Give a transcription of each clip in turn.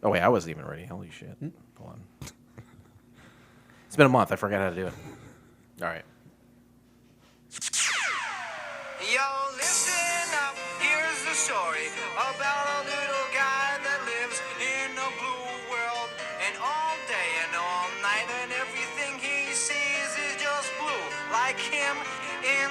Oh, wait, I wasn't even ready. Holy shit. Hold on. It's been a month. I forgot how to do it. All right. Yo, listen up. Here's the story about a little guy that lives in a blue world. And all day and all night, and everything he sees is just blue. Like him,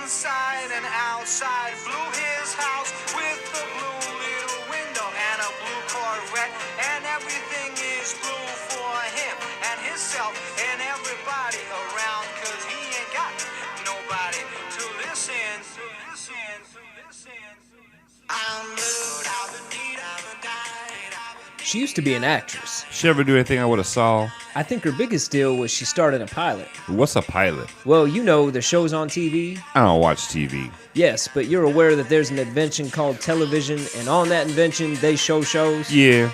inside and outside. Blue his house with a blue little window and a blue Corvette. And everything is blue for him and himself and everybody around. Cause he ain't got nobody to listen. She used to be an actress. She ever do anything I would have saw? I think her biggest deal was she started a pilot. What's a pilot? Well, you know, the shows on TV. I don't watch TV. Yes, but you're aware that there's an invention called television, and on that invention, they show shows? Yeah.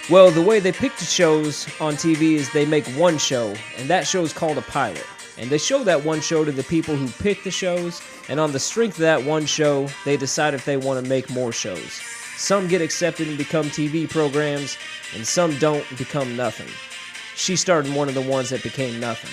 Well, the way they pick the shows on TV is they make one show, and that show is called a pilot. And they show that one show to the people who pick the shows, and on the strength of that one show, they decide if they want to make more shows. Some get accepted and become TV programs, and some don't and become nothing. She started one of the ones that became nothing.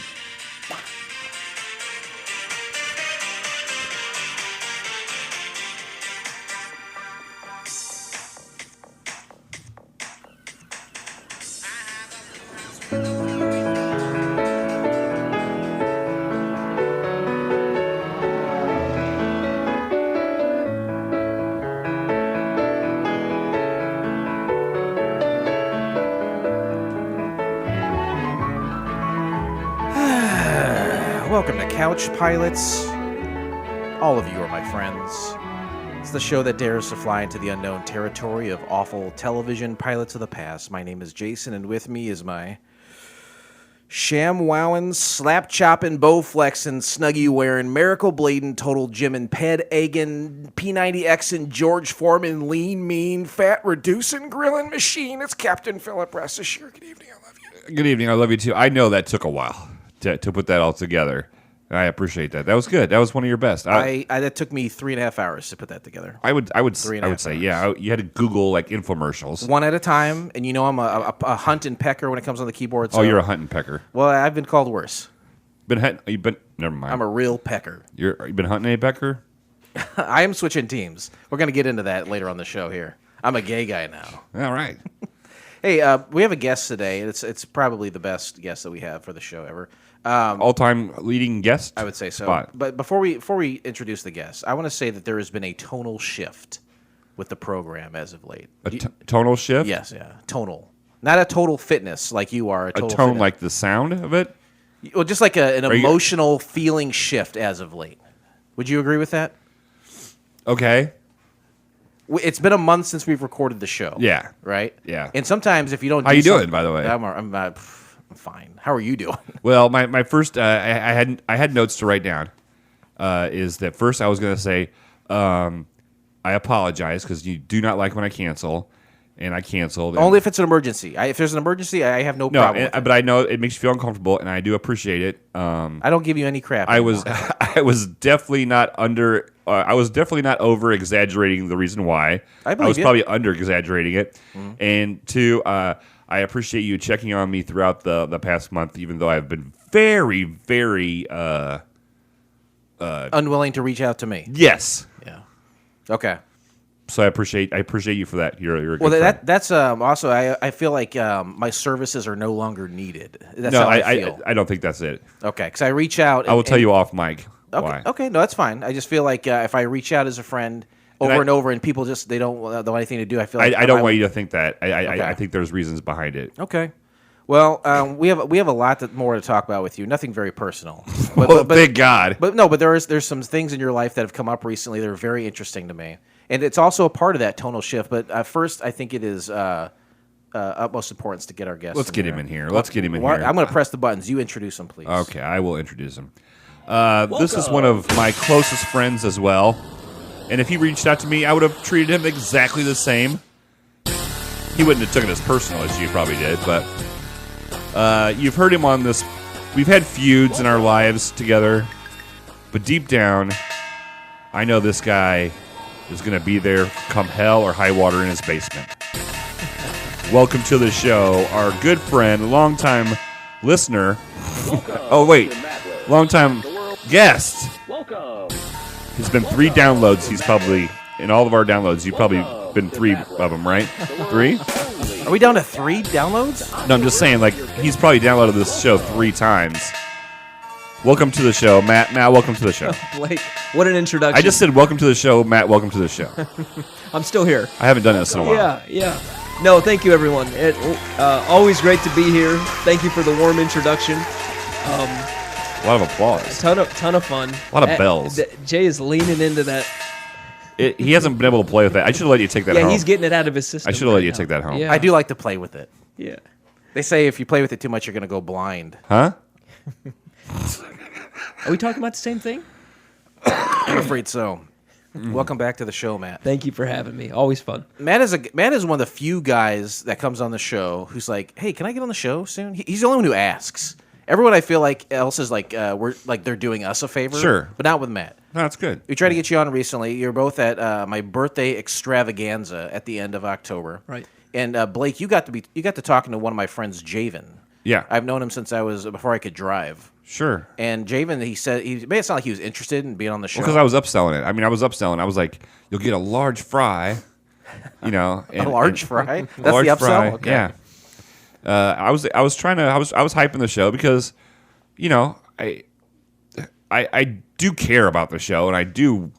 Welcome to Couch Pilots. All of you are my friends. It's the show that dares to fly into the unknown territory of awful television pilots of the past. My name is Jason, and with me is my sham-wowing, slap-chopping, bow-flexing, snuggie-wearing, miracle-blading, total Jim Ped-egging, P90X-ing, George Foreman, lean, mean, fat-reducing, grilling machine. It's Captain Philip Ressishire. Good evening, I love you. Good evening, I love you too. I know that took a while to put that all together. I appreciate that. That was good. That was one of your best. That took me 3.5 hours to put that together. I would say, hours. yeah. You had to Google like infomercials. One at a time, and you know I'm a hunt and pecker when it comes on the keyboard. So, oh, you're a hunt and pecker. Well, I've been called worse. Never mind. I'm a real pecker. You've been hunting a pecker? I am switching teams. We're going to get into that later on the show here. I'm a gay guy now. All right. Hey, we have a guest today. It's probably the best guest that we have for the show ever. All-time leading guest? I would say so. Spot. But before we introduce the guest, I want to say that there has been a tonal shift with the program as of late. Tonal shift? Yes, yeah. Tonal. Not a total fitness like you are. A tone fitness. like the sound of it? Well, just like an emotional feeling shift as of late. Would you agree with that? Okay. It's been a month since we've recorded the show. Yeah. Right? Yeah. And sometimes if you don't How you doing, by the way? I'm fine. How are you doing? Well, my first, I had notes to write down. Is that first I was going to say, I apologize because you do not like when I cancel, and I canceled. Only if it's an emergency. If there's an emergency, I have no problem. No, but I know it makes you feel uncomfortable, and I do appreciate it. I don't give you any crap. I was definitely not under. I was definitely not over exaggerating the reason why. I was probably under exaggerating it, and two. I appreciate you checking on me throughout the past month, even though I've been very, very unwilling to reach out to me. Yes. Yeah. Okay. So I appreciate you for that. You're a good friend. Well, that's also I feel like my services are no longer needed. That's how I feel. I don't think that's it. Okay, because I reach out. I will tell you off mic. Okay. Why. Okay. No, that's fine. I just feel like if I reach out as a friend. Over and over, and people just they don't want anything to do. I feel like I don't want you to think that. Okay. I think there's reasons behind it. Okay. Well, we have a lot more to talk about with you. Nothing very personal. But thank God. But there's some things in your life that have come up recently that are very interesting to me, and it's also a part of that tonal shift. But first, I think it is utmost importance to get our guest. Let's get him in here. Let's get him in here. I'm going to press the buttons. You introduce him, please. Okay, I will introduce him. This is one of my closest friends as well. And if he reached out to me, I would have treated him exactly the same. He wouldn't have taken it as personal as you probably did, but you've heard him on this. We've had feuds in our lives together, but deep down, I know this guy is going to be there come hell or high water in his basement. welcome to the show, our good friend, longtime listener. Longtime guest. Welcome. It's been 3 downloads. He's probably, in all of our downloads, you've probably been 3 of them, right? 3? Are we down to 3 downloads? No, I'm just saying, like, he's probably downloaded this show 3 times. Welcome to the show, Matt. Matt, welcome to the show. Blake, what an introduction. I just said welcome to the show, Matt. Welcome to the show. I'm still here. I haven't done this in a while. Yeah. No, thank you, everyone. Always great to be here. Thank you for the warm introduction. A lot of applause. Ton of fun. A lot of bells. Jay is leaning into that. He hasn't been able to play with that. I should have let you take that home. Yeah, he's getting it out of his system. I should have let you now. take that home. Yeah. I do like to play with it. Yeah. They say if you play with it too much, you're going to go blind. Huh? Are we talking about the same thing? I'm afraid so. Welcome back to the show, Matt. Thank you for having me. Always fun. Matt is one of the few guys that comes on the show who's like, "Hey, can I get on the show soon?" He's the only one who asks. Everyone I feel like else is like we're like they're doing us a favor. Sure. But not with Matt. No, that's good. We tried to get you on recently. You're both at my birthday extravaganza at the end of October. Right. And Blake, you got to talking to one of my friends, Javen. Yeah. I've known him since before I could drive. Sure. And Javen, he said he made it sound like he was interested in being on the show. Because I was upselling it. I mean, I was upselling. I was like, "You'll get a large fry," you know. a large fry. That's a large the upsell. fry. Okay. Yeah. I was hyping the show because, you know, I do care about the show, and I do,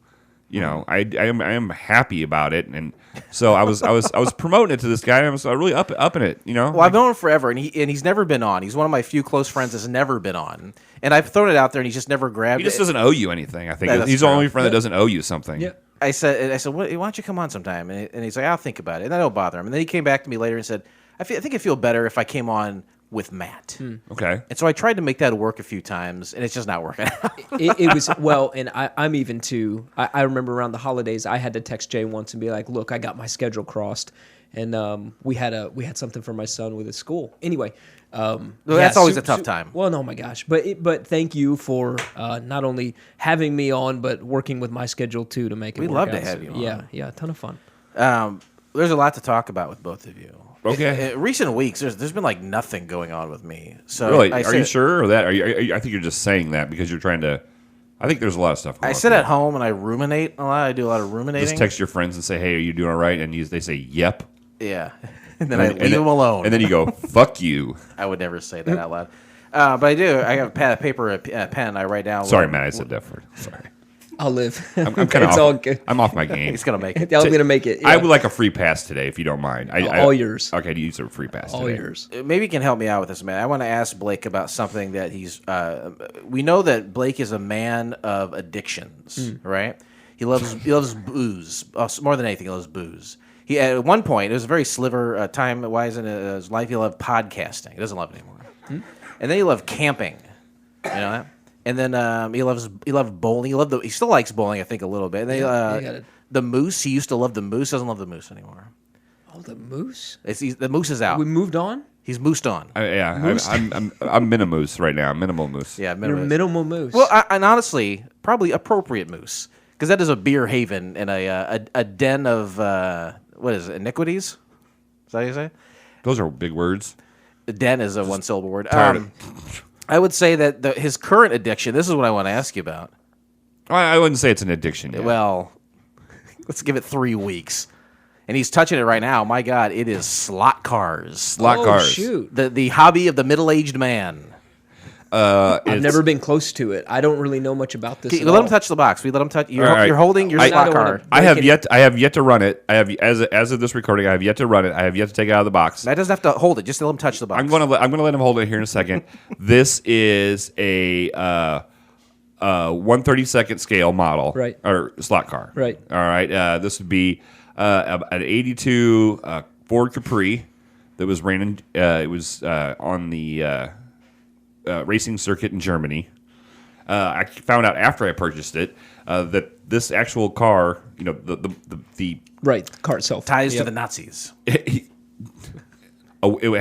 you know, I am happy about it, and so I was promoting it to this guy, and I was really upping it, you know. Well, I've known him forever, and he's never been on. He's one of my few close friends that's never been on, and I've thrown it out there, and he's just never grabbed He just it. doesn't owe you anything. I think Yeah, that's he's the true. only friend that doesn't owe you something. Yeah. I said, why don't you come on sometime? And he's like, I'll think about it, and I don't bother him. And then he came back to me later and said, I think I feel better if I came on with Matt. Okay. And so I tried to make that work a few times, and it's just not working out. It was, well, and I'm even too. I remember around the holidays, I had to text Jay once and be like, "Look, I got my schedule crossed," and we had something for my son with his school. Anyway, that's always a tough time. Well, no, my gosh, but thank you for not only having me on, but working with my schedule too to make it. We'd work love to out. have you on. Yeah, a ton of fun. There's a lot to talk about with both of you. Okay. In recent weeks, there's been like nothing going on with me. So Really? I Are you sure, or that? Are you, I think you're just saying that because you're trying to. I think there's a lot of stuff going I on. sit at home and I ruminate a lot. I do a lot of ruminating. Just text your friends and say, "Hey, are you doing all right?" And they say, "Yep." Yeah. And then I leave them alone. And then you go, "Fuck you." I would never say that out loud. But I do. I have a pad of paper, a pen. I write down. Sorry, Matt. I said that word. Sorry. I'll live. I'm kind of It's all good. I'm off my game. He's gonna make it. I'm gonna make it. Yeah. I would like a free pass today, if you don't mind. All yours. Okay, to use a free pass all today. yours. Maybe you can help me out with this, man. I want to ask Blake about something that he's. We know that Blake is a man of addictions, right? He loves booze more than anything. He loves booze. He at one point it was a very sliver time wise in his life. He loved podcasting. He doesn't love it anymore. And then he loved camping. You know that. And then he loved bowling. He still likes bowling, I think, a little bit. And then the moose. He used to love the moose. Doesn't love the moose anymore. Oh, the moose. The moose is out. We moved on. He's moosed on. I'm minimoose right now. Minimal moose. Yeah, You're minimal moose. Well, and honestly, probably appropriate moose because that is a beer haven and a den of what is it? Iniquities? Is that how you say? Those are big words. A den is a one-syllable word. Tired I would say that his current addiction. This is what I want to ask you about. I wouldn't say it's an addiction yet. Well, let's give it 3 weeks. And he's touching it right now. My God, it is slot cars. Slot oh, cars. Shoot. The hobby of the middle-aged man. I've never been close to it. I don't really know much about this. We at let all. him touch the box. We let him touch. You're, All right. you're holding your I slot don't car. wanna- I have Break yet to run it. I have as of this recording. I have yet to run it. I have yet to take it out of the box. That doesn't have to hold it. Just let him touch the box. I'm gonna let him hold it here in a second. This is a 1/32 scale model, Right. Or slot car, Right. All right. This would be an '82 Ford Capri that was running. It was on the racing circuit in Germany. I found out after I purchased it that this actual car, you know, the Right, the car itself. Ties to Yep. the Nazis. it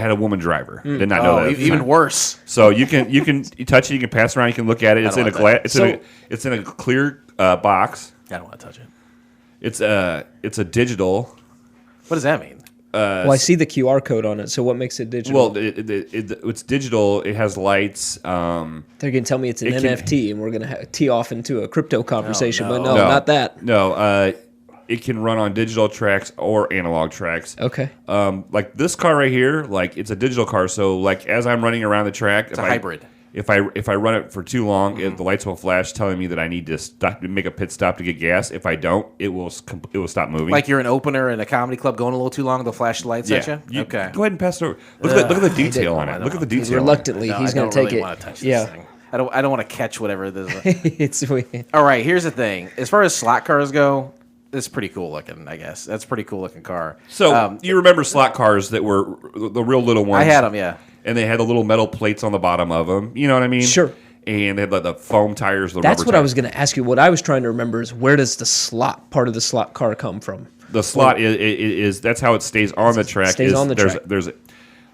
had a woman driver. Did not know that. Even worse. So you touch it, you can pass around, you can look at it. It's in a don't want that. it's in a clear box. I don't want to touch it. It's a digital. What does that mean? Well, I see the QR code on it. So what makes it digital? Well, it's digital. It has lights. They're going to tell me it's an NFT, and we're going to tee off into a crypto conversation. no. But no, not that. No, it can run on digital tracks or analog tracks. Okay. Like this car right here, like it's a digital car. So like as I'm running around the track, It's a hybrid. If I run it for too long, the lights will flash, telling me that I need to stop, make a pit stop to get gas. If I don't, it will stop moving. Like you're an opener in a comedy club going a little too long, they'll flash the lights at you? Okay. Go ahead and pass it over. Look at the detail on it. Look at the detail. Reluctantly, he's going to take really it. Want to touch this thing. I don't want to catch whatever this is. It's weird. All right, here's the thing. As far as slot cars go, it's pretty cool looking, I guess. That's a pretty cool looking car. So you remember slot cars that were the real little ones? I had them, yeah. And they had the little metal plates on the bottom of them. You know what I mean? Sure. And they had the foam tires, the That's rubber what tires. I was going to ask you. What I was trying to remember is where does the slot part of the slot car come from? The slot is that's how it stays on the track. Stays on the track. There's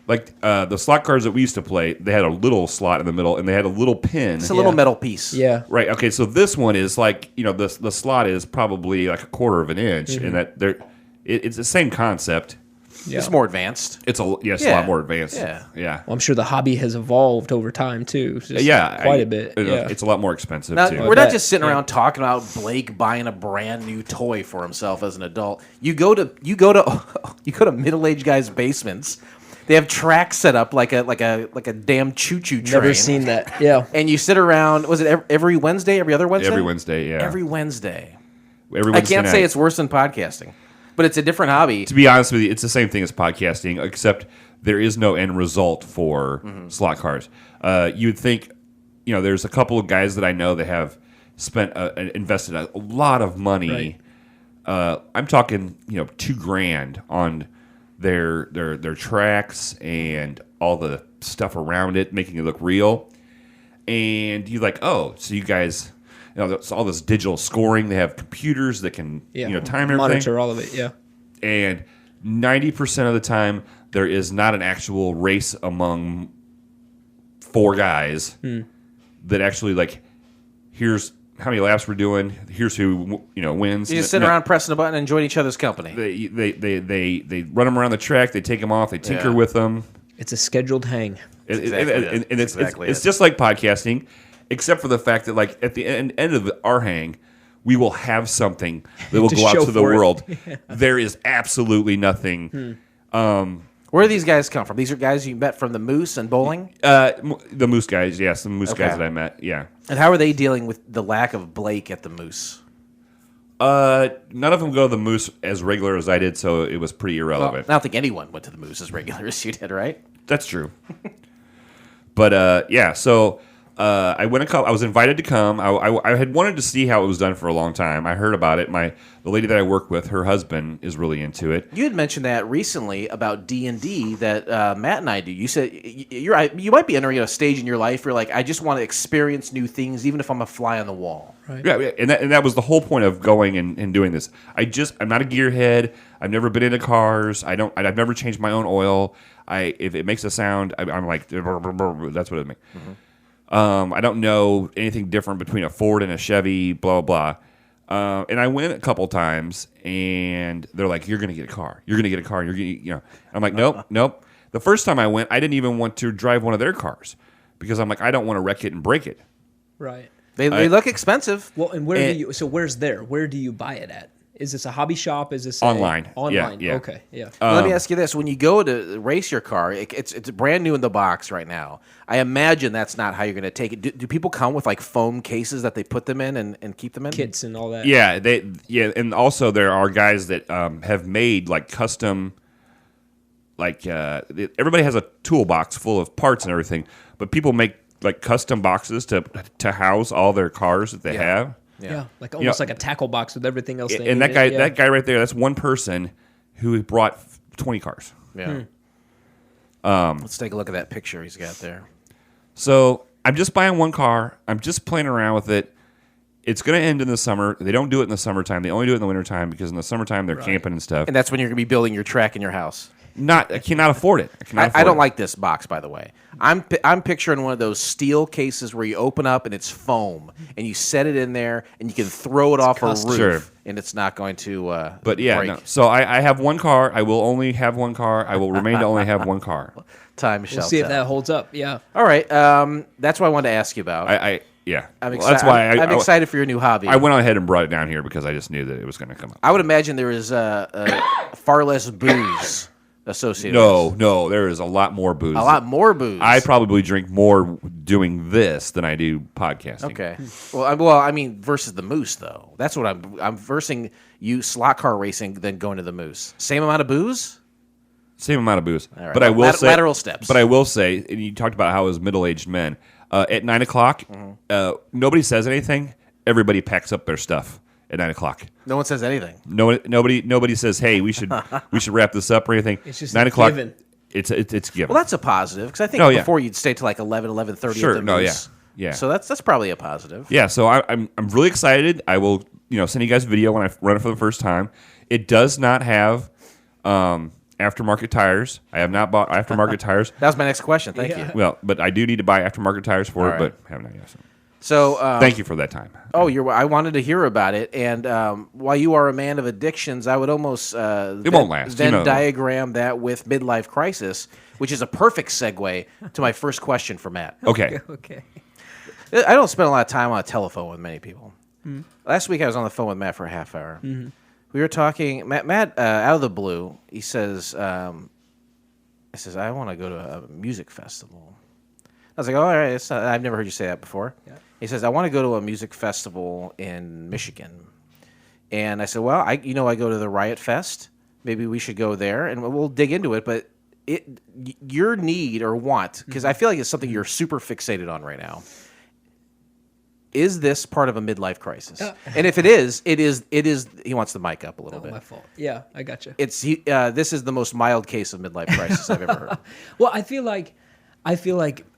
like the slot cars that we used to play. They had a little slot in the middle, and they had a little pin. It's a little metal piece. Yeah. Right. Okay. So this one is like the slot is probably like a quarter of an inch, and that it's the same concept. Yeah. It's more advanced. It's a lot more advanced. Yeah. Yeah. Well, I'm sure the hobby has evolved over time too. Just quite a bit. Yeah. It's a lot more expensive Now, too. we're not just sitting around talking about Blake buying a brand new toy for himself as an adult. You go to middle-aged guys' basements. They have tracks set up like a damn choo-choo train. Never seen that. Yeah. And you sit around. Was it every Wednesday? Every other Wednesday? Every Wednesday. Yeah. Every Wednesday. Every I Wednesday can't night. say it's worse than podcasting, but it's a different hobby. To be honest with you, it's the same thing as podcasting, except there is no end result for slot cars. You would think, there's a couple of guys that I know that have invested a lot of money. Right. I'm talking, $2,000 on their tracks and all the stuff around it, making it look real. And you're like, oh, so you guys, it's all this digital scoring. They have computers that can, time everything. Monitor all of it, yeah. And 90% of the time, there is not an actual race among four guys that actually, like, here's how many laps we're doing. Here's who, wins. You just sit around pressing a button and enjoying each other's company. They run them around the track. They take them off. They tinker with them. It's a scheduled hang. It's just like podcasting, except for the fact that, like, at the end of our hang, we will have something that will go out to the world. There is absolutely nothing. Where do these guys come from? These are guys you met from the Moose and bowling? The Moose guys, yes, the Moose guys that I met, yeah. And how are they dealing with the lack of Blake at the Moose? None of them go to the Moose as regular as I did, so it was pretty irrelevant. I don't think anyone went to the Moose as regular as you did, right? That's true. But yeah, so I went. I was invited to come. I had wanted to see how it was done for a long time. I heard about it. The lady that I work with, her husband is really into it. You had mentioned that recently about D&D that Matt and I do. You said you might be entering a stage in your life where, like, I just want to experience new things, even if I'm a fly on the wall. Right. Yeah, and that was the whole point of going and doing this. I'm not a gearhead. I've never been into cars. I've never changed my own oil. If it makes a sound, I'm like, that's what it makes. I don't know anything different between a Ford and a Chevy, blah, blah, blah. And I went a couple times, and they're like, you're going to get a car. You're going to get a car. You're going I'm like, nope. The first time I went, I didn't even want to drive one of their cars because I'm like, I don't want to wreck it and break it. Right. They look expensive. Well, and where's there? Where do you buy it at? Is this a hobby shop? Is this online? Online. Yeah. Okay. Yeah. Let me ask you this: when you go to race your car, it's brand new in the box right now. I imagine that's not how you're going to take it. Do people come with like foam cases that they put them in and keep them in? Kits and all that. Yeah. And also there are guys that have made like custom. Like everybody has a toolbox full of parts and everything, but people make like custom boxes to house all their cars that they have. Yeah, like almost like a tackle box with everything else. And that guy right there, that's one person who brought 20 cars. Yeah. Let's take a look at that picture he's got there. So I'm just buying one car. I'm just playing around with it. It's going to end in the summer. They don't do it in the summertime. They only do it in the wintertime because in the summertime they're camping and stuff. And that's when you're going to be building your track in your house. I cannot afford it. I don't like this box, by the way. I'm picturing one of those steel cases where you open up and it's foam, and you set it in there, and you can throw it off a roof, Sure. and it's not going to But yeah, break. no. So I have one car. I will only have one car. I will remain to only have one car. Time shall We'll see if tell. that holds up. Yeah. All right, that's what I wanted to ask you about. Yeah. I'm Well, excited. that's why I'm excited for your new hobby. I went ahead and brought it down here because I just knew that it was going to come up. I would imagine there is far less booze associated with this. No, there is a lot more booze. A lot more booze. I probably drink more doing this than I do podcasting. Okay. Well, I mean, versus the moose though. That's what I'm versing you slot car racing than going to the moose. Same amount of booze. Same amount of booze. All right. But I will say lateral steps. But I will say, and you talked about how it was middle-aged men. At 9 o'clock, nobody says anything. Everybody packs up their stuff at 9 o'clock. No one says anything. Nobody says, "Hey, we should wrap this up" or anything. It's just 9 o'clock. given. It's given. Well, that's a positive because I think Oh, yeah. before you'd stay till like 11:30 Sure. at the No, moose. yeah. So that's probably a positive. Yeah, so I'm really excited. I will send you guys a video when I run it for the first time. It does not have aftermarket tires. I have not bought aftermarket tires. That was my next question. Thank you. Well, but I do need to buy aftermarket tires for it, All but right. haven't I yet. So. So Thank you for that time. Oh, I wanted to hear about it, and while you are a man of addictions, I would almost won't last. Venn diagram that with midlife crisis, which is a perfect segue to my first question for Matt. Okay. Okay. I don't spend a lot of time on a telephone with many people. Last week I was on the phone with Matt for a half hour. We were talking. Matt out of the blue, he says, "I want to go to a music festival." I was like, "Oh, all right, I've never heard you say that before." Yeah. He says, "I want to go to a music festival in Michigan," and I said, "Well, I go to the Riot Fest. Maybe we should go there, and we'll dig into it." But your need or want, because I feel like it's something you're super fixated on right now. Is this part of a midlife crisis? And if it is, he wants the mic up a little bit. My fault. Yeah, I gotcha. This is the most mild case of midlife crisis I've ever heard. Well, I feel like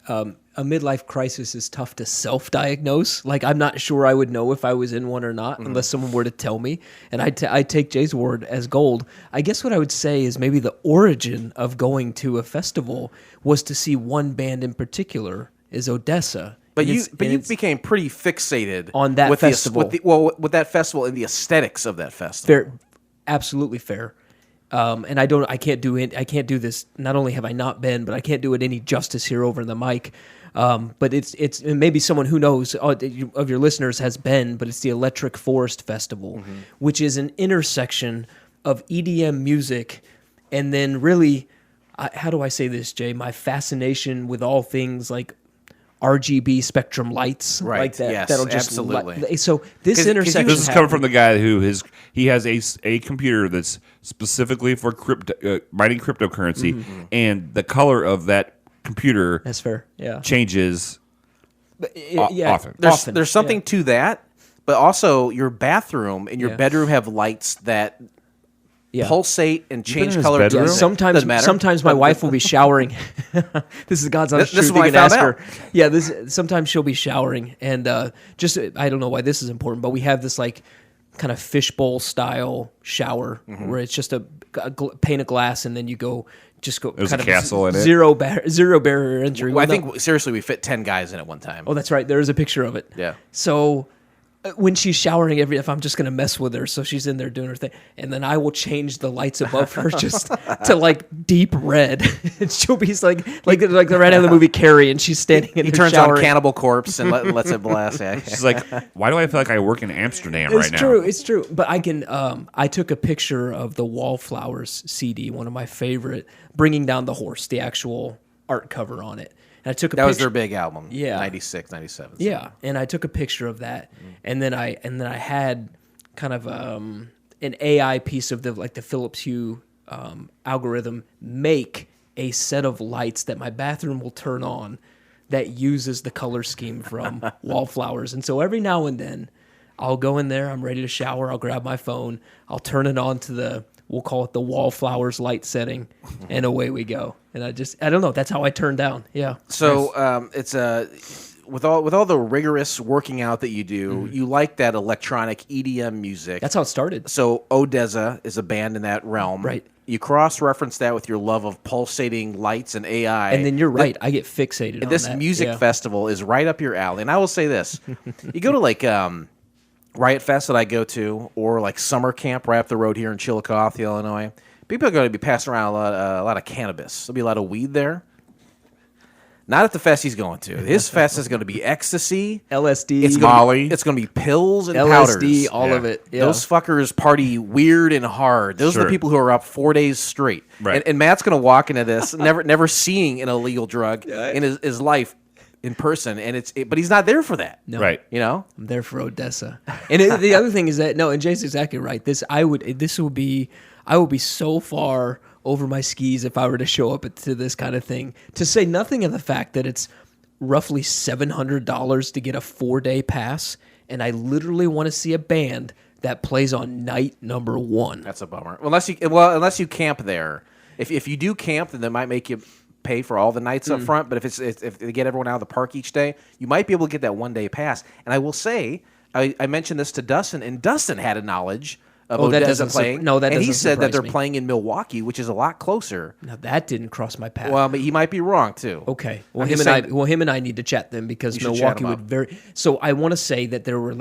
a midlife crisis is tough to self-diagnose. Like, I'm not sure I would know if I was in one or not unless someone were to tell me. And I take Jay's word as gold. I guess what I would say is maybe the origin of going to a festival was to see one band in particular is Odessa. But you became pretty fixated on that festival. With that festival and the aesthetics of that festival. Fair, absolutely fair. And I can't do this. Not only have I not been, but I can't do it any justice here over the mic. But it's maybe someone who knows of your listeners has been, but it's the Electric Forest Festival, which is an intersection of EDM music, and then really, how do I say this, Jay? My fascination with all things like RGB spectrum lights, Right. like that. Yes, that'll just absolutely. So this intersection. This is coming from the guy who he has a computer that's specifically for mining cryptocurrency, and the color of that computer That's fair. Yeah. changes often. There's something to that, but also your bathroom and your bedroom have lights that pulsate and change in his color. bedroom? Yeah, sometimes my wife will be showering. This is God's honest This is truth. what You I can found ask her. Yeah, sometimes she'll be showering, and I don't know why this is important, but we have this like kind of fishbowl style shower where it's just a pane of glass, and then you go. There's kind a of castle in it. Zero barrier entry. Well, I think seriously, we fit 10 guys in at one time. Oh, that's right. There is a picture of it. Yeah. So when she's showering, if I'm just going to mess with her, so she's in there doing her thing, and then I will change the lights above her just to like deep red, and she'll be like the red out of the movie Carrie, and she's standing in He there turns showering. on Cannibal Corpse and lets it blast. Yeah. She's like, why do I feel like I work in Amsterdam right now? It's true. But I can. I took a picture of the Wallflowers CD, one of my favorite, Bringing Down the Horse, the actual art cover on it. And I took a That picture. was their big album. Yeah. 96, 97. Yeah, and I took a picture of that, and then I had kind of an AI piece of the Philips Hue algorithm make a set of lights that my bathroom will turn on that uses the color scheme from Wallflowers, and so every now and then I'll go in there, I'm ready to shower, I'll grab my phone, I'll turn it on to we'll call it the Wallflowers light setting, and away we go. And I don't know. That's how I turn down. Yeah. So it's with all the rigorous working out that you do, you like that electronic EDM music. That's how it started. So ODESA is a band in that realm. Right. You cross-reference that with your love of pulsating lights and AI. And then you're right. I get fixated on This that. music festival is right up your alley. And I will say this. You go to like Riot Fest that I go to, or like summer camp right up the road here in Chillicothe, Illinois, people are going to be passing around a lot of cannabis. There'll be a lot of weed there. Not at the fest he's going to. His fest is going to be ecstasy, LSD, it's Molly. It's going to be pills and LSD, powders. all Yeah. of it. Yeah. Those fuckers party weird and hard. Those are Sure. the people who are up 4 days straight. Right. And Matt's going to walk into this never seeing an illegal drug in his life in person, and but he's not there for that. No. Right. You know? I'm there for Odessa. And the other thing is that and Jay's exactly right. I would be so far over my skis if I were to show up to this kind of thing. To say nothing of the fact that it's roughly $700 to get a 4-day pass, and I literally want to see a band that plays on night number 1. That's a bummer. Unless you camp there. If you do camp, then they might make you pay for all the nights up front. But if they get everyone out of the park each day, you might be able to get that 1-day pass. And I will say, I mentioned this to Dustin, and Dustin had a knowledge of Oh, that Odessa doesn't playing. that and he doesn't said that surprise they're me. playing in Milwaukee, which is a lot closer. Now that didn't cross my path. Well, but he might be wrong too. Okay. Well, I'm him just and saying- him and I need to chat then because You should Milwaukee chat 'em would up. So I want to say that there were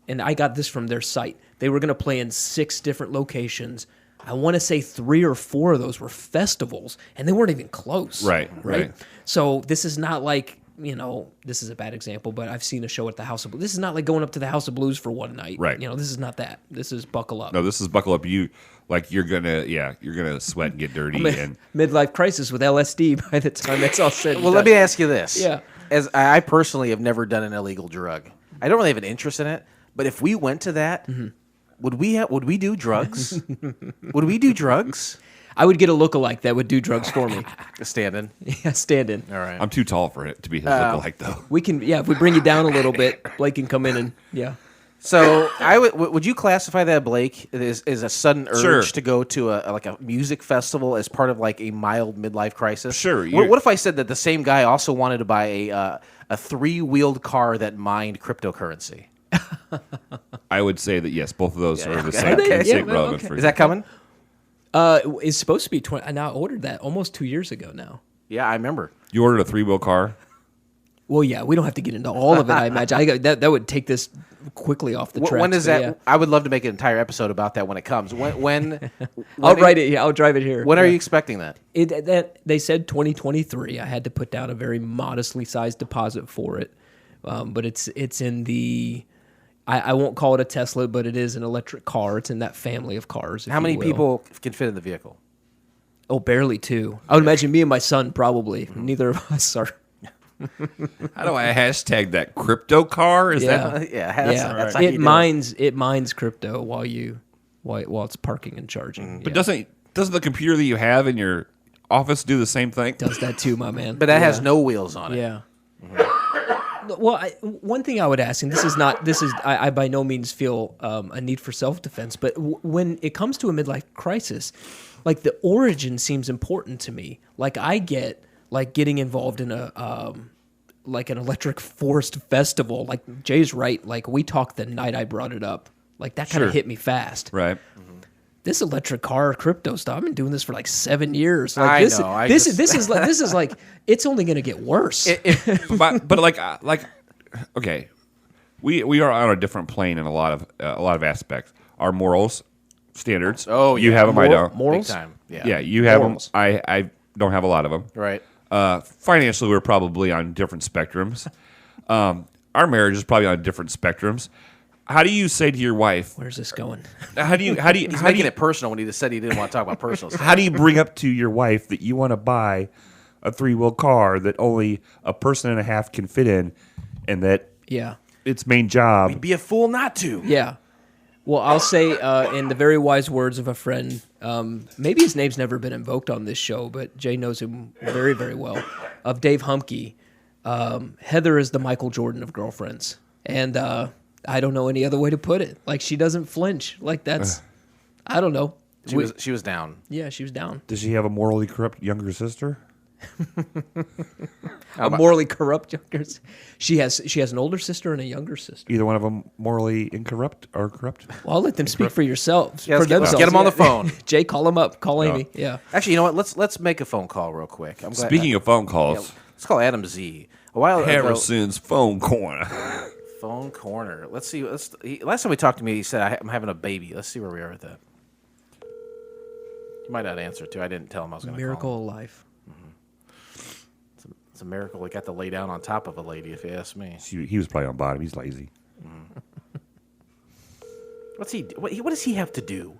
and I got this from their site. They were going to play in 6 different locations. I want to say 3 or 4 of those were festivals, and they weren't even close. Right. So this is not like, this is a bad example, but I've seen a show at the House of Blues. This is not like going up to the House of Blues for one night. Right. This is not that. This is buckle up. No, this is buckle up. You're gonna sweat and get dirty and Midlife crisis with LSD by the time that's all said and Well, let done. me ask you this. Yeah. As I personally have never done an illegal drug. I don't really have an interest in it, but if we went to that, would we do drugs? Would we do drugs? I would get a lookalike that would do drugs for me. Standing. Yeah, stand in. All right. I'm too tall for it to be his lookalike though. We can, if we bring you down a little bit, Blake can come in and, So would you classify that, Blake, as a sudden urge Sure. to go to a music festival as part of like a mild midlife crisis? Sure, What if I said that the same guy also wanted to buy a 3-wheeled car that mined cryptocurrency? I would say that yes, both of those are the okay. same, Okay. same Yeah, relevant okay. for Is that coming? it's supposed to be 20. I now ordered that almost 2 years ago now. Yeah, I remember. You ordered a 3-wheel car? Well, yeah, we don't have to get into all of it. I imagine that would take this quickly off the tracks. When is but that? yeah. I would love to make an entire episode about that when it comes. When I'll write it. Yeah, I'll drive it here. When are Yeah. you expecting that? They said 2023. I had to put down a very modestly sized deposit for it, but it's in the. I won't call it a Tesla, but it is an electric car. It's in that family of cars. if How you many will. people can fit in the vehicle? Oh, barely 2. I would imagine me and my son probably. Neither of us are. How do I hashtag that crypto car? Is Yeah. that Yeah, that's how you It do mines crypto while it's parking and charging. But Yeah. doesn't the computer that you have in your office do the same thing? Does that too, my man. But that has no wheels on it. Yeah. Well, one thing I would ask, and I by no means feel a need for self-defense, but when it comes to a midlife crisis, like the origin seems important to me. Like I get like getting involved in like an electric forest festival. Like Jay's right. Like we talked the night I brought it up. Like that kind of Sure. hit me fast. Right. This electric car crypto stuff. I've been doing this for like 7 years. I Like know, this is like it's only going to get worse. but like okay, we are on a different plane in a lot of aspects. Our morals, standards. Oh, you yeah. have them. I don't. Morals? Big time. Yeah. Yeah, you have Morals. them. I don't have a lot of them. Right. Financially, we're probably on different spectrums. Our marriage is probably on different spectrums. How do you say to your wife? Where's this going? How do you He's making it personal when he just said he didn't want to talk about personal stuff. how do you bring up to your wife that you want to buy a 3-wheel car that only a person and a half can fit in, and that Yeah. its main job? Be a fool not to. Yeah. Well, I'll say in the very wise words of a friend, maybe his name's never been invoked on this show, but Jay knows him very, very well, of Dave Humke. Heather is the Michael Jordan of girlfriends. And I don't know any other way to put it. Like, she doesn't flinch. Like, that's, I don't know. She was down. Yeah, she was down. Does she have a morally corrupt younger sister? A morally corrupt younger. She has an older sister and a younger sister. Either one of them morally incorrupt or corrupt? Well, I'll let them speak for yourselves. Yeah, for let's themselves. get them on the phone. Jay, call him up. Call Amy. Yeah. Actually, you know what? Let's make a phone call real quick. Speaking of phone calls, let's call ATOMZ. A while ago, Harrison's phone corner. phone corner. Let's see. Last time we talked to me, he said I'm having a baby. Let's see where we are with that. He might not answer too. I didn't tell him I was going to call. Miracle of life. It's a miracle he got to lay down on top of a lady, if you ask me. He was probably on bottom. He's lazy. What does he have to do?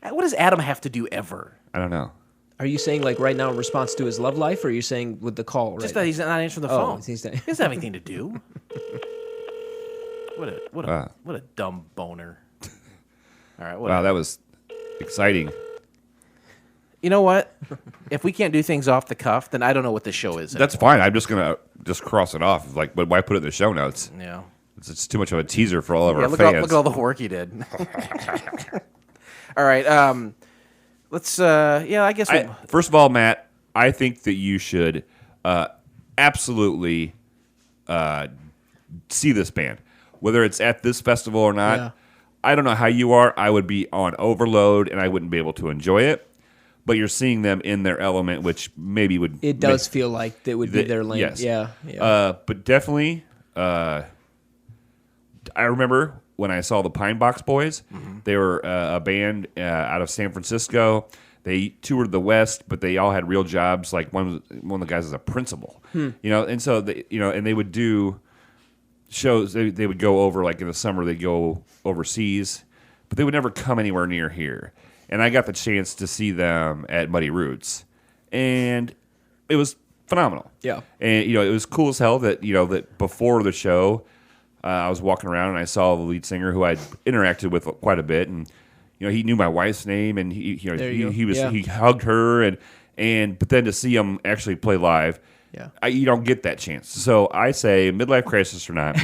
What does Adam have to do ever? I don't know. Are you saying like right now in response to his love life, or are you saying with the call? Just right that he's not answering the Oh, phone. he's not- He doesn't have anything to do. What a dumb boner. All right. Wow, that was exciting. You know what? If we can't do things off the cuff, then I don't know what the show is. That's fine. I'm just gonna cross it off. Like, but why put it in the show notes? Yeah. It's too much of a teaser for all of our Look fans. at all the work he did. All right. Let's. I guess. First of all, Matt, I think that you should absolutely see this band, whether it's at this festival or not. Yeah. I don't know how you are. I would be on overload and I wouldn't be able to enjoy it. But you're seeing them in their element, which maybe would. It does feel like that would be their lane. Yes. Yeah. But definitely, I remember when I saw the Pine Box Boys. Mm-hmm. They were a band out of San Francisco. They toured the West, but they all had real jobs. Like one of the guys is a principal, and so they would do shows. They would go over, like in the summer, they'd go overseas, but they would never come anywhere near here. And I got the chance to see them at Muddy Roots, and it was phenomenal. Yeah. And it was cool as hell that that before the show, I was walking around and I saw the lead singer who I'd interacted with quite a bit, and he knew my wife's name, and he hugged her, and but then to see him actually play live, you don't get that chance. So I say, midlife crisis or not,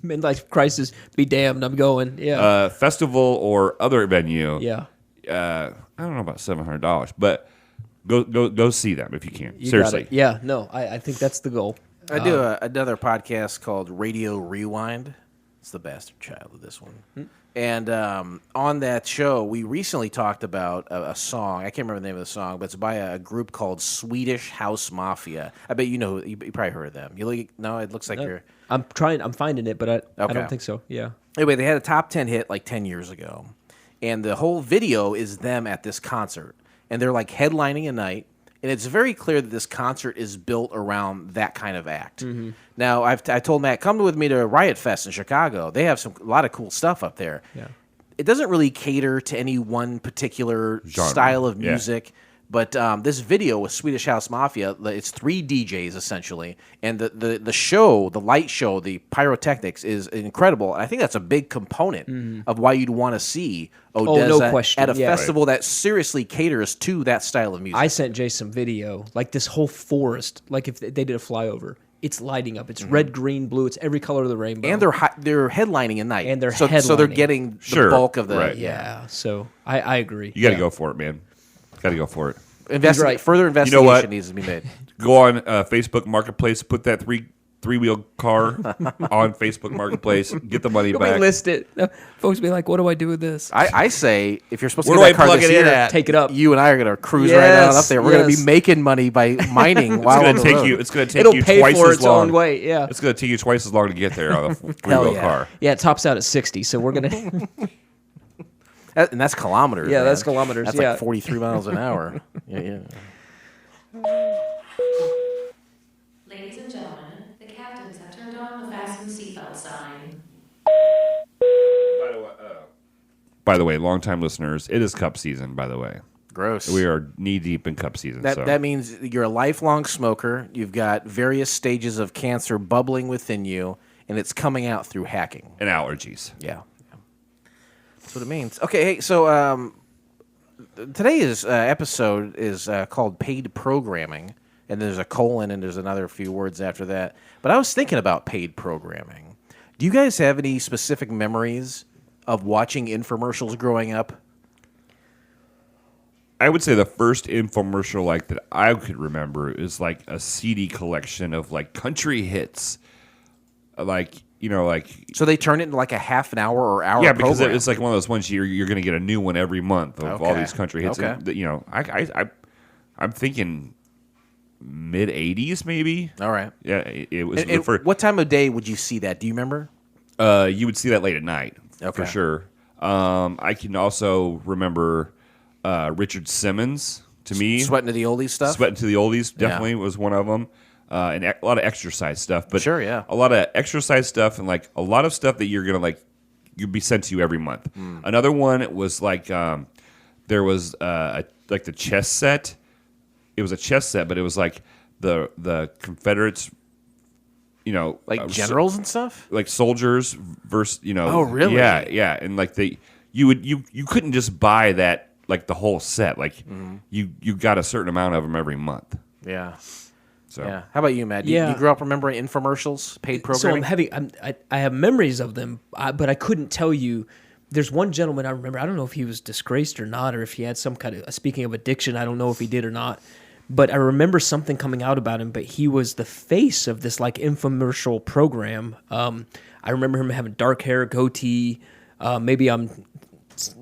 Midlife crisis, be damned. I'm going. Yeah. festival or other venue. Yeah. I don't know about $700, but go see them if you can. You got Seriously. it. Yeah. No, I think that's the goal. I do another podcast called Radio Rewind. It's the bastard child of this one. And on that show, we recently talked about a song. I can't remember the name of the song, but it's by a group called Swedish House Mafia. I bet you probably heard of them. No, it looks like you're. I'm finding it, but I don't think so. Yeah. Anyway, they had a top 10 hit like 10 years ago. And the whole video is them at this concert. And they're like headlining a night. And it's very clear that this concert is built around that kind of act. Mm-hmm. Now, I told Matt, come with me to Riot Fest in Chicago. They have a lot of cool stuff up there. Yeah. It doesn't really cater to any one particular style of music. Yeah. But this video with Swedish House Mafia, it's 3 DJs essentially, and the show, the light show, the pyrotechnics is incredible. And I think that's a big component of why you'd want to see Odessa at a festival that seriously caters to that style of music. I sent Jay some video, like this whole forest, like if they did a flyover. It's lighting up. It's red, green, blue. It's every color of the rainbow. And they're headlining at night. And so they're getting the bulk of the Yeah. So I agree. You got to go for it, man. Got to go for it. Further investigation needs to be made. Go on Facebook Marketplace, put that three-wheel car on Facebook Marketplace, get the money back. List it. Folks be like, what do I do with this? I say, if you're supposed to Where get do that car I plug this it in year, at? Take it up. You and I are going to cruise right on up there. We're going to be making money by mining while on the road. It's going to take It'll you pay twice for as its long. own way. Yeah. It's going to take you twice as long to get there on a three-wheel car. Yeah, it tops out at 60, so we're going to... And that's kilometers. Yeah, man. that's kilometers. That's like 43 miles an hour. Yeah. Ladies and gentlemen, the captains have turned on the fasten seatbelt sign. By the way, long-time listeners, it is cup season, by the way. Gross. We are knee-deep in cup season. That means you're a lifelong smoker. You've got various stages of cancer bubbling within you, and it's coming out through hacking. And allergies. Yeah. That's what it means. Okay, hey, so today's episode is called Paid Programming, and there's a colon and there's another few words after that. But I was thinking about paid programming. Do you guys have any specific memories of watching infomercials growing up? I would say the first infomercial like that I could remember is like a CD collection of like country hits, like So they turn it into like a half an hour or hour. yeah, because program. it's like one of those ones you're going to get a new one every month of all these country hits. Okay. And, I'm thinking mid '80s maybe. All right. Yeah, it was. And what time of day would you see that? Do you remember? You would see that late at night Okay. for sure. I can also remember Richard Simmons. To me, Sweating to the oldies stuff. Sweating to the Oldies definitely was one of them. And a lot of exercise stuff, but Sure, yeah. a lot of exercise stuff and like a lot of stuff that you're gonna you'd be sent to you every month. Another one was like there was like the chess set. It was a chess set, but it was like the Confederates, like generals and stuff. like soldiers versus Oh, really? Yeah, and like you couldn't just buy that like the whole set. Like you got a certain amount of them every month. Yeah. So Yeah. How about you, Matt? Yeah. You grew up remembering infomercials, paid So programming? I have memories of them, but I couldn't tell you. There's one gentleman I remember. I don't know if he was disgraced or not, or if he had some kind of. Speaking of addiction, I don't know if he did or not. But I remember something coming out about him. But he was the face of this like infomercial program. I remember him having dark hair, goatee. Maybe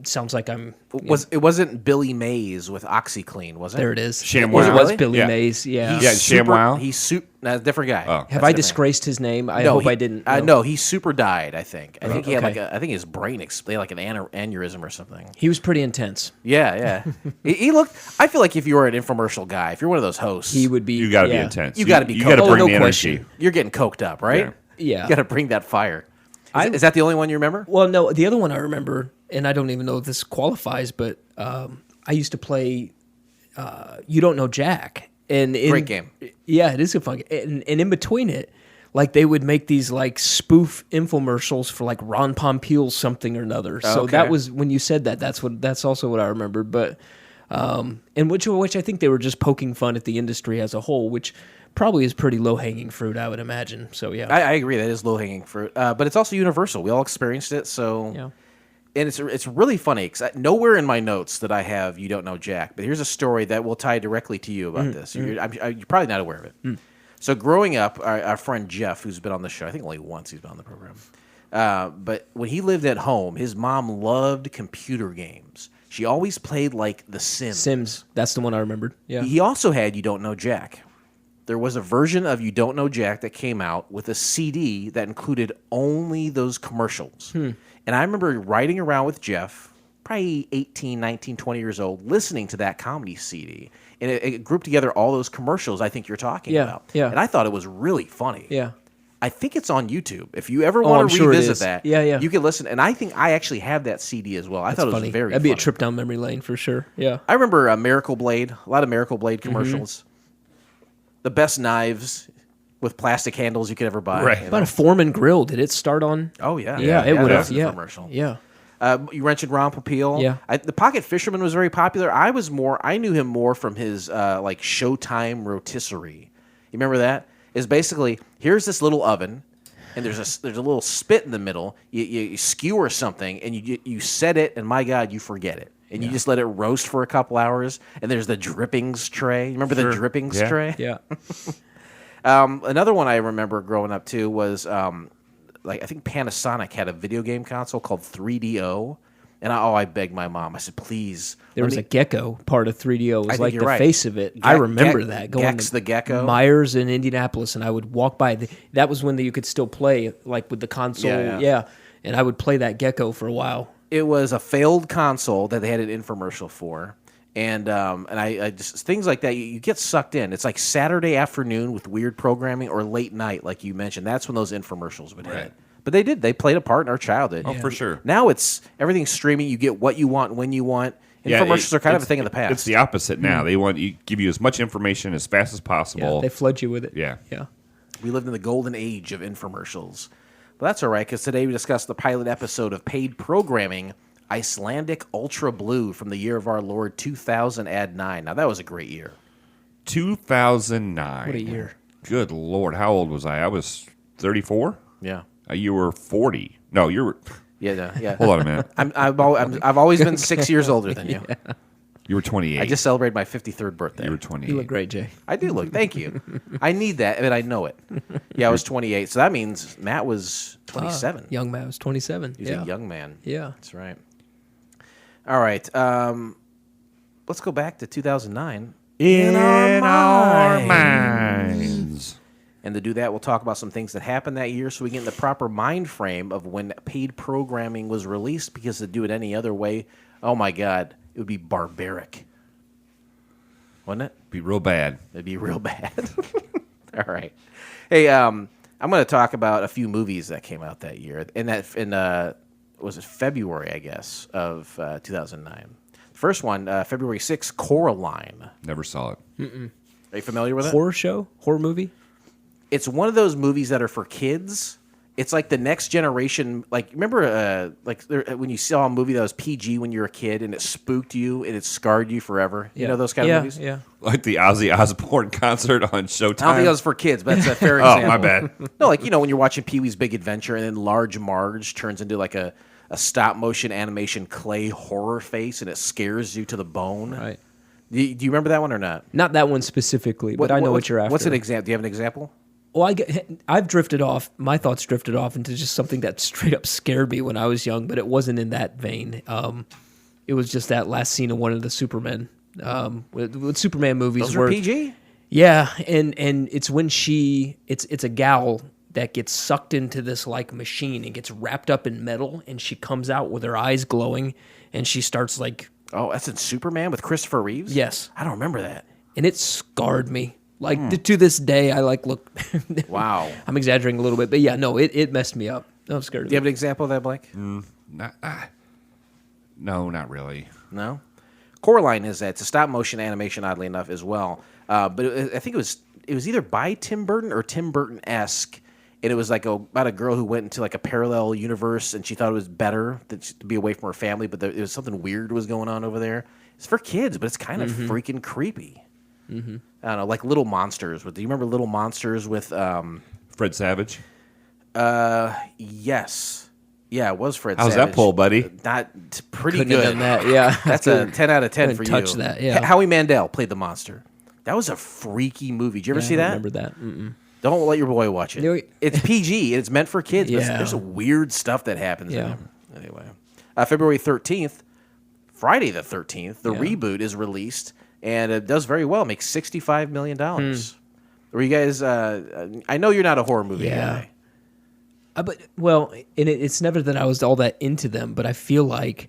sounds like I'm. It wasn't Billy Mays with OxyClean, was it? There it is. ShamWow. It was Really? Billy Yeah. Mays. Yeah. Yeah, ShamWow? He's different guy. Oh. Have I disgraced his name? I hope I didn't. No, he super died. I think. I think he had okay. I think his brain exploded, like an aneurysm or something. He was pretty intense. Yeah. he looked. I feel like if you were an infomercial guy, if you're one of those hosts, He would be. you got to be yeah. intense. You gotta be You got to coked. bring no the energy. question. you're getting coked up, right? Yeah. You got to bring that fire. Is that the only one you remember? Well, no, the other one I remember, and I don't even know if this qualifies, but I used to play You Don't Know Jack. Great game. Yeah, it is a fun game. And in between it, like they would make these like spoof infomercials for like Ron Pompil's something or another. So Okay. that was when you said that. That's also what I remembered. But and which I think they were just poking fun at the industry as a whole, which probably is pretty low hanging fruit, I would imagine. So yeah, I agree. That is low hanging fruit, but it's also universal. We all experienced it. So yeah. And it's really funny because nowhere in my notes that I have You Don't Know Jack, but here's a story that will tie directly to you about this. You're probably not aware of it. So growing up, our friend Jeff, who's been on the show, I think only once he's been on the program, but when he lived at home, his mom loved computer games. She always played like The Sims. Sims, that's the one I remembered. Yeah. He also had You Don't Know Jack. There was a version of You Don't Know Jack that came out with a CD that included only those commercials. And I remember riding around with Jeff, probably 18, 19, 20 years old, listening to that comedy CD. And it grouped together all those commercials I think you're talking about. Yeah. And I thought it was really funny. Yeah. I think it's on YouTube. If you ever I'm want to sure it revisit is. that, Yeah. you can listen. And I think I actually have that CD as well. I thought it was Funny. very That'd be a funny. trip down memory lane for sure. Yeah. I remember Miracle Blade, a lot of Miracle Blade commercials. The best knives with plastic handles you could ever buy. Right. you know? About a Foreman grill. Did it start on? Oh, yeah. Yeah, it would that have. was a Yeah. commercial. Yeah. You mentioned Ron Popeil. Yeah. The Pocket Fisherman was very popular. I knew him more from his like Showtime rotisserie. You remember that? Is basically here's this little oven, and there's a little spit in the middle. You skewer something, and you set it, and my God, you forget it, and you just let it roast for a couple hours. And there's the drippings tray. You remember the drippings tray? Yeah. Another one I remember growing up too was like I think Panasonic had a video game console called 3DO, and I begged my mom. I said, please. There was a gecko part of 3DO. It was think like you're the right. face of it. I remember that going Gex to the Gecko. Myers in Indianapolis, and I would walk by. That was when you could still play like with the console. Yeah. And I would play that gecko for a while. It was a failed console that they had an infomercial for. And I just things like that, you get sucked in. It's like Saturday afternoon with weird programming or late night, like you mentioned. That's when those infomercials would hit. But they did. They played a part in our childhood. Oh, for sure. Now it's everything's streaming. You get what you want when you want. Infomercials are kind of a thing of the past. It's the opposite now. They want you give you as much information as fast as possible. Yeah, they flood you with it. Yeah. Yeah. We lived in the golden age of infomercials. But that's all right, because today we discussed the pilot episode of paid programming, Icelandic Ultra Blue, from the year of our Lord 2000 Ad 9. Now, that was a great year. 2009. What a year. Good Lord. How old was I? I was 34? Yeah. You were 40. No, you were... Yeah. Hold on a minute. I've always been 6 years older than you. You were 28. I just celebrated my 53rd birthday. You were 28. You look great, Jay. I do look. Thank you. I need that, and I know it. Yeah, I was 28, so that means Matt was 27. Young man was 27. He's a young man. Yeah. That's right. All right. Let's go back to 2009. In our minds. And to do that, we'll talk about some things that happened that year so we get in the proper mind frame of when paid programming was released, because to do it any other way, oh my God, it would be barbaric. Wouldn't it? Be real bad. It'd be real bad. All right. Hey, I'm going to talk about a few movies that came out that year. Was it February, I guess, of 2009. First one, February 6th, Coraline. Never saw it. Are you familiar with it? Horror movie? It's one of those movies that are for kids. It's like the next generation. Like, remember, when you saw a movie that was PG when you were a kid and it spooked you and it scarred you forever? You know those kind of movies? Yeah. Like the Ozzy Osbourne concert on Showtime. I don't think that was for kids, but that's a fair example. Oh, my bad. No, like, when you're watching Pee-wee's Big Adventure and then Large Marge turns into like a stop-motion animation clay horror face and it scares you to the bone. Right. Do you remember that one or not? Not that one specifically, but I know what you're after. What's an example? Do you have an example? Well, I've drifted off. My thoughts drifted off into just something that straight up scared me when I was young, but it wasn't in that vein. It was just that last scene of one of the Supermen. With Superman movies, Those are PG? Yeah, and it's when it's a gal that gets sucked into this like machine and gets wrapped up in metal, and she comes out with her eyes glowing, and she starts like. Oh, that's in Superman with Christopher Reeves? Yes, I don't remember that. And it scarred me. Like, to this day, I look. Wow. I'm exaggerating a little bit, but yeah, no, it messed me up. I'm scared of Do you have an example of that, Blake? No, not really. No? Coraline is that. It's a stop-motion animation, oddly enough, as well. But I think it was either by Tim Burton or Tim Burton-esque, and it was like about a girl who went into like a parallel universe, and she thought it was better to be away from her family, but there was something weird was going on over there. It's for kids, but it's kind of freaking creepy. Mm-hmm. I don't know, like Little Monsters. Do you remember Little Monsters with Fred Savage? Yes. Yeah, it was Fred How's Savage. that pull, buddy? Not pretty Couldn't good. have done that, yeah. That's a 10 out of 10 for you. touch that, yeah. Howie Mandel played the monster. That was a freaky movie. Did you ever see I that? remember that. Mm-mm. Don't let your boy watch it. No, It's PG. It's meant for kids. But Yeah. there's weird stuff that happens in Yeah. it. Anyway. February 13th, Friday the 13th, the reboot is released, and it does very well. It makes $65 million. Were you guys... I know you're not a horror movie guy. It's never that I was all that into them, but I feel like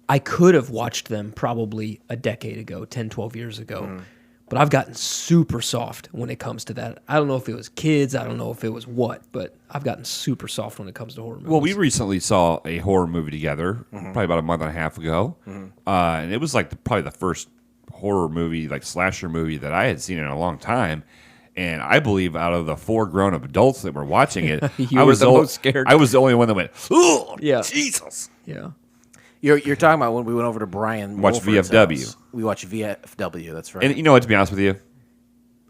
I could have watched them probably a decade ago, 10, 12 years ago. But I've gotten super soft when it comes to that. I don't know if it was kids. I don't know if it was what, but I've gotten super soft when it comes to horror movies. Well, we recently saw a horror movie together, probably about a month and a half ago. And it was like probably the first horror movie, like slasher movie that I had seen in a long time. And I believe out of the 4 grown-up adults that were watching it, You were the most scared. I was the only one that went, "Oh, Yeah. Jesus!" Yeah. You're talking about when we went over to Brian Watched Wolford's VFW. house. We watched VFW. That's right. And you know what? To be honest with you,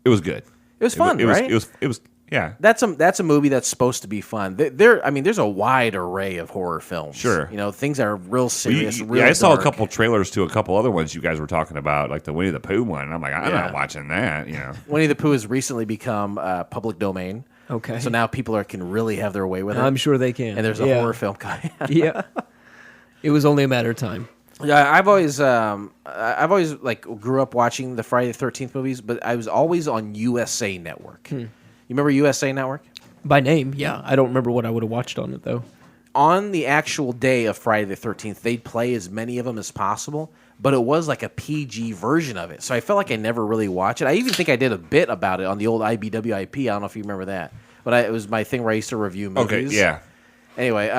it was good. It was fun, right? It was. Yeah. That's a movie that's supposed to be fun. There's a wide array of horror films. Sure. Things that are real serious. I saw a couple trailers to a couple other ones you guys were talking about, like the Winnie the Pooh one. And I'm like, I'm not watching that. Winnie the Pooh has recently become public domain. Okay. So now people can really have their way with it. I'm sure they can. And there's a horror film coming. Yeah. It was only a matter of time. Yeah, I've always like grew up watching the Friday the 13th movies, but I was always on USA Network. You remember USA Network? By name, yeah. I don't remember what I would have watched on it, though. On the actual day of Friday the 13th, they'd play as many of them as possible, but it was like a PG version of it. So I felt like I never really watched it. I even think I did a bit about it on the old IBWIP. I don't know if you remember that. But it was my thing where I used to review movies. Okay, yeah. Anyway,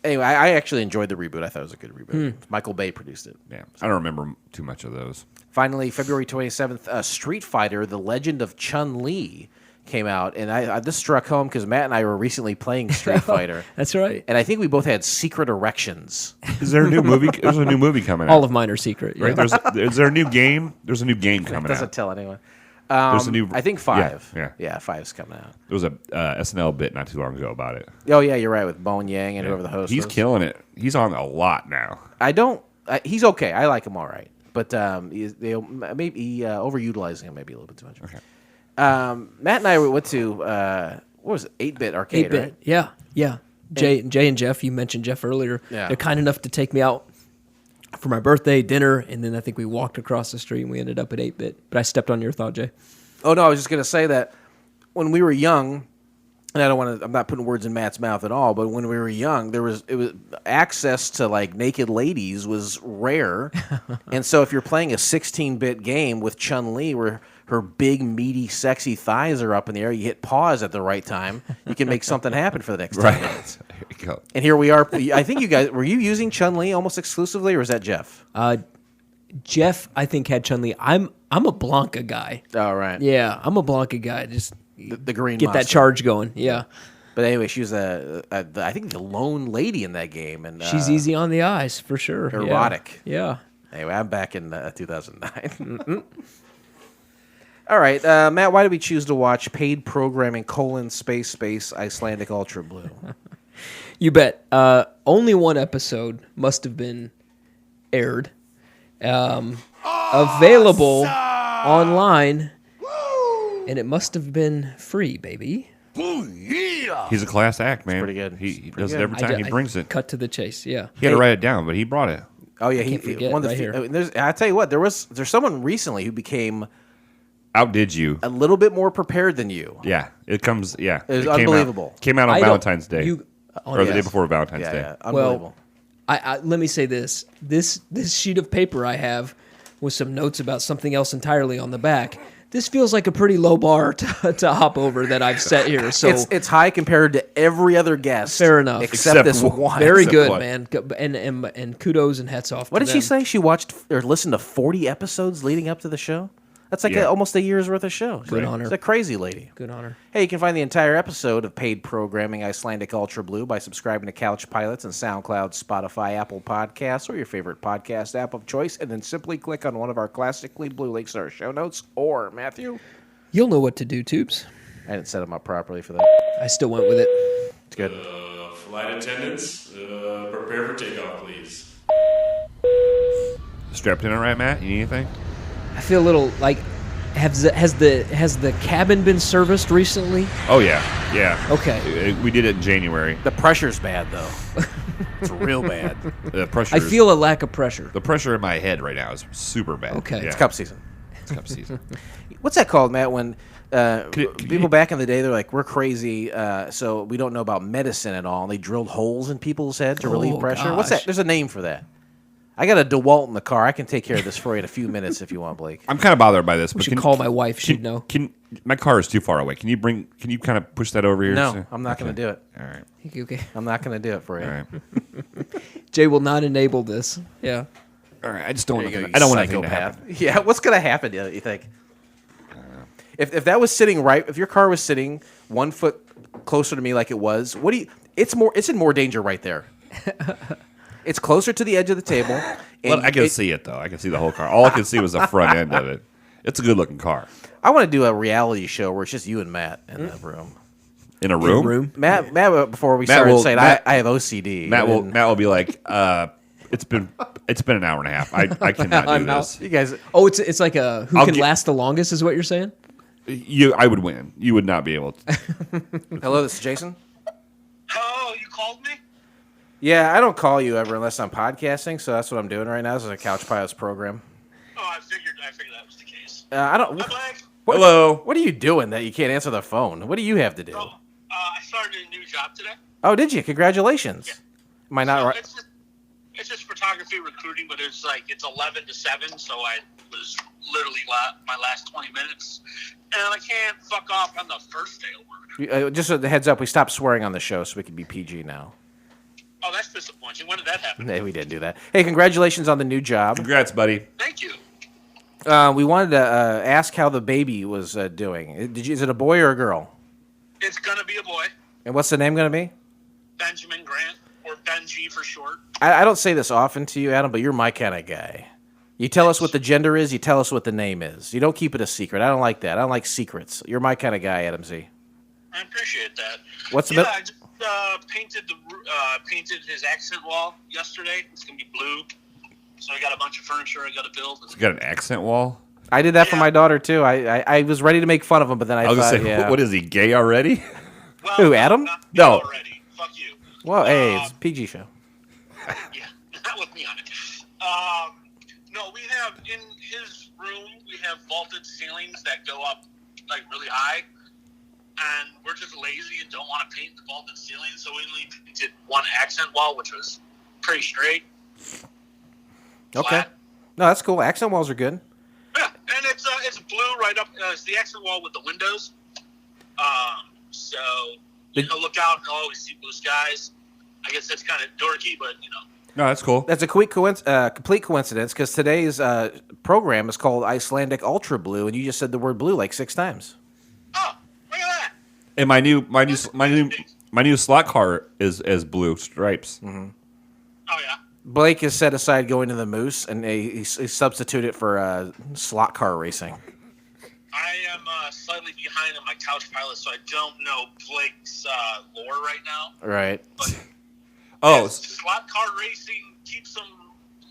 I actually enjoyed the reboot. I thought it was a good reboot. Michael Bay produced it. Yeah. I don't remember too much of those. Finally, February 27th, Street Fighter, The Legend of Chun-Li came out. And this struck home because Matt and I were recently playing Street Fighter. That's right. And I think we both had secret erections. Is there a new movie? There's a new movie coming out. All of mine are secret. Yeah. Right? Is there a new game? There's a new game coming Doesn't out. tell anyone. There's a new. I think 5. Yeah. Yeah, 5's coming out. There was a SNL bit not too long ago about it. Oh, yeah, you're right, with Bone Yang and whoever the host He's was. killing it. He's on a lot now. He's okay. I like him all right. but they maybe overutilizing him maybe a little bit too much. Okay. Matt and I went to what was it, 8-Bit Arcade, 8-Bit. right? Yeah. Jay and Jeff, you mentioned Jeff earlier. Yeah. They're kind enough to take me out for my birthday dinner, and then I think we walked across the street and we ended up at 8-Bit. But I stepped on your thought, Jay. Oh no, I was just gonna say that when we were young, and I'm not putting words in Matt's mouth at all, but when we were young, it was access to like naked ladies was rare, and so if you're playing a 16-bit game with Chun-Li where her big, meaty, sexy thighs are up in the air, you hit pause at the right time, you can make something happen for the next 10 minutes. There you go. And here we are. I think you guys were you using Chun-Li almost exclusively, or was that Jeff? Jeff, I think, had Chun-Li. I'm a Blanca guy. Oh right. Yeah, I'm a Blanca guy. Just The green get that monster. charge going. Yeah. But anyway, she was I think the lone lady in that game, and She's easy on the eyes, for sure. Yeah. erotic. Yeah. Anyway, I'm back in 2009. All right, Matt, why did we choose to watch Paid Programming: space Icelandic Ultra Blue? You bet. Only one episode must have been aired. Available online, and it must have been free, baby. He's a class act, man. pretty good. He It's does pretty it every time. He brings it. Cut to the chase, yeah. He had to write it down, but he brought it. Oh yeah, Can't forget, one of the right here. I tell you what, there's someone recently who became Outdid you. a little bit more prepared than you. Yeah. It comes, yeah. It was came unbelievable. Came out on I don't- Valentine's Day. or the yes. day before Valentine's Yeah, Day. yeah, unbelievable. I let me say this. This sheet of paper I have with some notes about something else entirely on the back. This feels like a pretty low bar to hop over that I've set here. So It's high compared to every other guest. Fair enough. Except this Except one. very Except good, what? man. And kudos and hats off. What to did she them. say? She watched or listened to 40 episodes leading up to the show? That's like Yeah. almost a year's worth of show. Good on her. She's a crazy lady. Good on her. Hey, you can find the entire episode of Paid Programming Icelandic Ultra Blue by subscribing to Couch Pilots and SoundCloud, Spotify, Apple Podcasts, or your favorite podcast app of choice, and then simply click on one of our classically blue links in our show notes. Or, Matthew, You'll know what to do, Tubes. I didn't set them up properly for that. I still went with it. It's good. Flight attendants, prepare for takeoff, please. Strapped in all right, Matt? You need anything? I feel a little like has the cabin been serviced recently? Oh, yeah. Yeah. Okay. We did it in January. The pressure's bad, though. It's real bad. The pressure I feel a lack of pressure. the pressure in my head right now is super bad. Okay. Yeah. It's cup season. It's cup season. What's that called, Matt? When Could people back in the day, they're like, we're crazy, so we don't know about medicine at all. And they drilled holes in people's head to relieve Oh, pressure. What's that? gosh. There's a name for that. I got a DeWalt in the car. I can take care of this for you in a few minutes if you want, Blake. I'm kind of bothered by this. We But should call my wife. She'd know. Can my car is too far away? Can you kind of push that over here? No, I'm not going to do it. All right. Okay. I'm not going to do it for you. All right. Jay will not enable this. Yeah. All right. I just don't There want you go, nothing. you I don't want anything to psychopath. happen. Yeah, what's going to happen, you think? If that was sitting right, if your car was sitting 1 foot closer to me like it was, it's in more danger right there. It's closer to the edge of the table. Well, and I can see it though. I can see the whole car. All I could see was the front end of it. It's a good looking car. I want to do a reality show where it's just you and Matt in the room. In a room. Matt, before we Matt started will- saying, Matt- I have OCD. Matt and will be like, it's been an hour and a half. I cannot do I'm out. this. you guys, Oh, it's like a who I'll can get- last the longest is what you're saying? I would win. You would not be able to. hello, this is Jason. Oh, you called me? Yeah, I don't call you ever unless I'm podcasting, so that's what I'm doing right now. This is a Couch Pilots program. Oh, I figured that was the case. I don't. Hi, Blake. Hello. What are you doing that you can't answer the phone? What do you have to do? I started a new job today. Oh, did you? Congratulations. Am I not So right? it's just photography recruiting, but it's 11 to 7, so I was literally my last 20 minutes, and I can't fuck off on the first day of work. Just a heads up, we stopped swearing on the show so we can be PG now. Oh, that's disappointing. When did that happen? Hey, we didn't do that. Hey, congratulations on the new job. Congrats, buddy. Thank you. We wanted to ask how the baby was doing. Is it a boy or a girl? It's gonna be a boy, And what's the name going to be? Benjamin Grant, or Benji for short. I don't say this often to you, Adam, but you're my kind of guy. You tell us what the gender is, you tell us what the name is. You don't keep it a secret. I don't like that. I don't like secrets. You're my kind of guy, ATOMZ. I appreciate that. What's the yeah, middle? I just painted his accent wall yesterday. It's gonna be blue. So I got a bunch of furniture I got to build. You got an accent wall? I did that for my daughter too. I was ready to make fun of him, but then I was thought, gonna say, what is he, gay already? Well, Who, Adam? No. Already. Fuck you. Well, hey, it's a PG show. Yeah, not with me on it. No, we have in his room. We have vaulted ceilings that go up like really high, and we're just lazy and don't want to paint the vaulted ceilings, so we only did one accent wall, which was pretty straight. Okay. Flat. No, that's cool. Accent walls are good. Yeah, and it's blue right up. It's the accent wall with the windows. So you can look out and always see blue skies. I guess that's kind of dorky, but you know. No, that's cool. That's a complete coincidence because today's program is called Icelandic Ultra Blue, and you just said the word blue like 6 times. Oh, look at that! And my new slot car is blue stripes. Mm-hmm. Oh yeah. Blake has set aside going to the Moose, and he substituted it for slot car racing. I am slightly behind on my couch pilot, so I don't know Blake's lore right now. Right. But slot car racing keeps them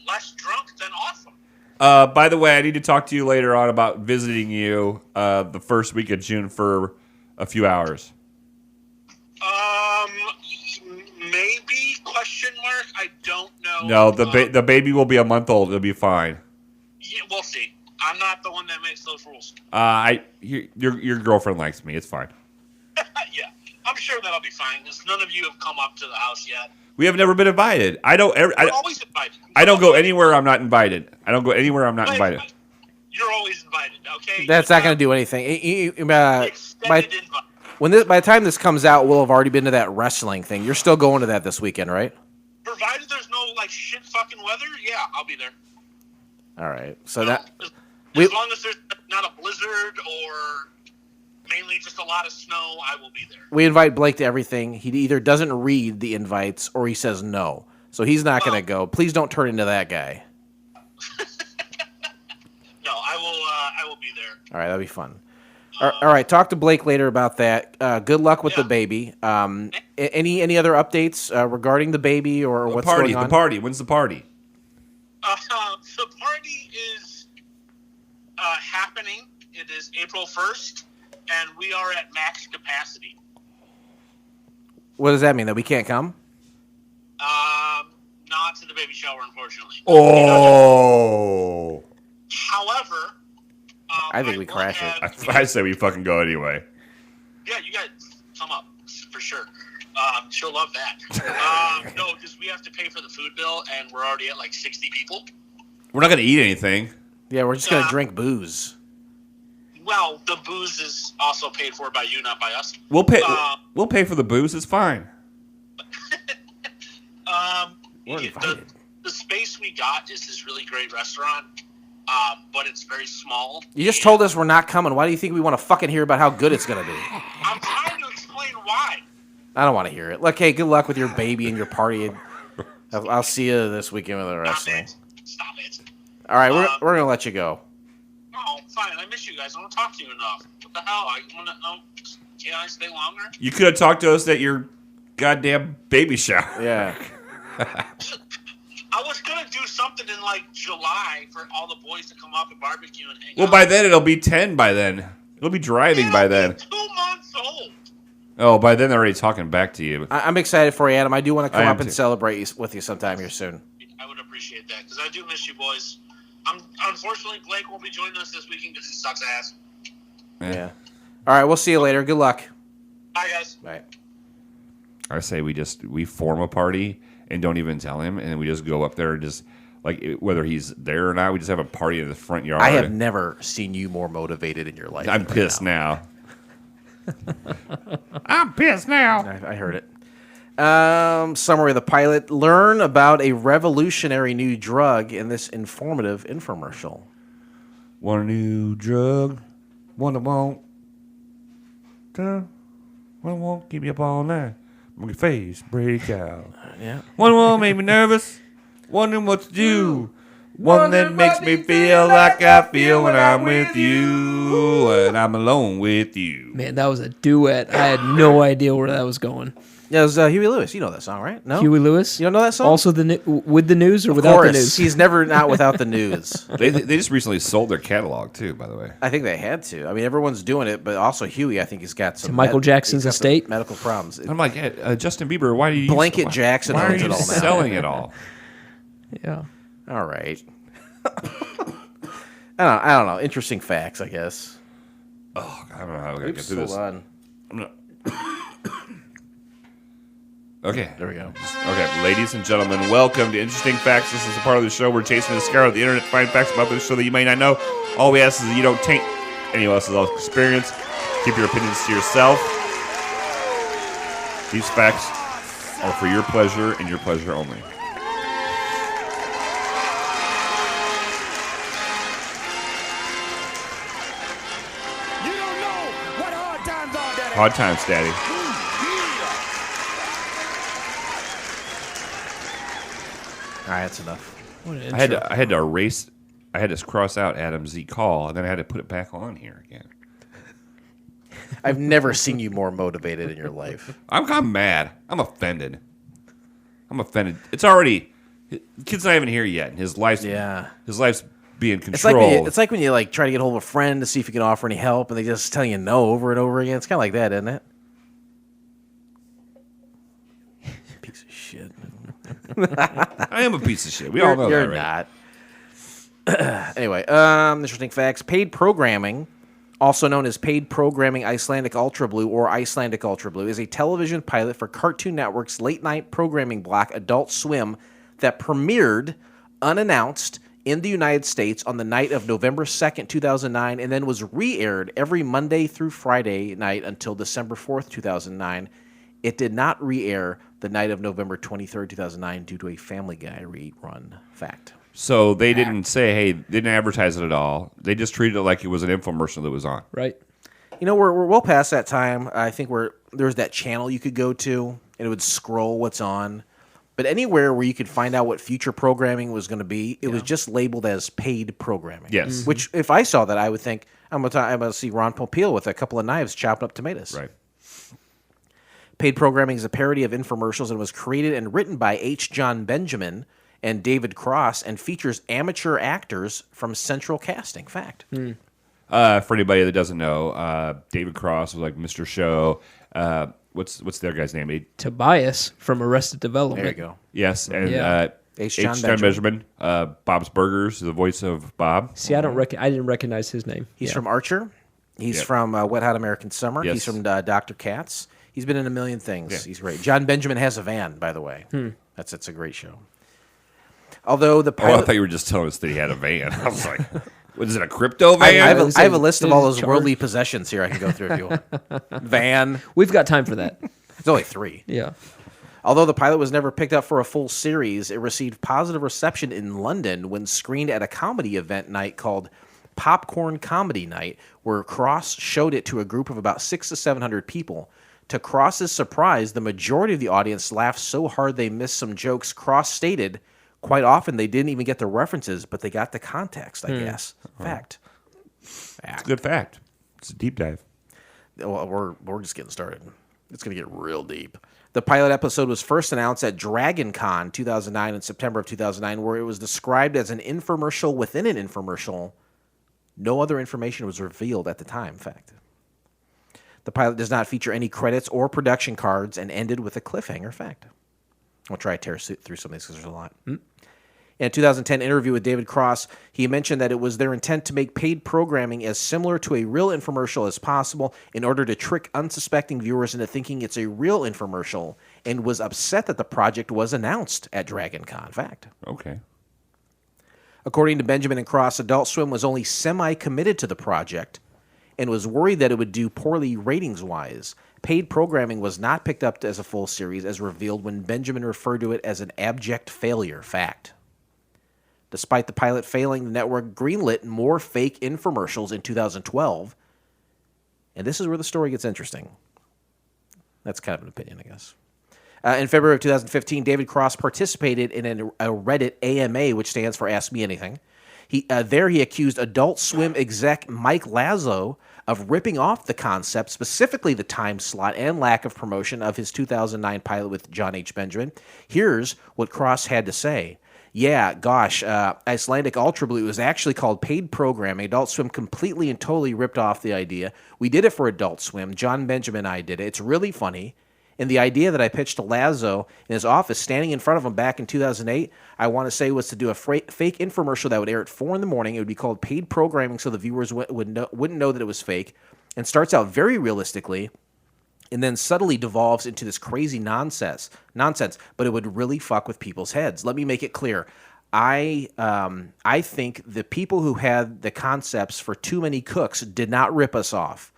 less drunk, then awesome. By the way, I need to talk to you later on about visiting you the first week of June for a few hours. Maybe, question mark, I don't know. No, the baby will be a month old. It'll be fine. Yeah, we'll see. I'm not the one that makes those rules. Your girlfriend likes me. It's fine. Yeah, I'm sure that'll be fine, because none of you have come up to the house yet. We have never been invited. We're always invited. I don't go anywhere I'm not invied. You're always invited, okay? That's not going to do anything. Extended invite. By the time this comes out, we'll have already been to that wrestling thing. You're still going to that this weekend, right? Provided there's no like shit fucking weather, yeah, I'll be there. All right. So As long as there's not a blizzard or mainly just a lot of snow, I will be there. we invite Blake to everything. He either doesn't read the invites or he says no. So he's not going to go. Please don't turn into that guy. No, I will be there. All right, that'll be fun. All right, talk to Blake later about that. Good luck with the baby. Any other updates regarding the baby or what's going on? The party. When's the party? The party is happening. It is April 1st, and we are at max capacity. What does that mean? That we can't come? Not to the baby shower, unfortunately. Oh. However, I think we crash it. I say we fucking go anyway. Yeah, you guys come up for sure. She'll love that. No, because we have to pay for the food bill, and we're already at like 60 people. We're not gonna eat anything. Yeah, we're just going to drink booze. Well, the booze is also paid for by you, not by us. We'll pay. We'll pay for the booze. It's fine. We're invited. The space we got is this really great restaurant, but it's very small. You just told us we're not coming. Why do you think we want to fucking hear about how good it's going to be? I'm trying to explain why. I don't want to hear it. Look, hey, good luck with your baby and your party. I'll see you this weekend with the wrestling. Stop it. All right, we're going to let you go. Oh, fine. I miss you guys. I don't talk to you enough. What the hell? Can I stay longer? You could have talked to us at your goddamn baby shower. Yeah. I was going to do something in like July for all the boys to come up and barbecue and hang out. Well, by then it'll be 10 by then. It'll be driving by then. 2 months old. Oh, by then they're already talking back to you. I'm excited for you, Adam. I do want to come I am up and too. celebrate with you sometime here soon. I would appreciate that because I do miss you boys. Unfortunately, Blake won't be joining us this weekend because he sucks ass. Yeah. All right, we'll see you later. Good luck. Bye, guys. Bye. I say we form a party and don't even tell him, and we just go up there and just, like, whether he's there or not, we just have a party in the front yard. I have never seen you more motivated in your life. I'm pissed now. I'm pissed now. I heard it. Summary of the pilot. Learn about a revolutionary new drug in this informative infomercial. Want a new drug? One that won't. One won't keep you up all night. Make your face break out. Yeah. One won't make me nervous. Wondering what to do. One that makes me feel like I feel when I'm with you, and I'm alone with you. Man, that was a duet. I had no idea where that was going. Yeah, it was Huey Lewis. You know that song, right? No? Huey Lewis? You don't know that song? Also with the news or of without course. the news? He's never not without the news. They just recently sold their catalog, too, by the way. I think they had to. I mean, everyone's doing it, but also Huey, I think he's got some... To Michael Jackson's he's got some estate? medical problems. I'm like, Justin Bieber, why do you... Blanket Jackson why are owns you it all now. selling it all? Yeah. All right. I don't know. Interesting facts, I guess. Oh, I don't know how we're going to get through this. Hold on. Okay. There we go. Okay, ladies and gentlemen, welcome to Interesting Facts. This is a part of the show we're chasing the scour of the internet to find facts about the show that you may not know. All we ask is that you don't taint anyone else's experience. Keep your opinions to yourself. These facts are for your pleasure and your pleasure only. You don't know what hard times are, Daddy. Hard times, Daddy. All right, that's enough. What an I had to erase. I had to cross out ATOMZ call, and then I had to put it back on here again. I've never seen you more motivated in your life. I'm mad. I'm offended. It's already. The kid's not even here yet, and his life's being controlled. It's like when you like try to get hold of a friend to see if you can offer any help, and they just tell you no over and over again. It's kind of like that, isn't it? Piece of shit. I am a piece of shit. We all know You're that, right? not. Anyway, interesting facts. Paid programming, also known as Paid Programming Icelandic Ultra Blue or Icelandic Ultra Blue, is a television pilot for Cartoon Network's late-night programming block Adult Swim that premiered unannounced in the United States on the night of November 2nd, 2009, and then was re-aired every Monday through Friday night until December 4th, 2009. It did not re-air the night of November 23rd, 2009 due to a Family Guy rerun. Fact. So they didn't say, hey, they didn't advertise it at all. They just treated it like it was an infomercial that was on. Right. You know, we're well past that time. I think there was that channel you could go to, and it would scroll what's on. But anywhere where you could find out what future programming was going to be, it was just labeled as paid programming. Yes. Mm-hmm. Which, if I saw that, I would think, I'm going to see Ron Popeil with a couple of knives chopping up tomatoes. Right. Paid programming is a parody of infomercials and was created and written by H. John Benjamin and David Cross and features amateur actors from Central Casting. Fact. For anybody that doesn't know, David Cross was like Mr. Show. What's the other guy's name? Tobias from Arrested Development. There you go. Yes, and Yeah. H. John Benjamin. Bob's Burgers, the voice of Bob. See, I didn't recognize his name. He's from Archer. He's from Wet Hot American Summer. Yes. He's from Dr. Katz. He's been in a million things. Yeah. He's great. John Benjamin has a van, by the way. That's a great show. Although the pilot, I thought you were just telling us that he had a van. I was like, what is it, a crypto van? I have a list of all those charge. worldly possessions here I can go through if you want. Van. We've got time for that. It's only 3. Yeah. Although the pilot was never picked up for a full series, it received positive reception in London when screened at a comedy event night called Popcorn Comedy Night, where Cross showed it to a group of about 600 to 700 people. To Cross's surprise, the majority of the audience laughed so hard they missed some jokes. Cross stated, quite often they didn't even get the references, but they got the context, I guess. Fact. It's a good fact. It's a deep dive. Well, we're just getting started. It's going to get real deep. The pilot episode was first announced at Dragon Con 2009 in September of 2009, where it was described as an infomercial within an infomercial. No other information was revealed at the time. Fact. The pilot does not feature any credits or production cards and ended with a cliffhanger. Fact. I'll try to tear through some of these because there's a lot. In a 2010 interview with David Cross, he mentioned that it was their intent to make paid programming as similar to a real infomercial as possible in order to trick unsuspecting viewers into thinking it's a real infomercial, and was upset that the project was announced at Dragon Con. Fact. Okay. According to Benjamin and Cross, Adult Swim was only semi-committed to the project and was worried that it would do poorly ratings-wise. Paid programming was not picked up as a full series, as revealed when Benjamin referred to it as an abject failure. Fact. Despite the pilot failing, the network greenlit more fake infomercials in 2012. And this is where the story gets interesting. That's kind of an opinion, I guess. In February of 2015, David Cross participated in a Reddit AMA, which stands for Ask Me Anything. He accused Adult Swim exec Mike Lazo of ripping off the concept, specifically the time slot and lack of promotion of his 2009 pilot with John H. Benjamin. Here's what Cross had to say. Yeah, gosh, Icelandic Ultra Blue was actually called paid programming. Adult Swim completely and totally ripped off the idea. We did it for Adult Swim. John Benjamin and I did it. It's really funny. And the idea that I pitched to Lazo in his office, standing in front of him back in 2008, I want to say was to do a fake infomercial that would air at 4 in the morning. It would be called paid programming so the viewers wouldn't know that it was fake. And starts out very realistically and then subtly devolves into this crazy nonsense. But it would really fuck with people's heads. Let me make it clear. I think the people who had the concepts for Too Many Cooks did not rip us off.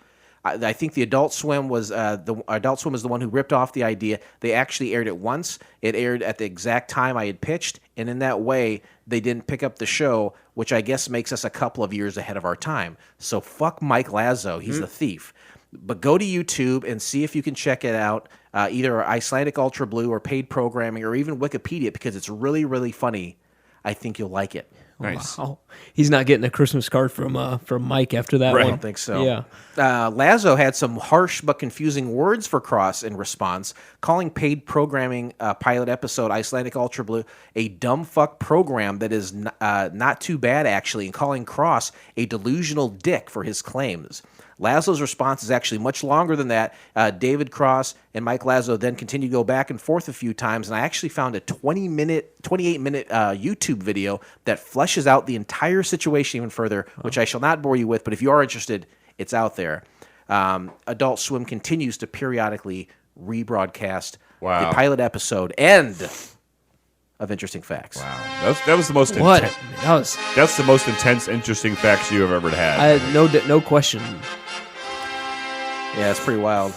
I think the Adult Swim was the one who ripped off the idea. They actually aired it once. It aired at the exact time I had pitched, and in that way, they didn't pick up the show, which I guess makes us a couple of years ahead of our time. So fuck Mike Lazo. He's a thief. But go to YouTube and see if you can check it out, either Icelandic Ultra Blue or paid programming or even Wikipedia, because it's really, really funny. I think you'll like it. Nice. Wow. He's not getting a Christmas card from Mike after that I one. don't think so. Yeah. Lazo had some harsh but confusing words for Cross in response, calling paid programming pilot episode Icelandic Ultra Blue a dumb fuck program that is not too bad, actually, and calling Cross a delusional dick for his claims. Lazo's response is actually much longer than that. David Cross and Mike Lazo then continue to go back and forth a few times, and I actually found a 28-minute YouTube video that fleshes out the entire situation even further, which I shall not bore you with, but if you are interested, it's out there. Adult Swim continues to periodically rebroadcast the pilot episode end of Interesting Facts. Wow, that was the most What? intense. That's the most intense, interesting facts you have ever had. No question. Yeah, it's pretty wild.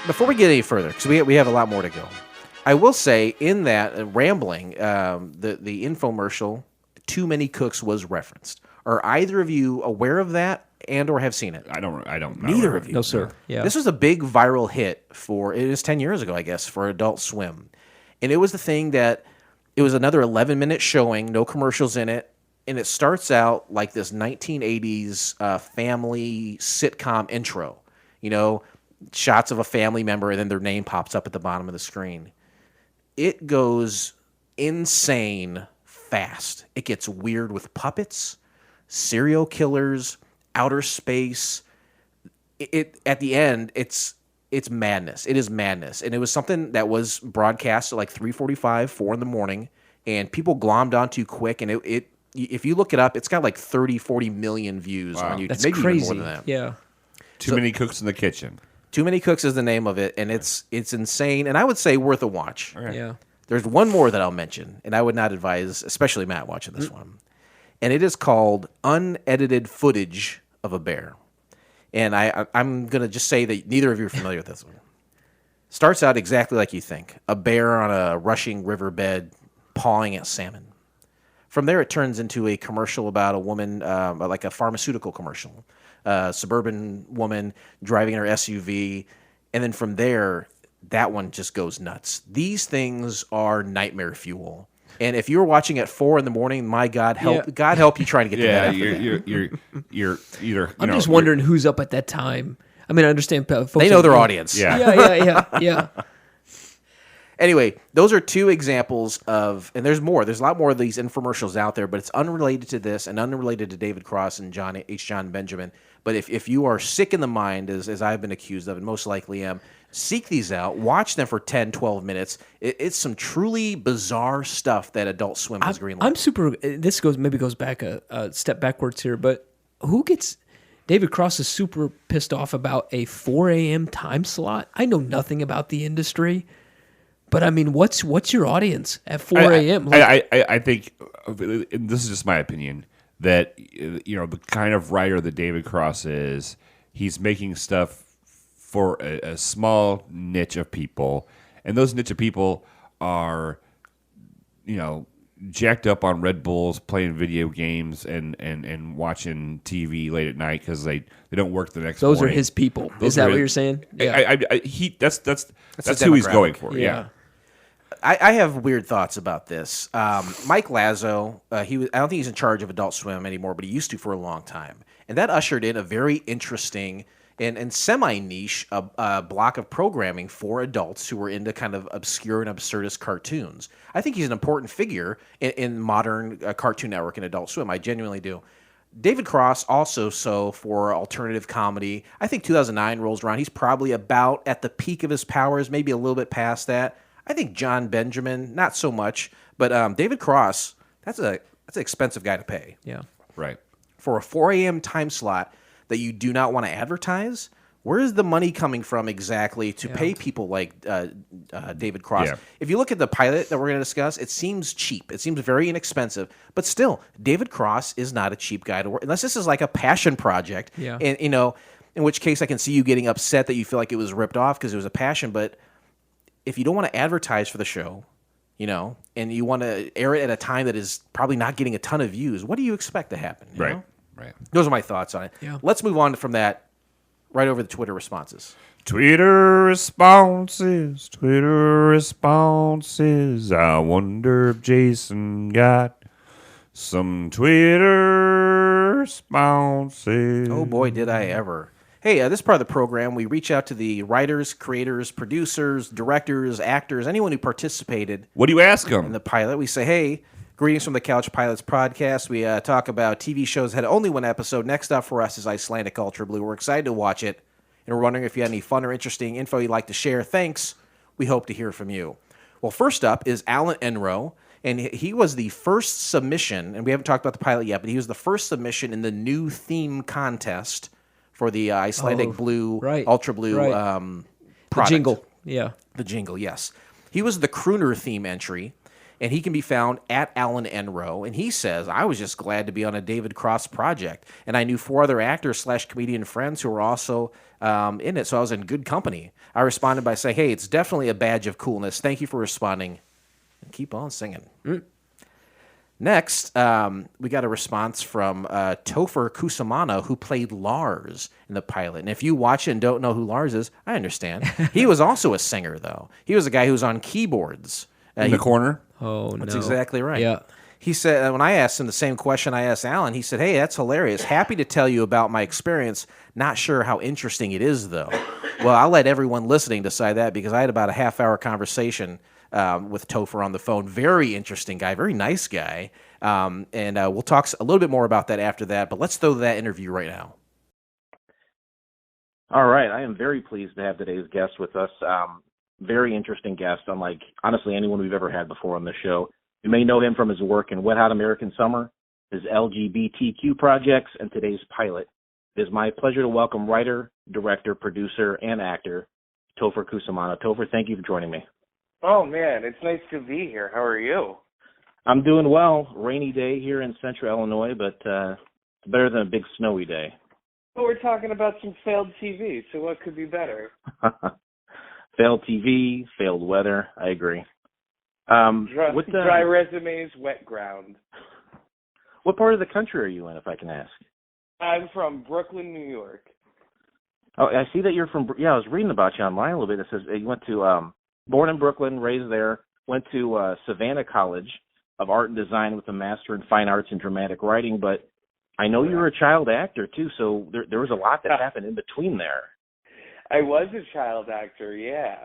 Before we get any further, because we have a lot more to go, I will say in that rambling, the infomercial, Too Many Cooks was referenced. Are either of you aware of that and or have seen it? I don't. Neither of you. No, sir. Yeah. This was a big viral hit it was 10 years ago, I guess, for Adult Swim. And it was the thing that it was another 11-minute showing, no commercials in it. And it starts out like this 1980s family sitcom intro. You know, shots of a family member and then their name pops up at the bottom of the screen. It goes insane fast. It gets weird with puppets, serial killers, outer space. At the end, it's madness. It is madness. And it was something that was broadcast at like 3:45, 4 in the morning, and people glommed onto quick. And if you look it up, it's got like 30, 40 million views on YouTube. That's maybe crazy. even more than that. Yeah. Too Many Cooks in the Kitchen. Too Many Cooks is the name of it, and it's insane, and I would say worth a watch. Okay. Yeah. There's one more that I'll mention, and I would not advise, especially Matt, watching this one. And it is called Unedited Footage of a Bear. And I'm going to just say that neither of you are familiar with this one. Starts out exactly like you think. A bear on a rushing riverbed pawing at salmon. From there, it turns into a commercial about a woman, like a pharmaceutical commercial. Suburban woman driving her SUV. And then from there, that one just goes nuts. These things are nightmare fuel. And if you were watching at 4 in the morning, my God help, God help you trying to get to bed. You're either. I'm just wondering who's up at that time. I mean, I understand folks. They know their audience. Yeah. Anyway, those are two examples of, and there's more. There's a lot more of these infomercials out there, but it's unrelated to this and unrelated to David Cross and John Benjamin. But if you are sick in the mind, as I've been accused of, and most likely am, seek these out. Watch them for 10, 12 minutes. It's some truly bizarre stuff that Adult Swim has greenlit. I'm super. This goes back a step backwards here, but who gets? David Cross is super pissed off about a 4 a.m. time slot. I know nothing about the industry, but I mean, what's your audience at 4 a.m.? I think this is just my opinion that the kind of writer that David Cross is, he's making stuff for a small niche of people, and those niche of people are, jacked up on Red Bulls, playing video games, and watching TV late at night because they don't work the next morning. Those are his people. Is that what you're saying? Yeah. That's the who he's demographic. going for. Yeah. I have weird thoughts about this. Mike Lazo, I don't think he's in charge of Adult Swim anymore, but he used to for a long time. And that ushered in a very interesting and semi-niche block of programming for adults who were into kind of obscure and absurdist cartoons. I think he's an important figure in modern Cartoon Network and Adult Swim. I genuinely do. David Cross also so for alternative comedy. I think 2009 rolls around. He's probably about at the peak of his powers, maybe a little bit past that. I think John Benjamin, not so much, but David Cross, that's an expensive guy to pay. Yeah. Right. For a 4 a.m. time slot that you do not want to advertise, where is the money coming from exactly to pay people like David Cross? Yeah. If you look at the pilot that we're going to discuss, it seems cheap. It seems very inexpensive. But still, David Cross is not a cheap guy to work, unless this is like a passion project. Yeah. And, in which case I can see you getting upset that you feel like it was ripped off because it was a passion. But if you don't want to advertise for the show, and you want to air it at a time that is probably not getting a ton of views, what do you expect to happen? You know? Right. Those are my thoughts on it. Yeah. Let's move on from that right over the Twitter responses. Twitter responses. I wonder if Jason got some Twitter responses. Oh, boy, did I ever. Hey, this part of the program, we reach out to the writers, creators, producers, directors, actors, anyone who participated What do you ask in him? the pilot. We say, hey, greetings from the Couch Pilots podcast. We talk about TV shows that had only one episode. Next up for us is Icelandic Ultra Blue. We're excited to watch it, and we're wondering if you had any fun or interesting info you'd like to share. Thanks. We hope to hear from you. Well, first up is Alan Enro, and he was the first submission, and we haven't talked about the pilot yet, but he was the first submission in the new theme contest for the Icelandic Blue, Ultra Blue The product. jingle. Yeah. The jingle, yes. He was the crooner theme entry, and he can be found at Alan Enro. And he says, I was just glad to be on a David Cross project, and I knew 4 other actors / comedian friends who were also in it, so I was in good company. I responded by saying, hey, it's definitely a badge of coolness. Thank you for responding, and keep on singing. Next, we got a response from Topher Cusumano, who played Lars in the pilot. And if you watch it and don't know who Lars is, I understand. He was also a singer, though. He was a guy who was on keyboards. In the corner? Oh, no. That's exactly right. Yeah. He said, when I asked him the same question I asked Alan, he said, hey, that's hilarious. Happy to tell you about my experience. Not sure how interesting it is, though. Well, I'll let everyone listening decide that, because I had about a half-hour conversation with Topher on the phone. Very interesting guy, very nice guy. And we'll talk a little bit more about that after that, but let's throw that interview right now. All right. I am very pleased to have today's guest with us. Very interesting guest, unlike, honestly, anyone we've ever had before on the show. You may know him from his work in Wet Hot American Summer, his LGBTQ projects, and today's pilot. It is my pleasure to welcome writer, director, producer, and actor, Topher Cusumano. Topher, thank you for joining me. Oh, man, it's nice to be here. How are you? I'm doing well. Rainy day here in central Illinois, but it's better than a big snowy day. Well, we're talking about some failed TV, so what could be better? Failed TV, failed weather. I agree. Dry resumes, wet ground. What part of the country are you in, if I can ask? I'm from Brooklyn, New York. Oh, I see that you're from. Yeah, I was reading about you online a little bit. It says you went to born in Brooklyn, raised there. Went to Savannah College of Art and Design with a Master in Fine Arts and Dramatic Writing. But I know you were a child actor too, so there was a lot that happened in between there. I was a child actor, yeah.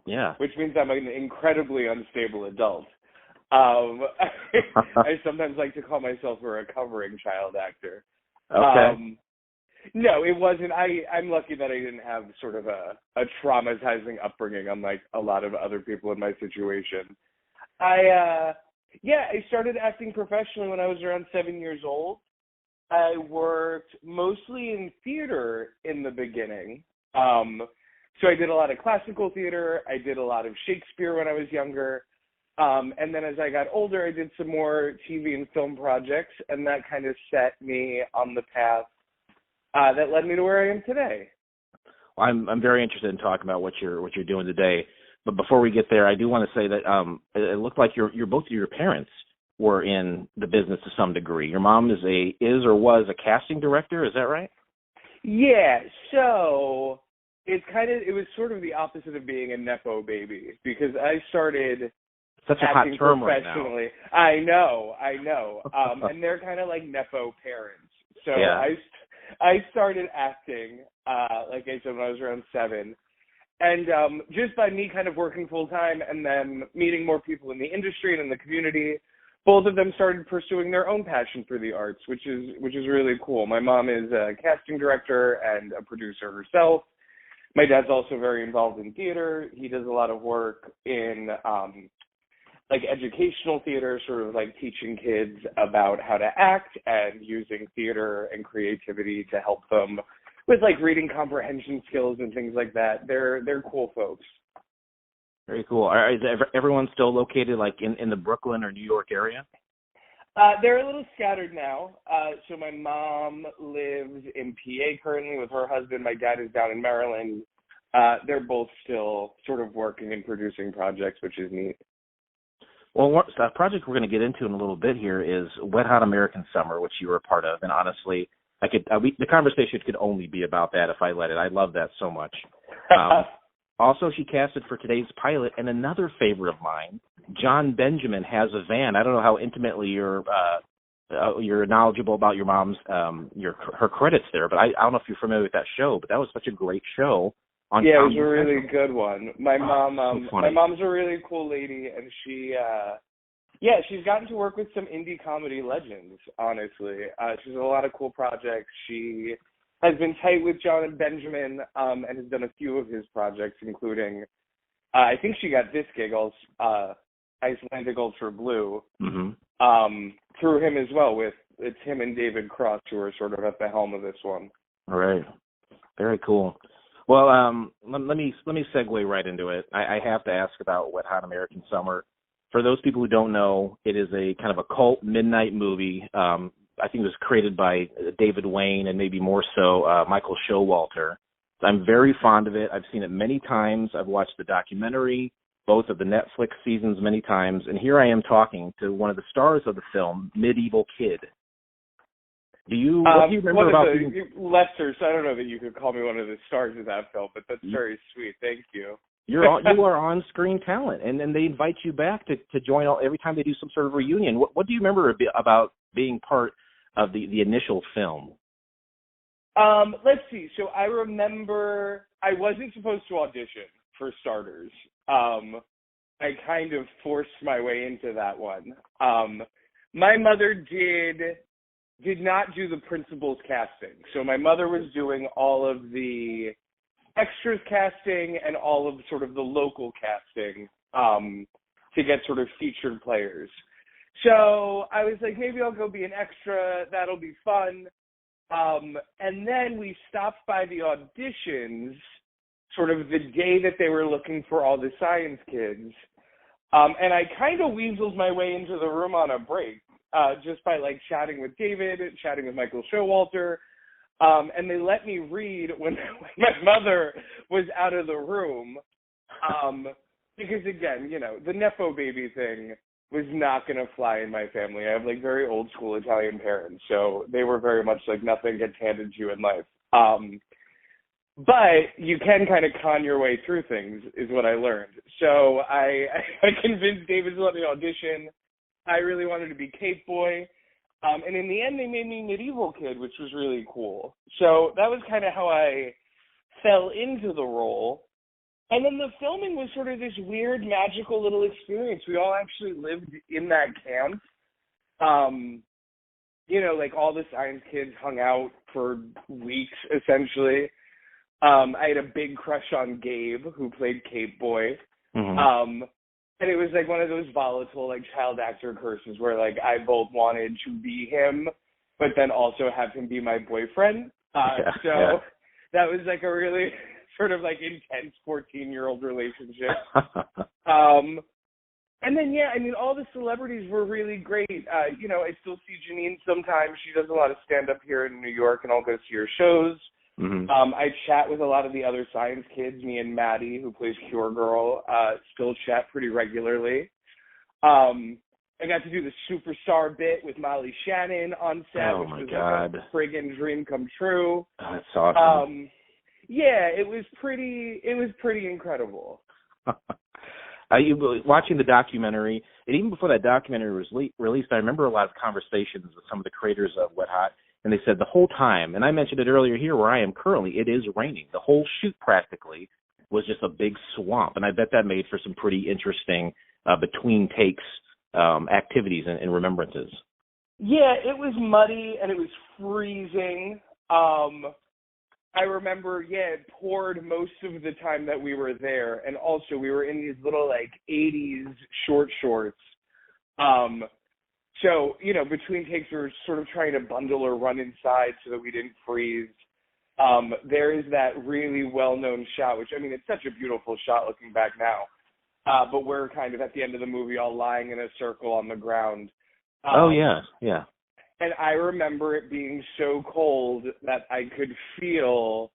Yeah. Which means I'm an incredibly unstable adult. I sometimes like to call myself a recovering child actor. Okay. No, it wasn't. I'm lucky that I didn't have sort of a traumatizing upbringing, unlike a lot of other people in my situation. I started acting professionally when I was around 7 years old. I worked mostly in theater in the beginning. So I did a lot of classical theater. I did a lot of Shakespeare when I was younger. And then as I got older, I did some more TV and film projects, and that kind of set me on the path that led me to where I am today. Well, I'm very interested in talking about what you're doing today. But before we get there, I do want to say that it looked like both of your parents were in the business to some degree. Your mom is or was a casting director. Is that right? Yeah. So it was sort of the opposite of being a nepo baby, because I started such a hot acting term right now. professionally. I know. And they're kind of like nepo parents. So yeah. I started acting, like I said, when I was around 7. And just by me kind of working full time and then meeting more people in the industry and in the community, both of them started pursuing their own passion for the arts, which is really cool. My mom is a casting director and a producer herself. My dad's also very involved in theater. He does a lot of work in like educational theater, sort of like teaching kids about how to act and using theater and creativity to help them with like reading comprehension skills and things like that. They're cool folks. Very cool. Is everyone still located like in the Brooklyn or New York area? They're a little scattered now. So my mom lives in PA currently with her husband. My dad is down in Maryland. They're both still sort of working and producing projects, which is neat. Well, a project we're going to get into in a little bit here is Wet Hot American Summer, which you were a part of. And honestly, the conversation could only be about that if I let it. I love that so much. Also, she casted for today's pilot, and another favorite of mine, John Benjamin, Has a Van. I don't know how intimately you're knowledgeable about your mom's her credits there, but I don't know if you're familiar with that show. But that was such a great show. It was a really good one. My mom's a really cool lady, and she's gotten to work with some indie comedy legends. Honestly, she's done a lot of cool projects. She has been tight with John and Benjamin, and has done a few of his projects, including, I think she got this gig, Icelandic Ultra Blue, through him as well. It's him and David Cross who are sort of at the helm of this one. All right. Very cool. Well, let me segue right into it. I have to ask about Wet Hot American Summer. For those people who don't know, it is a kind of a cult midnight movie. I think it was created by David Wayne and maybe more so Michael Showalter. I'm very fond of it. I've seen it many times. I've watched the documentary, both of the Netflix seasons many times. And here I am talking to one of the stars of the film, Medieval Kid. What do you remember about Lester? So I don't know that you could call me one of the stars of that film, but that's very sweet. Thank you. You are on-screen talent, and then they invite you back to join every time they do some sort of reunion. What do you remember about being part of the initial film? Let's see. So I remember I wasn't supposed to audition, for starters. I kind of forced my way into that one. My mother did not do the principal's casting. So my mother was doing all of the extras casting and all of sort of the local casting to get sort of featured players. So I was like, maybe I'll go be an extra. That'll be fun. And then we stopped by the auditions sort of the day that they were looking for all the science kids. And I kind of weaseled my way into the room on a break, just by like chatting with David, chatting with Michael Showalter. And they let me read when my mother was out of the room. Because again, the Nepo baby thing was not going to fly in my family. I have like very old school Italian parents, so they were very much like nothing gets handed to you in life. But you can kind of con your way through things is what I learned. So I convinced David to let me audition. I really wanted to be Cape Boy. And in the end, they made me Medieval Kid, which was really cool. So that was kind of how I fell into the role. And then the filming was sort of this weird, magical little experience. We all actually lived in that camp. Like all the science kids hung out for weeks, essentially. I had a big crush on Gabe, who played Cape Boy. Mm-hmm. And it was like one of those volatile, like child actor curses where like I both wanted to be him, but then also have him be my boyfriend. That was like a really sort of like intense 14-year-old relationship. And then, all the celebrities were really great. I still see Janine sometimes. She does a lot of stand-up here in New York, and I'll go see her shows. I chat with a lot of the other science kids. Me and Maddie, who plays Cure Girl, still chat pretty regularly. I got to do the superstar bit with Molly Shannon on set, which was like a friggin' dream come true. Oh, that's awesome. Yeah, it was pretty incredible. Watching the documentary, and even before that documentary was released, I remember a lot of conversations with some of the creators of Wet Hot, and they said the whole time, and I mentioned it earlier here where I am currently, it is raining. The whole shoot practically was just a big swamp, and I bet that made for some pretty interesting between takes activities and remembrances. Yeah, it was muddy and it was freezing. I remember, it poured most of the time that we were there, and also we were in these little like 80s short shorts. So, between takes we were sort of trying to bundle or run inside so that we didn't freeze. There is that really well-known shot, which, it's such a beautiful shot looking back now. But we're kind of at the end of the movie all lying in a circle on the ground. Yeah. And I remember it being so cold that I could feel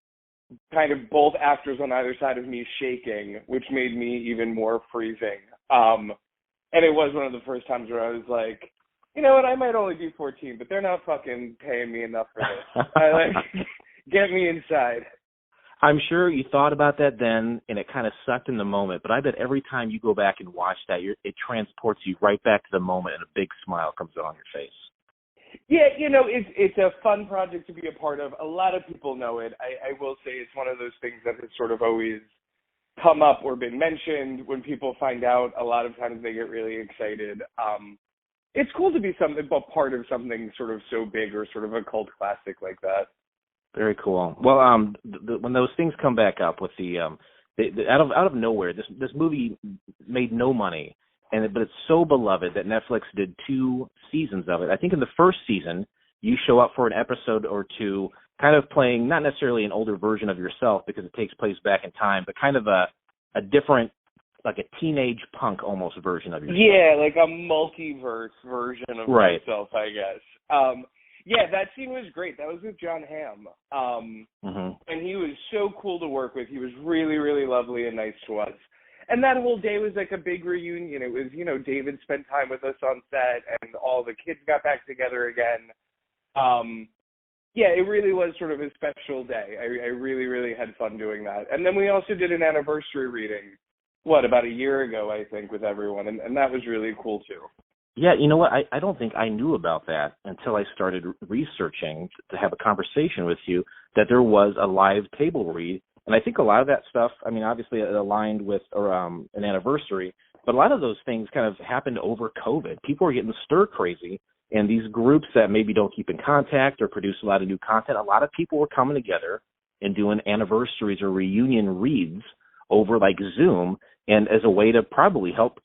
kind of both actors on either side of me shaking, which made me even more freezing. And it was one of the first times where I was like, you know what, I might only be 14, but they're not fucking paying me enough for this. Get me inside. I'm sure you thought about that then, and it kind of sucked in the moment, but I bet every time you go back and watch that, it transports you right back to the moment, and a big smile comes on your face. Yeah, it's a fun project to be a part of. A lot of people know it. I will say it's one of those things that has sort of always come up or been mentioned. When people find out, a lot of times they get really excited. It's cool to be a part of something sort of so big or sort of a cult classic like that. Very cool. Well, when those things come back up with out of nowhere, this movie made no money, but it's so beloved that Netflix did 2 seasons of it. I think in the first season, you show up for an episode or 2, kind of playing not necessarily an older version of yourself because it takes place back in time, but kind of a different, like a teenage punk almost version of yourself. Yeah, like a multiverse version of myself, I guess. Yeah, that scene was great. That was with John Hamm. And he was so cool to work with. He was really, really lovely and nice to us. And that whole day was like a big reunion. It was, David spent time with us on set and all the kids got back together again. Yeah, it really was sort of a special day. I really, really had fun doing that. And then we also did an anniversary reading, about a year ago, I think, with everyone. And that was really cool, too. Yeah, you know what? I don't think I knew about that until I started researching to have a conversation with you, that there was a live table read. And I think a lot of that stuff, obviously it aligned with an anniversary, but a lot of those things kind of happened over COVID. People were getting stir crazy, and these groups that maybe don't keep in contact or produce a lot of new content, a lot of people were coming together and doing anniversaries or reunion reads over like Zoom, and as a way to probably help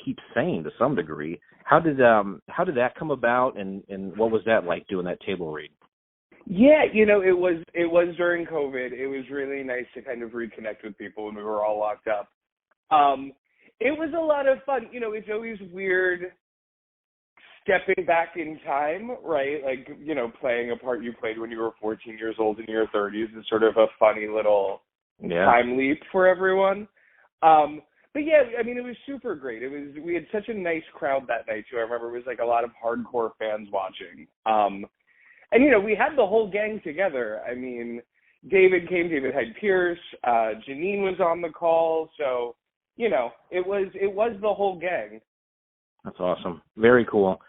keep sane to some degree. How did that come about, and what was that like doing that table read? Yeah, it was during COVID. It was really nice to kind of reconnect with people when we were all locked up. It was a lot of fun. It's always weird stepping back in time, right? Like, playing a part you played when you were 14 years old in your 30s is sort of a funny little time leap for everyone. But yeah, it was super great. We had such a nice crowd that night too. I remember it was like a lot of hardcore fans watching. And we had the whole gang together. David came, David Hyde Pierce, Janine was on the call, so it was the whole gang. That's awesome. Very cool.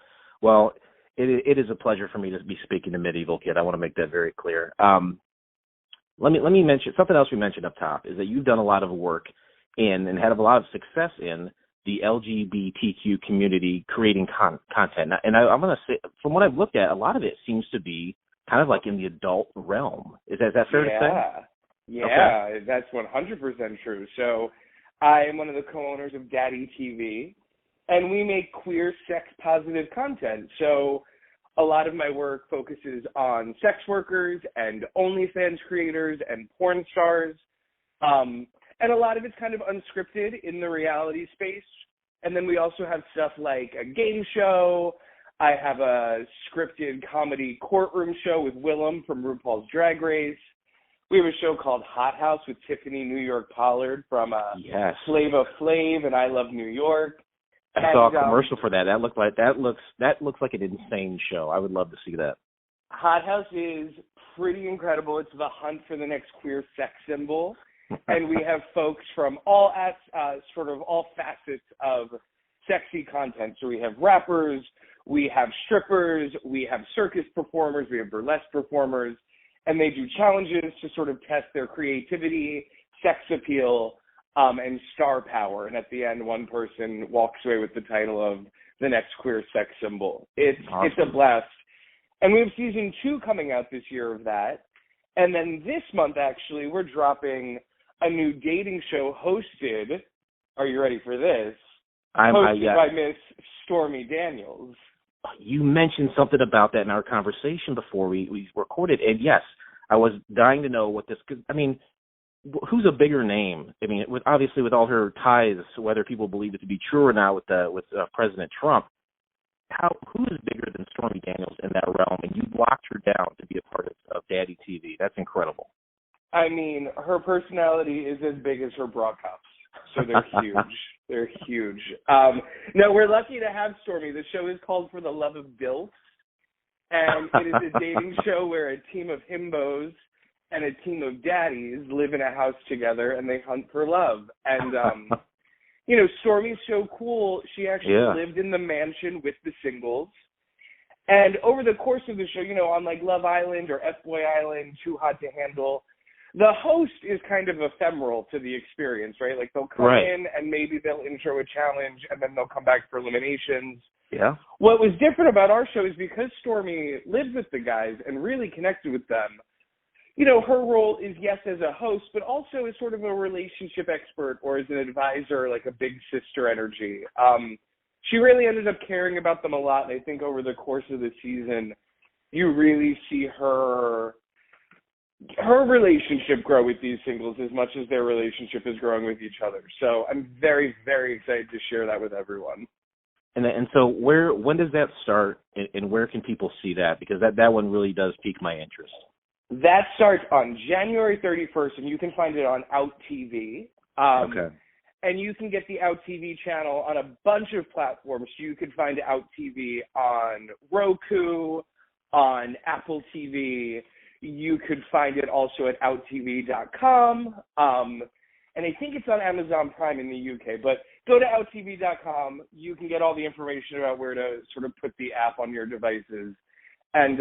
Well, it is a pleasure for me to be speaking to Medieval Kid. I want to make that very clear. Let me mention something else we mentioned up top is that you've done a lot of work in and had a lot of success in the LGBTQ community creating content. And I'm going to say, from what I've looked at, a lot of it seems to be kind of like in the adult realm. Is that fair to say? Yeah, okay. That's 100% true. So I am one of the co-owners of Daddy TV, and we make queer sex-positive content. So a lot of my work focuses on sex workers and OnlyFans creators and porn stars. And a lot of it's kind of unscripted in the reality space. And then we also have stuff like a game show. I have a scripted comedy courtroom show with Willem from RuPaul's Drag Race. We have a show called Hot House with Tiffany New York Pollard from Yes. Flava Flav and I Love New York. I saw a commercial for that. That looks like an insane show. I would love to see that. Hot House is pretty incredible. It's the hunt for the next queer sex symbol, and we have folks from all facets of sexy content. So we have rappers, we have strippers, we have circus performers, we have burlesque performers, and they do challenges to sort of test their creativity, sex appeal, and star power. And at the end, one person walks away with the title of the next queer sex symbol. It's a blast. And we have season 2 coming out this year of that. And then this month, actually, we're dropping a new dating show hosted, are you ready for this? Hosted by Miss Stormy Daniels. You mentioned something about that in our conversation before we recorded. And yes, I was dying to know what this, cause, I mean, who's a bigger name? I mean, obviously with all her ties, whether people believe it to be true or not with President Trump, who is bigger than Stormy Daniels in that realm? And you locked her down to be a part of Daddy TV. That's incredible. I mean, her personality is as big as her bra cups. So they're huge. They're huge. No, we're lucky to have Stormy. The show is called For the Love of Dilfs. And it is a dating show where a team of himbos and a team of daddies live in a house together and they hunt for love. And, you know, Stormy's so cool. She actually lived in the mansion with the singles. And over the course of the show, you know, on like Love Island or F-Boy Island, Too Hot to Handle, the host is kind of ephemeral to the experience, right? Like they'll come in and maybe they'll intro a challenge and then they'll come back for eliminations. Yeah. What was different about our show is because Stormy lived with the guys and really connected with them, you know, her role is, yes, as a host, but also as sort of a relationship expert or as an advisor, like a big sister energy. She really ended up caring about them a lot. And I think over the course of the season, you really see her relationship grow with these singles as much as their relationship is growing with each other. So I'm very, very excited to share that with everyone. And so when does that start and where can people see that? Because that one really does pique my interest. That starts on January 31st, and you can find it on Out TV. Okay. And you can get the Out TV channel on a bunch of platforms. You can find Out TV on Roku, on Apple TV. You could find it also at outtv.com. And I think it's on Amazon Prime in the UK. But go to outtv.com. You can get all the information about where to sort of put the app on your devices. And,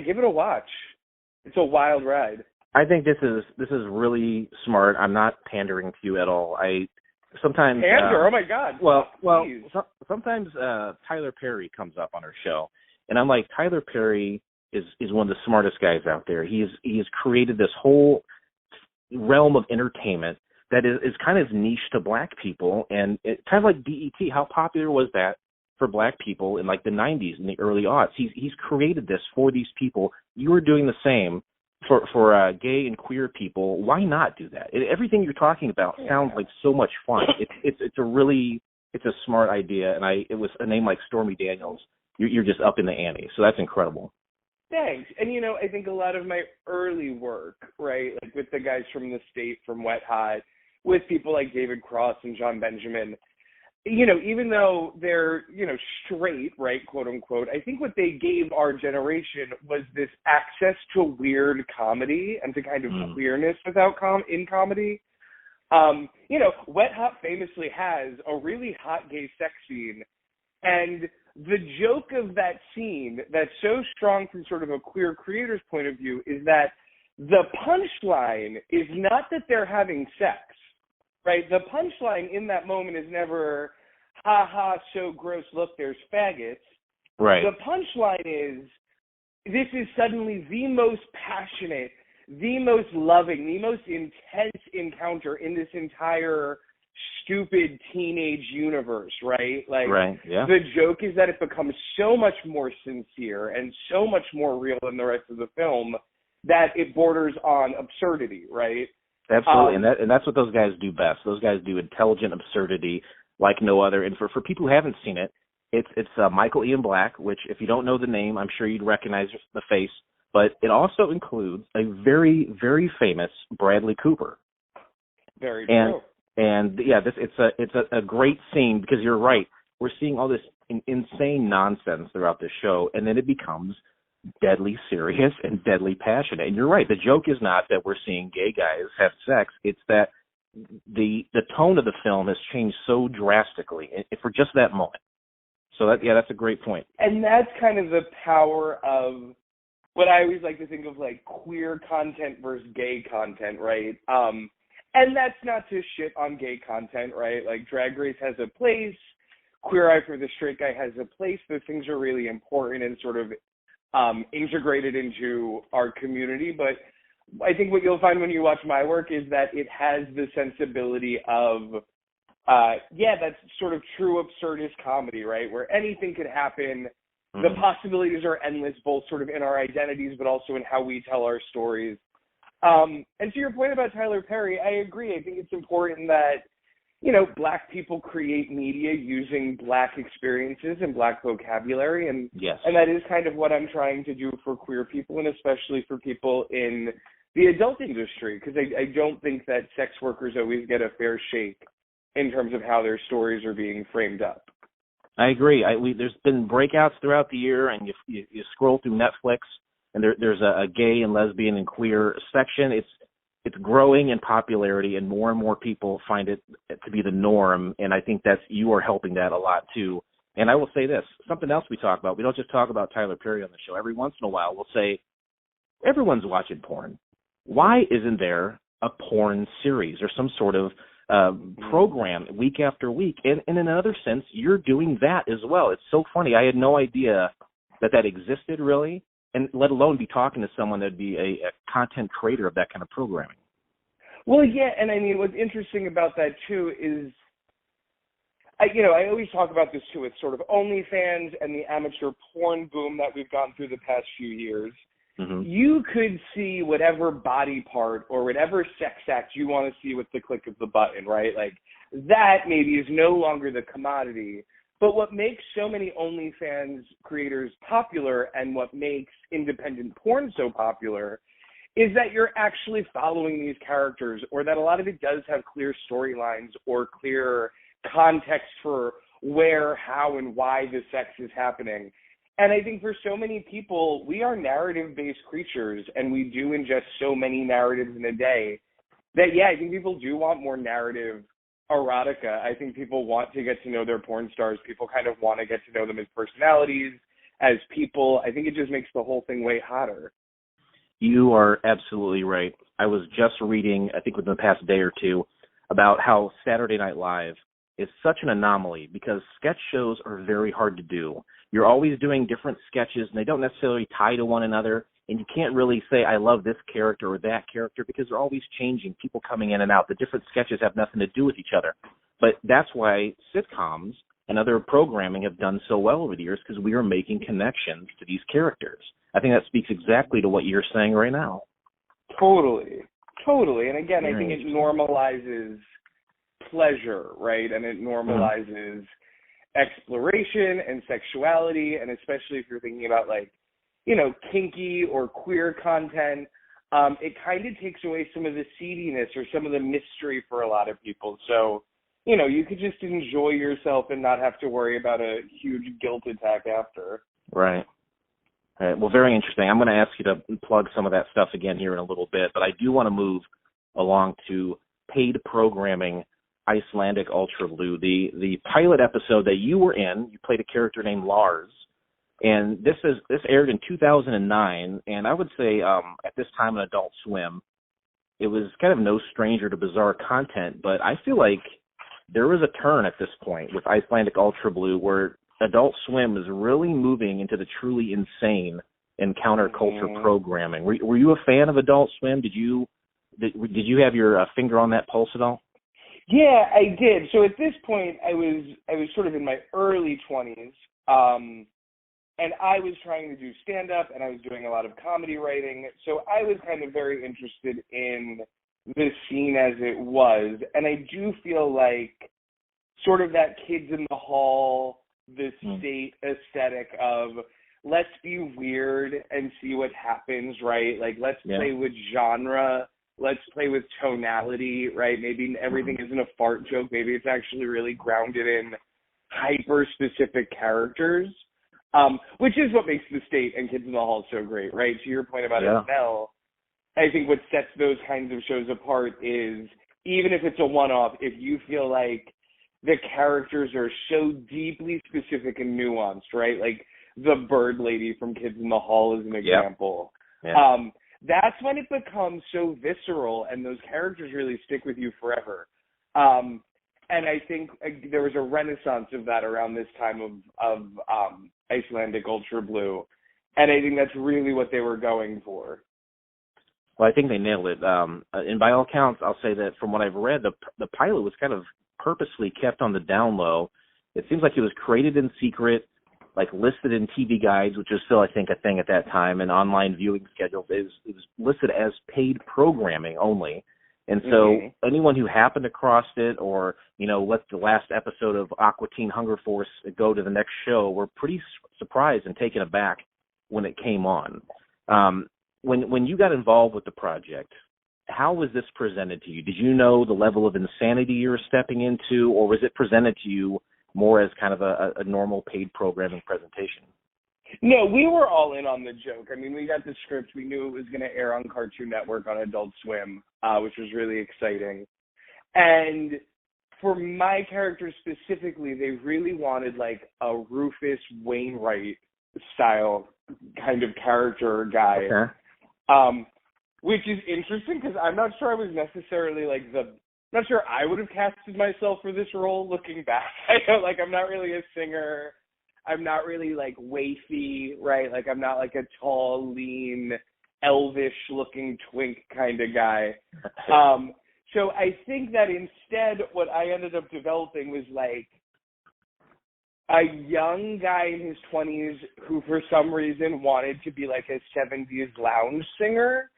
give it a watch. It's a wild ride. I think this is really smart. I'm not pandering to you at all. Sometimes pander. Oh my God. Well, sometimes Tyler Perry comes up on our show, and I'm like, Tyler Perry is one of the smartest guys out there. He has created this whole realm of entertainment that is kind of niche to black people, and it's kind of like BET. How popular was that for black people in like the 90s and the early aughts? He's created this for these people. You are doing the same for gay and queer people. Why not do that? Everything you're talking about sounds like so much fun. It's a smart idea, and it was a name like Stormy Daniels. You're just up in the ante, so that's incredible. Thanks. And you know, I think a lot of my early work, right, like with the guys from the state, from Wet Hot, with people like David Cross and John Benjamin, you know, even though they're, you know, straight, right, quote unquote, I think what they gave our generation was this access to weird comedy and to kind of queerness in comedy. You know, Wet Hot famously has a really hot gay sex scene, and the joke of that scene that's so strong from sort of a queer creator's point of view is that the punchline is not that they're having sex. Right, the punchline in that moment is never, ha ha, so gross, look, there's faggots. Right. The punchline is, this is suddenly the most passionate, the most loving, the most intense encounter in this entire stupid teenage universe, right? Like, right, yeah. The joke is that it becomes so much more sincere and so much more real than the rest of the film that it borders on absurdity, right? Absolutely, and that's what those guys do best. Those guys do intelligent absurdity like no other. And for people who haven't seen it, it's Michael Ian Black, which if you don't know the name, I'm sure you'd recognize the face but it also includes a very, very famous Bradley Cooper. Very true. And yeah, it's a great scene because you're right. We're seeing all this insane nonsense throughout the show, and then it becomes deadly serious and deadly passionate. And you're right. The joke is not that we're seeing gay guys have sex. It's that the tone of the film has changed so drastically for just that moment. So that's a great point. And that's kind of the power of what I always like to think of like queer content versus gay content, right? And that's not to shit on gay content, right? Like Drag Race has a place, Queer Eye for the Straight Guy has a place. Those things are really important and sort of integrated into our community. But I think what you'll find when you watch my work is that it has the sensibility of, that's sort of true absurdist comedy, right? Where anything could happen. Mm-hmm. The possibilities are endless, both sort of in our identities, but also in how we tell our stories. And to your point about Tyler Perry, I agree. I think it's important that, Black people create media using Black experiences and Black vocabulary. And, yes. And that is kind of what I'm trying to do for queer people, and especially for people in the adult industry, because I don't think that sex workers always get a fair shake in terms of how their stories are being framed up. I agree. There's been breakouts throughout the year, and you scroll through Netflix, and there's a gay and lesbian and queer section. It's growing in popularity, and more people find it to be the norm, and I think you are helping that a lot too. And I will say this, something else we talk about, we don't just talk about Tyler Perry on the show. Every once in a while we'll say, everyone's watching porn. Why isn't there a porn series or some sort of program week after week? And in another sense, you're doing that as well. It's so funny. I had no idea that existed really, and let alone be talking to someone that'd be a content creator of that kind of programming. Well, yeah, and I mean, what's interesting about that too is, I always talk about this too with sort of OnlyFans and the amateur porn boom that we've gone through the past few years. Mm-hmm. You could see whatever body part or whatever sex act you want to see with the click of the button, right? Like that maybe is no longer the commodity. But what makes so many OnlyFans creators popular and what makes independent porn so popular is that you're actually following these characters, or that a lot of it does have clear storylines or clear context for where, how, and why the sex is happening. And I think for so many people, we are narrative-based creatures, and we do ingest so many narratives in a day that, I think people do want more narrative erotica. I think people want to get to know their porn stars. People kind of want to get to know them as personalities, as people. I think it just makes the whole thing way hotter. You are absolutely right. I was just reading, I think within the past day or two, about how Saturday Night Live is such an anomaly because sketch shows are very hard to do. You're always doing different sketches, and they don't necessarily tie to one another, and you can't really say, I love this character or that character, because they're always changing, people coming in and out. The different sketches have nothing to do with each other. But that's why sitcoms and other programming have done so well over the years, because we are making connections to these characters. I think that speaks exactly to what you're saying right now. Totally. And again, I think it normalizes pleasure, right? And it normalizes exploration and sexuality, and especially if you're thinking about kinky or queer content, it kind of takes away some of the seediness or some of the mystery for a lot of people. So, you could just enjoy yourself and not have to worry about a huge guilt attack after. Right. All right. Well, very interesting. I'm going to ask you to plug some of that stuff again here in a little bit, but I do want to move along to paid programming, Icelandic Ultra Blue, the pilot episode that you were in. You played a character named Lars, and this aired in 2009. And I would say at this time on Adult Swim, it was kind of no stranger to bizarre content. But I feel like there was a turn at this point with Icelandic Ultra Blue, where Adult Swim is really moving into the truly insane and counterculture programming. Were you a fan of Adult Swim? Did you have your finger on that pulse at all? Yeah, I did. So at this point, I was sort of in my early 20s, and I was trying to do stand-up, and I was doing a lot of comedy writing. So I was kind of very interested in the scene as it was, and I do feel like sort of that Kids in the Hall, the state aesthetic of let's be weird and see what happens, right? Like, let's play with genre. Let's play with tonality, right? Maybe everything isn't a fart joke. Maybe it's actually really grounded in hyper-specific characters, which is what makes The State and Kids in the Hall so great, right? To your point about SNL, I think what sets those kinds of shows apart is, even if it's a one-off, if you feel like the characters are so deeply specific and nuanced, right? Like the bird lady from Kids in the Hall is an example. That's when it becomes so visceral and those characters really stick with you forever. And I think there was a renaissance of that around this time of Icelandic Ultra Blue. And I think that's really what they were going for. Well, I think they nailed it. And by all accounts, I'll say that from what I've read, the pilot was kind of purposely kept on the down low. It seems like it was created in secret, like listed in TV guides, which is still, I think, a thing at that time, and online viewing schedules. It was listed as paid programming only. And so anyone who happened across it, or, let the last episode of Aqua Teen Hunger Force go to the next show, were pretty surprised and taken aback when it came on. When you got involved with the project, how was this presented to you? Did you know the level of insanity you were stepping into, or was it presented to you more as kind of a normal paid programming presentation? No, we were all in on the joke. I mean, we got the script. We knew it was going to air on Cartoon Network on Adult Swim, which was really exciting. And for my character specifically, they really wanted like a Rufus Wainwright style kind of character or guy. Okay. Which is interesting because I'm not sure I was necessarily like not sure I would have casted myself for this role looking back. I'm not really a singer. I'm not really like wafy, right? Like I'm not like a tall, lean, elvish looking twink kind of guy. So I think that instead what I ended up developing was like a young guy in his 20s who for some reason wanted to be like a 70s lounge singer.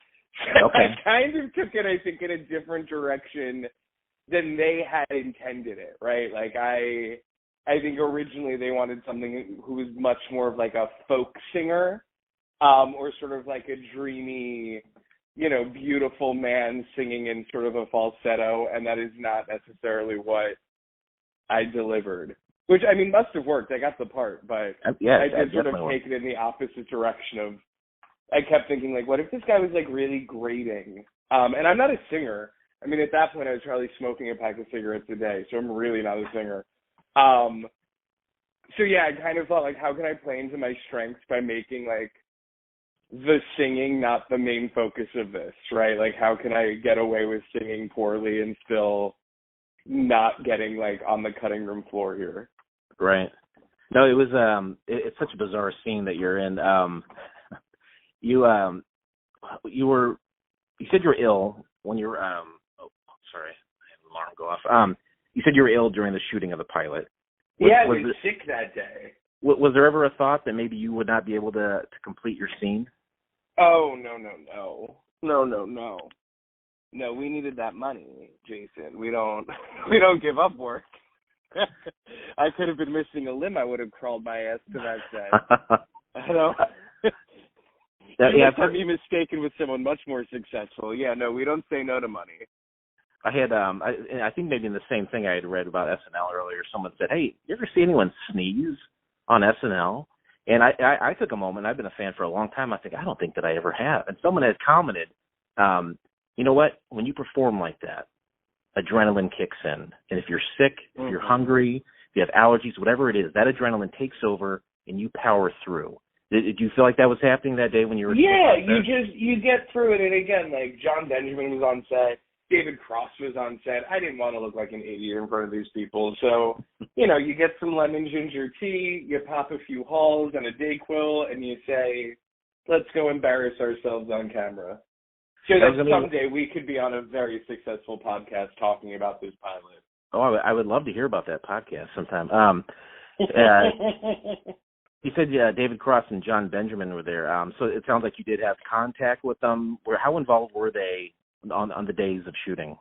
So I kind of took it, I think, in a different direction than they had intended it, right? Like I think originally they wanted something who was much more of like a folk singer, or sort of like a dreamy, beautiful man singing in sort of a falsetto, and that is not necessarily what I delivered. Which, I mean, must have worked. I got the part, but I did sort of take it in the opposite direction of, I kept thinking, like, what if this guy was, like, really grating? And I'm not a singer. I mean, at that point, I was probably smoking a pack of cigarettes a day, so I'm really not a singer. So, yeah, I kind of thought, like, how can I play into my strengths by making, like, the singing not the main focus of this, right? Like, how can I get away with singing poorly and still not getting, like, on the cutting room floor here? Right. No, it was, it's such a bizarre scene that you're in. You said you were ill when you were, sorry, I had an alarm go off. You said you were ill during the shooting of the pilot. I was sick that day. Was there ever a thought that maybe you would not be able to complete your scene? Oh, no. No, we needed that money, Jason. We don't give up work. I could have been missing a limb. I would have crawled my ass to that set. I don't. I've be mistaken with someone much more successful. Yeah, no, we don't say no to money. I had, I think maybe in the same thing I had read about SNL earlier, someone said, "Hey, you ever see anyone sneeze on SNL?" And I took a moment. I've been a fan for a long time. I don't think that I ever have. And someone had commented, you know what? When you perform like that, adrenaline kicks in. And if you're sick, if you're hungry, if you have allergies, whatever it is, that adrenaline takes over and you power through. Did you feel like that was happening that day when you were? Yeah, you get through it. And again, like John Benjamin was on set, David Cross was on set. I didn't want to look like an idiot in front of these people. So, you get some lemon ginger tea, you pop a few Halls and a Dayquil, and you say, let's go embarrass ourselves on camera. So that someday we could be on a very successful podcast talking about this pilot. Oh, I would love to hear about that podcast sometime. You said David Cross and John Benjamin were there. So it sounds like you did have contact with them. How involved were they on the days of shooting?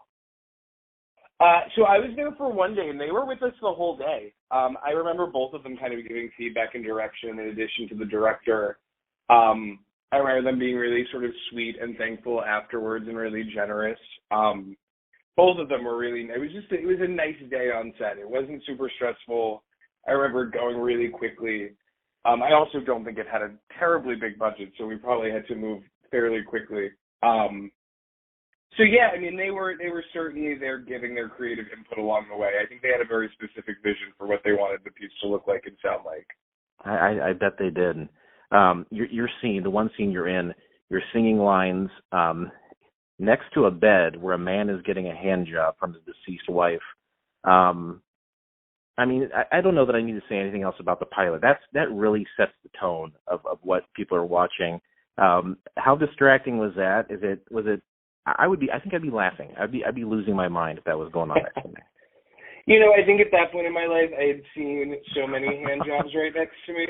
So I was there for one day, and they were with us the whole day. I remember both of them kind of giving feedback and direction in addition to the director. I remember them being really sort of sweet and thankful afterwards and really generous. Both of them were really, it was a nice day on set. It wasn't super stressful. I remember going really quickly. I also don't think it had a terribly big budget, so we probably had to move fairly quickly. So yeah, I mean, they were certainly there giving their creative input along the way. I think they had a very specific vision for what they wanted the piece to look like and sound like. I bet they did. Your scene, the one scene you're in, you're singing lines next to a bed where a man is getting a hand job from his deceased wife. I mean, I don't know that I need to say anything else about the pilot. That really sets the tone of what people are watching. How distracting was that? Was it? I think I'd be laughing. I'd be losing my mind if that was going on next to me. You know, I think at that point in my life, I had seen so many hand jobs right next to me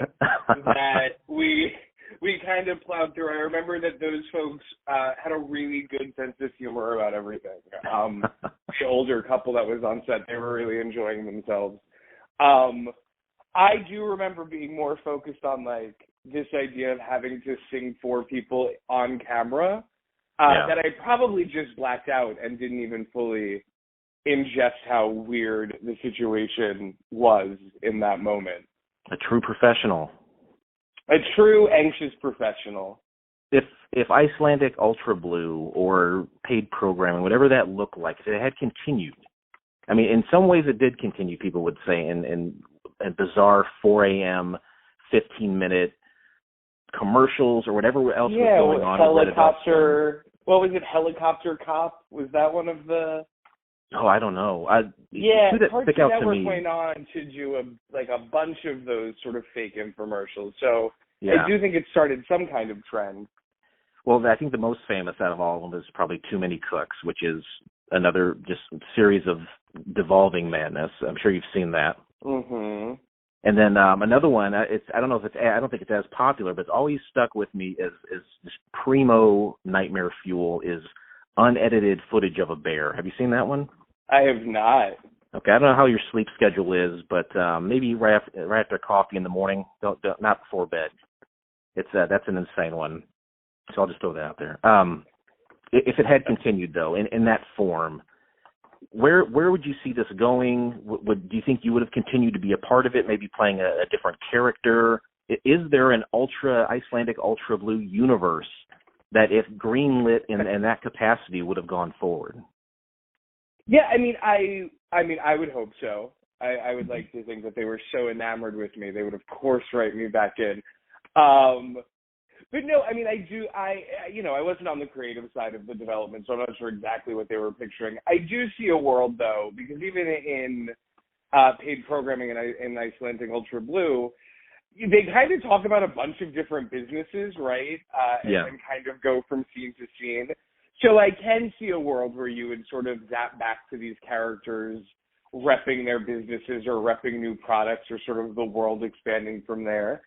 that we kind of plowed through. I remember that those folks had a really good sense of humor about everything. The older couple that was on set, they were really enjoying themselves. I do remember being more focused on like this idea of having to sing for people on camera that I probably just blacked out and didn't even fully ingest how weird the situation was in that moment. A true professional. A true anxious professional. If Icelandic Ultra Blue or paid programming, whatever that looked like, if it had continued, I mean, in some ways it did continue, people would say, in bizarre 4 a.m., 15-minute commercials or whatever else was going on. Helicopter. What was it? Helicopter Cop? Was that one of the... Oh, I don't know. Cartoon Network went on to do a bunch of those sort of fake infomercials. So I do think it started some kind of trend. Well, I think the most famous out of all of them is probably Too Many Cooks, which is another just series of devolving madness. I'm sure you've seen that. Mm-hmm. And then another one. I don't think it's as popular, but it's always stuck with me is just primo nightmare fuel is unedited footage of a bear. Have you seen that one? I have not. Okay, I don't know how your sleep schedule is, but maybe right after coffee in the morning. Don't not before bed. That's an insane one. So I'll just throw that out there. If it had continued though in that form, where would you see this going? Do you think you would have continued to be a part of it? Maybe playing a different character? Is there an Icelandic Ultra Blue universe that if greenlit in that capacity would have gone forward? Yeah, I mean, I would hope so. I would like to think that they were so enamored with me, they would of course write me back in. But no, I mean, I wasn't on the creative side of the development, so I'm not sure exactly what they were picturing. I do see a world though, because even in paid programming in Icelandic Ultra Blue, they kind of talk about a bunch of different businesses, right? And kind of go from scene to scene. So I can see a world where you would sort of zap back to these characters repping their businesses or repping new products or sort of the world expanding from there.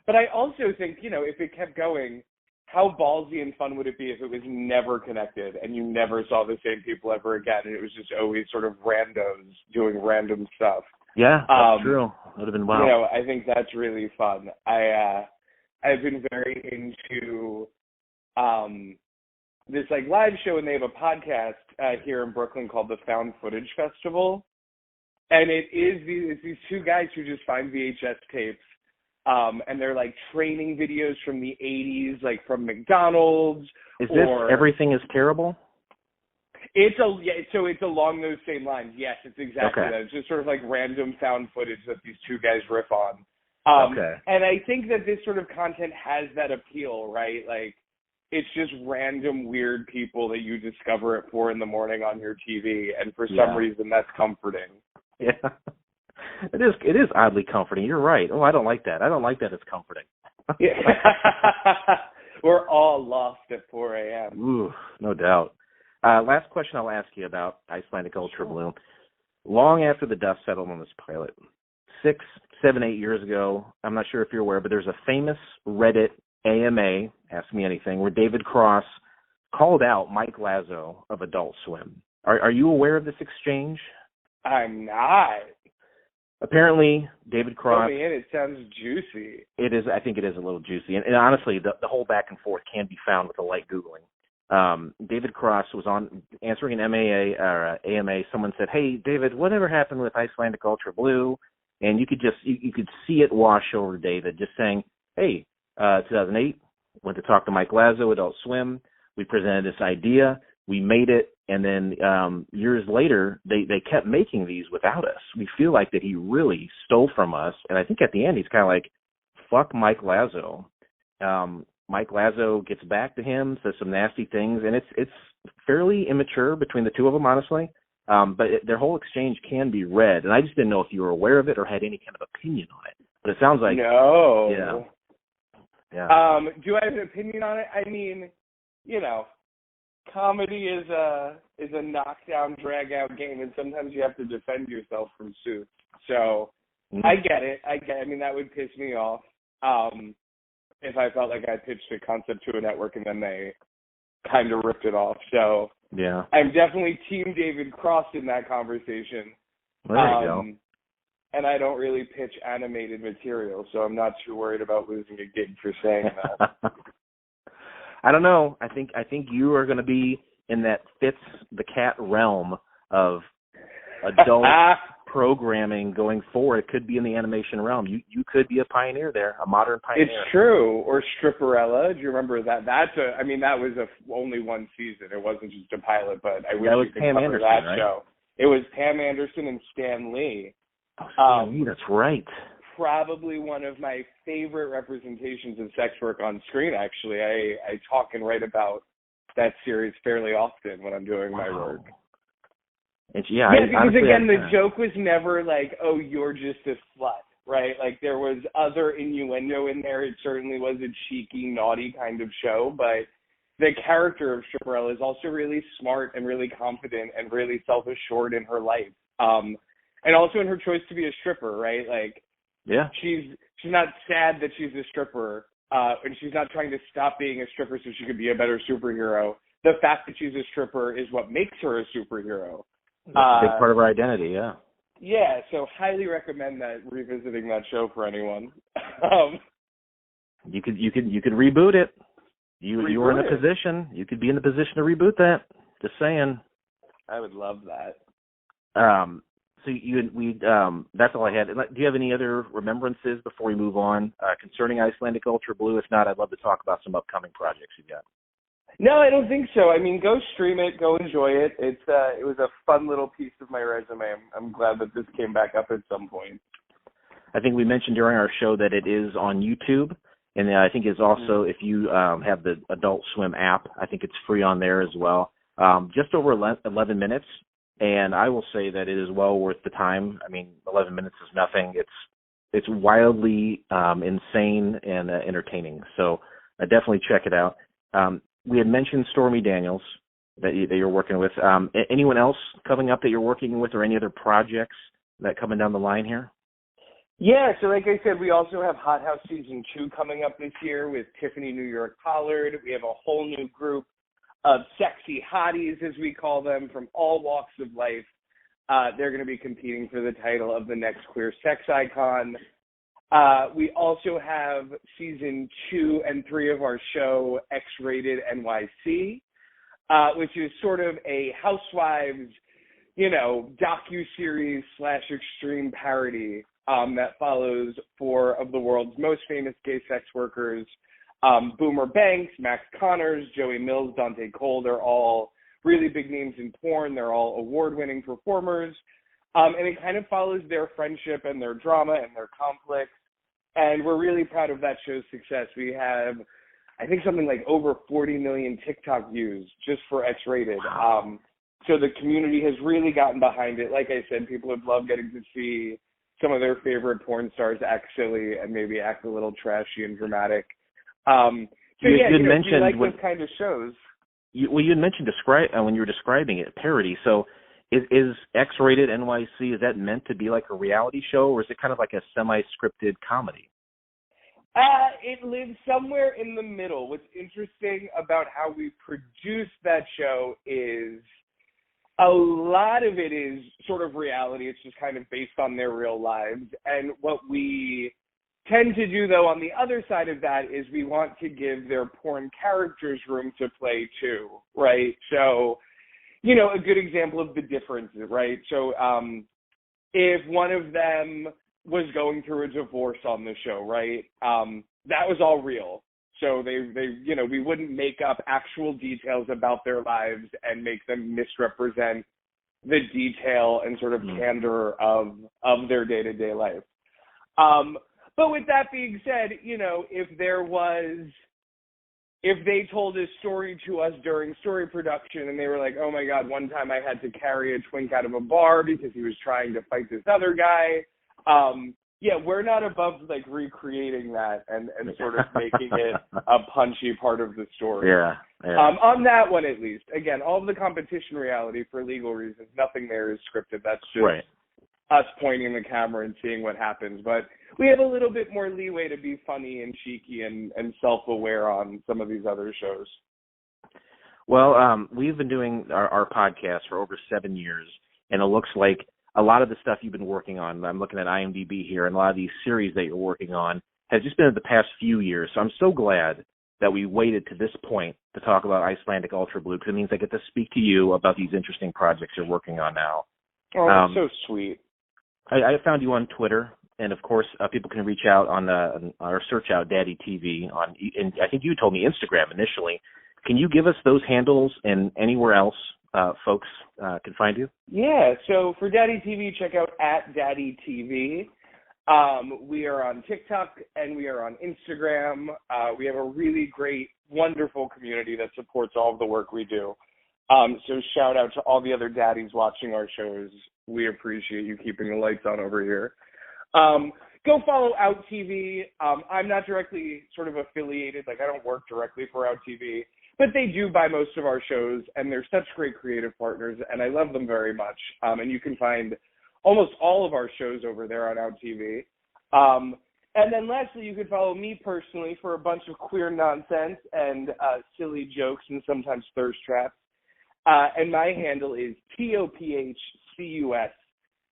But I also think, if it kept going, how ballsy and fun would it be if it was never connected and you never saw the same people ever again and it was just always sort of randos doing random stuff? Yeah, that's true. It would have been wild. I think that's really fun. I've been very into this live show, and they have a podcast here in Brooklyn called the Found Footage Festival, and it's these two guys who just find VHS tapes, and they're training videos from the 80s, from McDonald's. Is this Everything is Terrible? So it's along those same lines. Yes, it's exactly that. It's just sort of random found footage that these two guys riff on. And I think that this sort of content has that appeal, right? It's just random weird people that you discover at 4 a.m. on your TV, and for some reason that's comforting. Yeah, it is oddly comforting. You're right. Oh, I don't like that. I don't like that it's comforting. We're all lost at 4 a.m. Ooh, no doubt. Last question I'll ask you about Icelandic Ultra Blue. Long after the dust settled on this pilot, 6, 7, 8 years ago, I'm not sure if you're aware, but there's a famous Reddit AMA, Ask Me Anything, where David Cross called out Mike Lazo of Adult Swim. Are you aware of this exchange? I'm not. Apparently, David Cross. Fill me in. It sounds juicy. It is. I think it is a little juicy, and honestly, the whole back and forth can be found with a light googling. David Cross was on answering an AMA. Someone said, "Hey, David, whatever happened with Icelandic Ultra Blue?" And you could just you could see it wash over David, just saying, "Hey, 2008, went to talk to Mike Lazo, Adult Swim. We presented this idea, we made it, and then years later, they kept making these without us. We feel like that he really stole from us, and I think at the end he's kind of like, fuck Mike Lazo." Mike Lazo gets back to him, says some nasty things, and it's fairly immature between the two of them, honestly. But their whole exchange can be read, and I just didn't know if you were aware of it or had any kind of opinion on it. But it sounds like no. Yeah. Do I have an opinion on it? I mean, comedy is a knockdown, drag-out game, and sometimes you have to defend yourself from suits. So I get it. I mean, that would piss me off if I felt like I pitched a concept to a network and then they kind of ripped it off. So yeah, I'm definitely Team David Cross in that conversation. There you go. And I don't really pitch animated material, so I'm not too worried about losing a gig for saying that. I don't know. I think you are going to be in that fits the cat realm of adult programming going forward. It could be in the animation realm. You could be a pioneer there, a modern pioneer. It's true. Or Stripperella. Do you remember that? That was only one season. It wasn't just a pilot, but I wish that was you could Pam cover Anderson, that right? show. It was Pam Anderson and Stan Lee. Oh, Stan Lee, that's right. Probably one of my favorite representations of sex work on screen, actually. I talk and write about that series fairly often when I'm doing my work. Because again, the joke was never like, oh, you're just a slut, right? Like, there was other innuendo in there. It certainly was a cheeky, naughty kind of show, but the character of Stripperella is also really smart and really confident and really self-assured in her life. And also in her choice to be a stripper, right? Like, yeah, she's not sad that she's a stripper, and she's not trying to stop being a stripper so she could be a better superhero. The fact that she's a stripper is what makes her a superhero. That's a big part of her identity, yeah. Yeah, so highly recommend revisiting that show for anyone. You could reboot it. You were in a position. You could be in the position to reboot that. Just saying. I would love that. So that's all I had. Do you have any other remembrances before we move on concerning Icelandic Ultra Blue? If not, I'd love to talk about some upcoming projects you got. No, I don't think so. I mean, go stream it, go enjoy it. It was a fun little piece of my resume. I'm glad that this came back up at some point. I think we mentioned during our show that it is on YouTube, and I think it's also, if you have the Adult Swim app, I think it's free on there as well. Just over 11 minutes, and I will say that it is well worth the time. I mean, 11 minutes is nothing. It's wildly insane and entertaining, so definitely check it out. We had mentioned Stormy Daniels that you're working with. Anyone else coming up that you're working with, or any other projects that coming down the line here? Yeah, so like I said, we also have Hot House Season 2 coming up this year with Tiffany New York Pollard. We have a whole new group of sexy hotties, as we call them, from all walks of life. They're going to be competing for the title of the next queer sex icon. We also have Season 2 and 3 of our show, X-Rated NYC, which is sort of a Housewives, docuseries / extreme parody that follows 4 of the world's most famous gay sex workers. Boomer Banks, Max Connors, Joey Mills, Dante Cole, they're all really big names in porn. They're all award-winning performers. And it kind of follows their friendship and their drama and their conflicts. And we're really proud of that show's success. We have, I think, something like over 40 million TikTok views just for X-Rated. Wow. So the community has really gotten behind it. Like I said, people have loved getting to see some of their favorite porn stars act silly and maybe act a little trashy and dramatic. You mentioned like those kind of shows. You had mentioned when you were describing it, parody. So is X-Rated NYC, is that meant to be like a reality show, or is it kind of like a semi-scripted comedy? It lives somewhere in the middle. What's interesting about how we produced that show is a lot of it is sort of reality. It's just kind of based on their real lives. And what we tend to do, though, on the other side of that is we want to give their porn characters room to play, too, right? So, you know, a good example of the differences, right? So if one of them was going through a divorce on the show, right, that was all real. So they, you know, we wouldn't make up actual details about their lives and make them misrepresent the detail and sort of candor of their day-to-day life. But with that being said, you know, if they told a story to us during story production and they were like, oh my God, one time I had to carry a twink out of a bar because he was trying to fight this other guy. Yeah, we're not above like recreating that and sort of making it a punchy part of the story. Yeah. On that one, at least. Again, all of the competition reality for legal reasons, nothing there is scripted. That's just us pointing the camera and seeing what happens. But we have a little bit more leeway to be funny and cheeky and self-aware on some of these other shows. Well, we've been doing our podcast for over 7 years, and it looks like a lot of the stuff you've been working on, I'm looking at IMDb here, and a lot of these series that you're working on has just been in the past few years. So I'm so glad that we waited to this point to talk about Icelandic Ultra Blue, because it means I get to speak to you about these interesting projects you're working on now. Oh, that's so sweet. I found you on Twitter, and of course, people can reach out on or search out Daddy TV on, and I think you told me Instagram initially. Can you give us those handles and anywhere else folks can find you? Yeah, so for Daddy TV, check out @DaddyTV. We are on TikTok and we are on Instagram. We have a really great, wonderful community that supports all of the work we do. So shout out to all the other daddies watching our shows. We appreciate you keeping the lights on over here. Go follow OutTV. I'm not directly sort of affiliated, like I don't work directly for OutTV, but they do buy most of our shows, and they're such great creative partners, and I love them very much. And you can find almost all of our shows over there on OutTV. And then lastly, you can follow me personally for a bunch of queer nonsense and silly jokes and sometimes thirst traps. And my handle is TOPHCUS.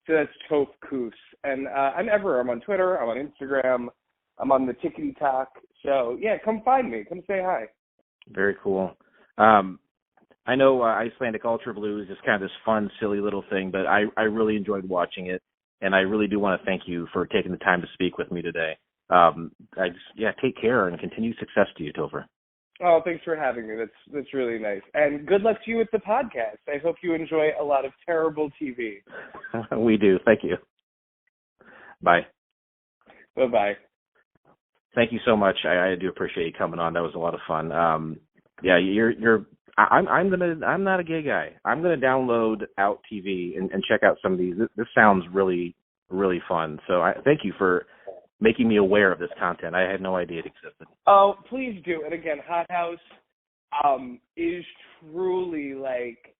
So that's Topher Cus. And I'm everywhere. I'm on Twitter. I'm on Instagram. I'm on the Tickety Talk. So, yeah, come find me. Come say hi. Very cool. I know Icelandic Ultra Blue is just kind of this fun, silly little thing, but I really enjoyed watching it, and I really do want to thank you for taking the time to speak with me today. Take care and continued success to you, Topher. Oh, thanks for having me. That's really nice. And good luck to you with the podcast. I hope you enjoy a lot of terrible TV. We do. Thank you. Bye. Bye-bye. Thank you so much. I do appreciate you coming on. That was a lot of fun. I'm not a gay guy. I'm gonna download OutTV and check out some of these. This sounds really, really fun. So I thank you for making me aware of this content. I had no idea it existed. Oh, please do. And again, Hot House is truly like,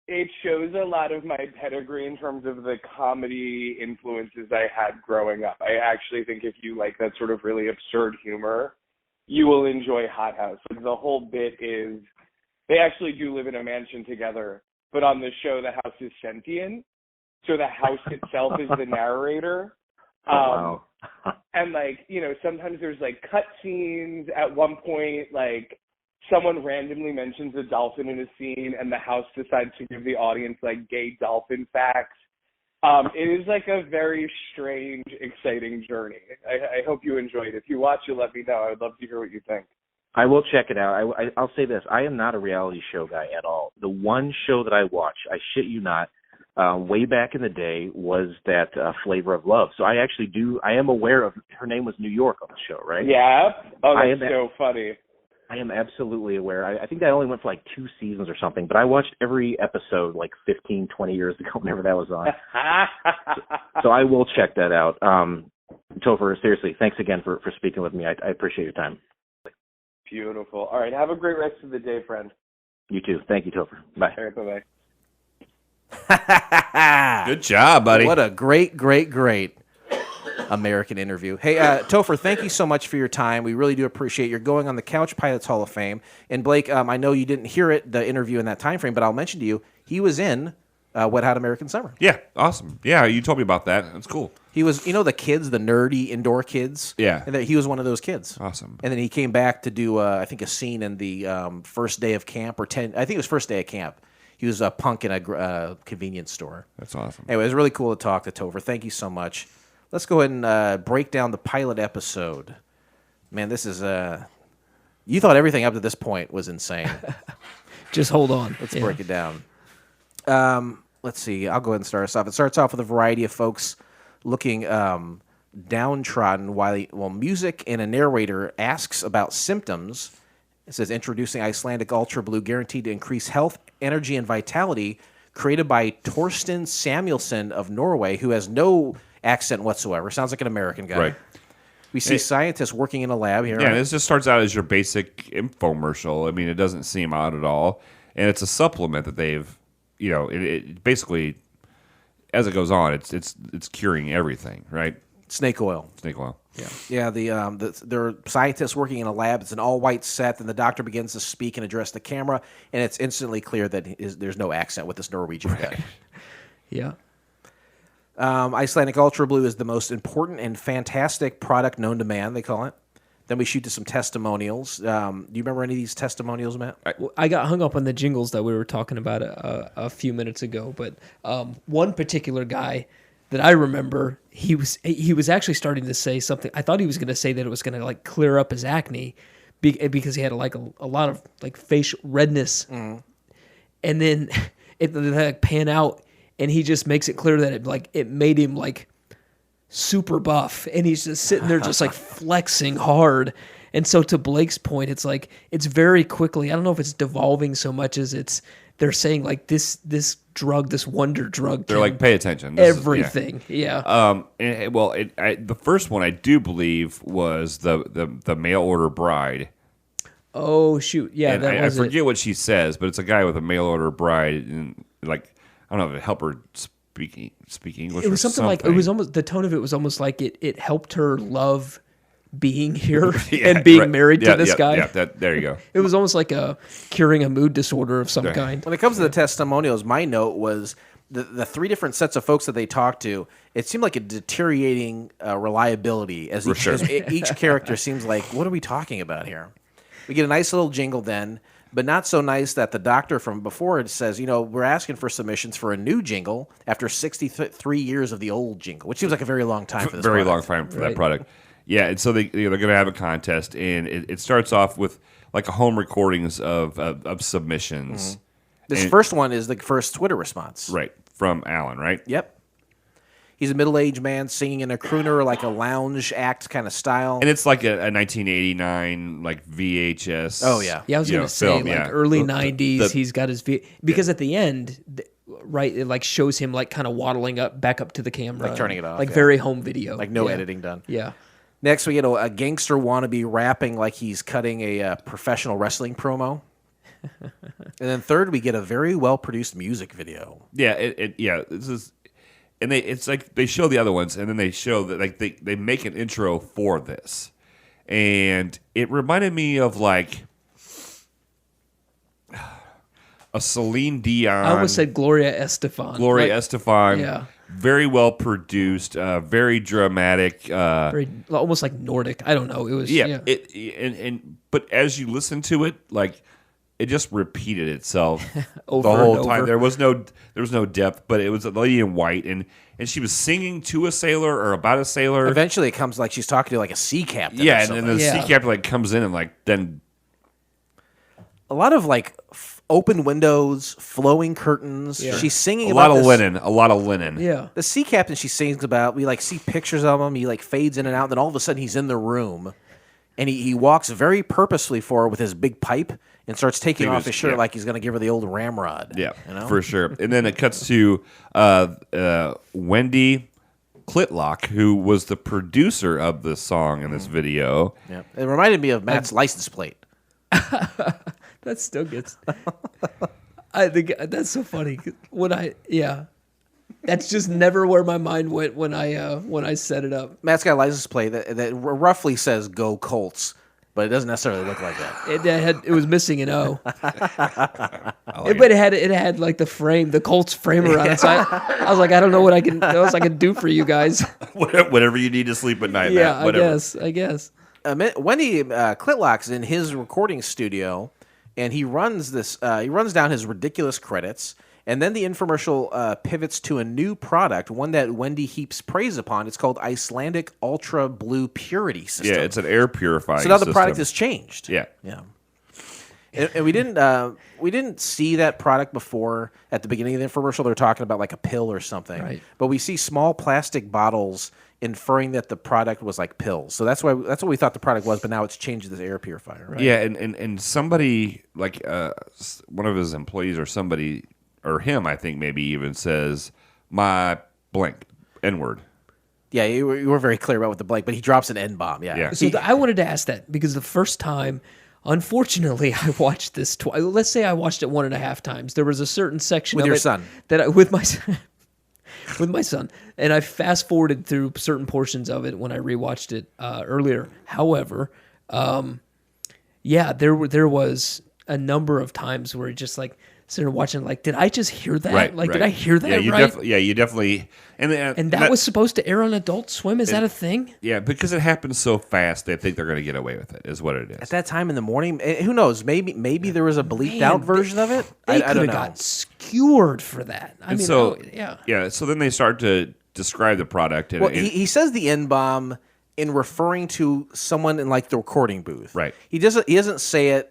it shows a lot of my pedigree in terms of the comedy influences I had growing up. I actually think if you like that sort of really absurd humor, you will enjoy Hot House. Like the whole bit is they actually do live in a mansion together, but on the show, the house is sentient. So the house itself is the narrator. Wow. And like, you know, sometimes there's like cut scenes. At one point, like someone randomly mentions a dolphin in a scene and the house decides to give the audience like gay dolphin facts. It is like a very strange, exciting journey. I hope you enjoyed it. If you watch it, let me know. I would love to hear what you think. I will check it out. I'll say this. I am not a reality show guy at all. The one show that I watch, I shit you not, way back in the day was that Flavor of Love. So I am aware of, her name was New York on the show, right? Yeah. Oh, that's so funny. I am absolutely aware. I think that only went for like 2 seasons or something, but I watched every episode like 15, 20 years ago whenever that was on. So I will check that out. Topher, seriously, thanks again for speaking with me. I appreciate your time. Beautiful. All right. Have a great rest of the day, friend. You too. Thank you, Topher. Bye. All right. Bye-bye. Good job, buddy. What a great. American interview. Hey, Topher, thank you so much for your time. We really do appreciate your going on the Couch Pilots Hall of Fame. And Blake, I know you didn't hear the interview in that time frame, but I'll mention to you, he was in Wet Hot American Summer. Yeah, awesome. Yeah, you told me about that. That's cool. He was, the kids, the nerdy indoor kids. Yeah. And he was one of those kids. Awesome. And then he came back to do, I think, a scene in the first day of camp, I think it was first day of camp. He was a punk in a convenience store. That's awesome. Anyway, it was really cool to talk to Topher. Thank you so much. Let's go ahead and break down the pilot episode. Man, this is you thought everything up to this point was insane. Just hold on. Let's break it down. Let's see. I'll go ahead and start us off. It starts off with a variety of folks looking downtrodden while music and a narrator asks about symptoms. It says, introducing Icelandic Ultra Blue, guaranteed to increase health, energy, and vitality, created by Torsten Samuelson of Norway, who has no accent whatsoever. Sounds like an American guy. Right. We see scientists working in a lab here. Yeah, right? this just starts out as your basic infomercial. I mean, it doesn't seem odd at all. And it's a supplement that they've, it basically, as it goes on, it's curing everything, right? Snake oil. Snake oil. Yeah. There are scientists working in a lab. It's an all-white set. Then the doctor begins to speak and address the camera, and it's instantly clear that there's no accent with this Norwegian guy. Yeah. Icelandic Ultra Blue is the most important and fantastic product known to man, they call it. Then we shoot to some testimonials. Do you remember any of these testimonials, Matt? I got hung up on the jingles that we were talking about a few minutes ago, but one particular guy that I remember, he was actually starting to say something. I thought he was going to say that it was going to like clear up his acne because he had like a lot of like facial redness, and then it like pan out, and he just makes it clear that it made him like super buff, and he's just sitting there just like flexing hard. And so to Blake's point, it's like it's very quickly, I don't know if it's devolving so much as they're saying like this drug, this wonder drug, they're like, pay attention, everything. The first one I do believe was the mail order bride. Oh shoot, yeah, and I forget what she says, but it's a guy with a mail order bride, and like I don't know if it helped her speak English. It was something like, it was almost, the tone of it was almost like it helped her love being here and being married to this guy. Yeah, there you go. It was almost like curing a mood disorder of some kind. When it comes to the testimonials, my note was the three different sets of folks that they talked to. It seemed like a deteriorating reliability as each character seems like, what are we talking about here? We get a nice little jingle then, but not so nice that the doctor from before it says, we're asking for submissions for a new jingle after 63 years of the old jingle, which seems like a very long time for this very product. long time for that product. Yeah, and so they're going to have a contest, and it starts off with like a home recordings of submissions. This first one is the first Twitter response. Right, from Alan, right? Yep. He's a middle-aged man singing in a crooner, like a lounge act kind of style. And it's like a 1989 like VHS. Oh, yeah. Yeah, I was going to say, film, like early 90s, he's got his... Because at the end, right, it like shows him like kind of waddling back up to the camera. Like turning it off. Like very home video. Like no editing done. Yeah. Next, we get a gangster wannabe rapping like he's cutting a professional wrestling promo. And then third, we get a very well-produced music video. Yeah, this is... And it's like they show the other ones, and then they show that like they make an intro for this, and it reminded me of like a Celine Dion. I almost said Gloria Estefan. Estefan. Yeah. Very well produced, very dramatic, very almost like Nordic. I don't know. It was but as you listen to it, like it just repeated itself over the whole and time. over. There was no depth, but it was a lady in white, and she was singing to a sailor or about a sailor. Eventually, it comes like she's talking to like a sea captain. Yeah, or and something. then the sea captain like comes in and like then a lot of like open windows, flowing curtains. Yeah. She's singing a lot of linen. Yeah, the sea captain she sings about. We like see pictures of him. He like fades in and out. Then all of a sudden he's in the room, and he walks very purposefully for her with his big pipe and starts taking off his shirt like he's going to give her the old ramrod. Yeah, for sure. And then it cuts to Wendy Klitlock, who was the producer of the song in this video. Yeah, it reminded me of Matt's license plate. That still gets. I think that's so funny. That's just never where my mind went when I set it up. Matt's got a license plate that roughly says "Go Colts," but it doesn't necessarily look like that. It was missing an O. But it had like the Colts frame around it. So I was like, I don't know what else I can do for you guys. Whatever you need to sleep at night. Yeah, Matt, whatever. I guess. Wendy Clitlock's in his recording studio, and he runs down his ridiculous credits, and then the infomercial pivots to a new product, one that Wendy heaps praise upon. It's called Icelandic Ultra Blue Purity System. Yeah, it's an air purifying So now the system. product has changed. Yeah. And we didn't see that product before at the beginning of the infomercial. They're talking about like a pill or something. Right. But we see small plastic bottles inferring that the product was like pills. So that's what we thought the product was, but now it's changed to this air purifier. Right? Yeah, and somebody like one of his employees or somebody or him, I think maybe even says my blank N-word. Yeah, you were very clear about what the blank, but he drops an N-bomb. Yeah. So I wanted to ask that because the first time, unfortunately, I watched this twice. Let's say I watched it 1.5 times. There was a certain section with of your it son that with my son. With my son, and I fast forwarded through certain portions of it when I rewatched it earlier. However, there was a number of times where it just like sitting watching, like, did I just hear that? Right, like, right. did I hear that? You definitely. And that was supposed to air on Adult Swim. Is that a thing? Yeah, because it happens so fast, they think they're going to get away with it. Is what it is. At that time in the morning, who knows? Maybe there was a bleeped out version of it. They I could don't have know. got skewered for that. I mean, So then they start to describe the product. And, Well, he says the N-bomb in referring to someone in like the recording booth. Right. He doesn't say it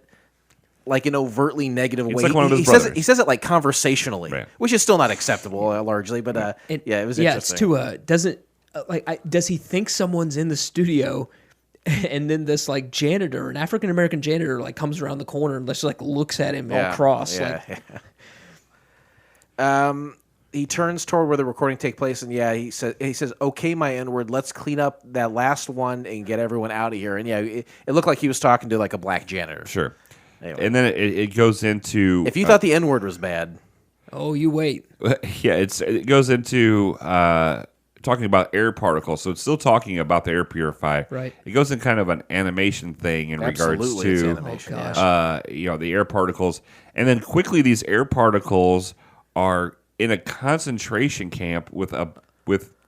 like an overtly negative way. Like one of his he says it like conversationally, Right. which is still not acceptable largely. But it was interesting. It's does he think someone's in the studio, and then this like janitor, an African American janitor, like comes around the corner and just like looks at him all cross. He turns toward where the recording take place, and he says, "Okay, my N-word, let's clean up that last one and get everyone out of here." And it looked like he was talking to like a black janitor. Sure. Anyway. And then it goes into... If you thought the N-word was bad... Oh, you wait. Yeah, it goes into talking about air particles. So it's still talking about the air purifier. Right. It goes in kind of an animation thing in regards to... It's animation. The air particles. And then quickly these air particles are in a concentration camp with a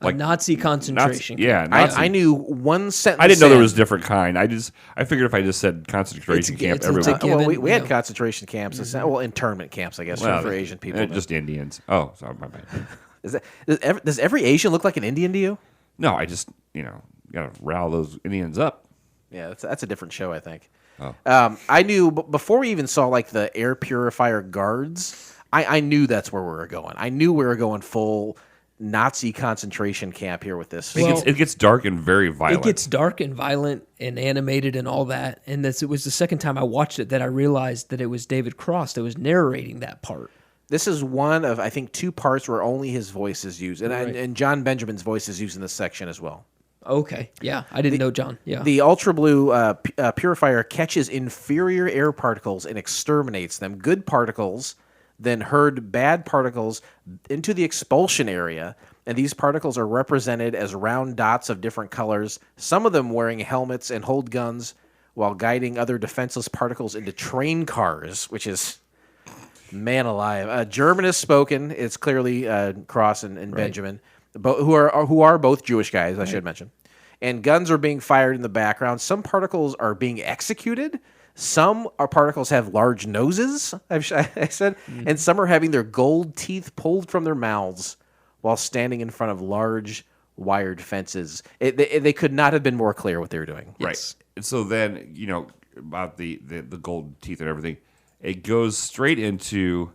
Nazi concentration camp. Yeah, Nazi. I knew one sentence. I didn't know there was a different kind. I figured if I just said concentration camp, everyone. Well, we had concentration camps, internment camps, I guess, for Asian people. Just Indians. Oh, sorry, my bad. Does every Asian look like an Indian to you? No, I just gotta rile those Indians up. Yeah, that's a different show, I think. Oh. I knew before we even saw like the air purifier guards. I knew that's where we were going. I knew we were going full Nazi concentration camp here with this. It gets dark and very violent. It gets dark and violent and animated and all that. And it was the second time I watched it that I realized that it was David Cross that was narrating that part. This is one of, I think, 2 parts where only his voice is used. And John Benjamin's voice is used in this section as well. Okay. Yeah. I didn't know John. Yeah. The Ultra Blue purifier catches inferior air particles and exterminates them. Good particles then herd bad particles into the expulsion area, and these particles are represented as round dots of different colors, some of them wearing helmets and hold guns while guiding other defenseless particles into train cars, which is, man alive. German is spoken. It's clearly Cross and Benjamin, who are both Jewish guys, I should mention. And guns are being fired in the background. Some particles are being executed. Some particles have large noses, I said, and some are having their gold teeth pulled from their mouths while standing in front of large wired fences. They could not have been more clear what they were doing. Right. Yes. And so then, about the gold teeth and everything, it goes straight into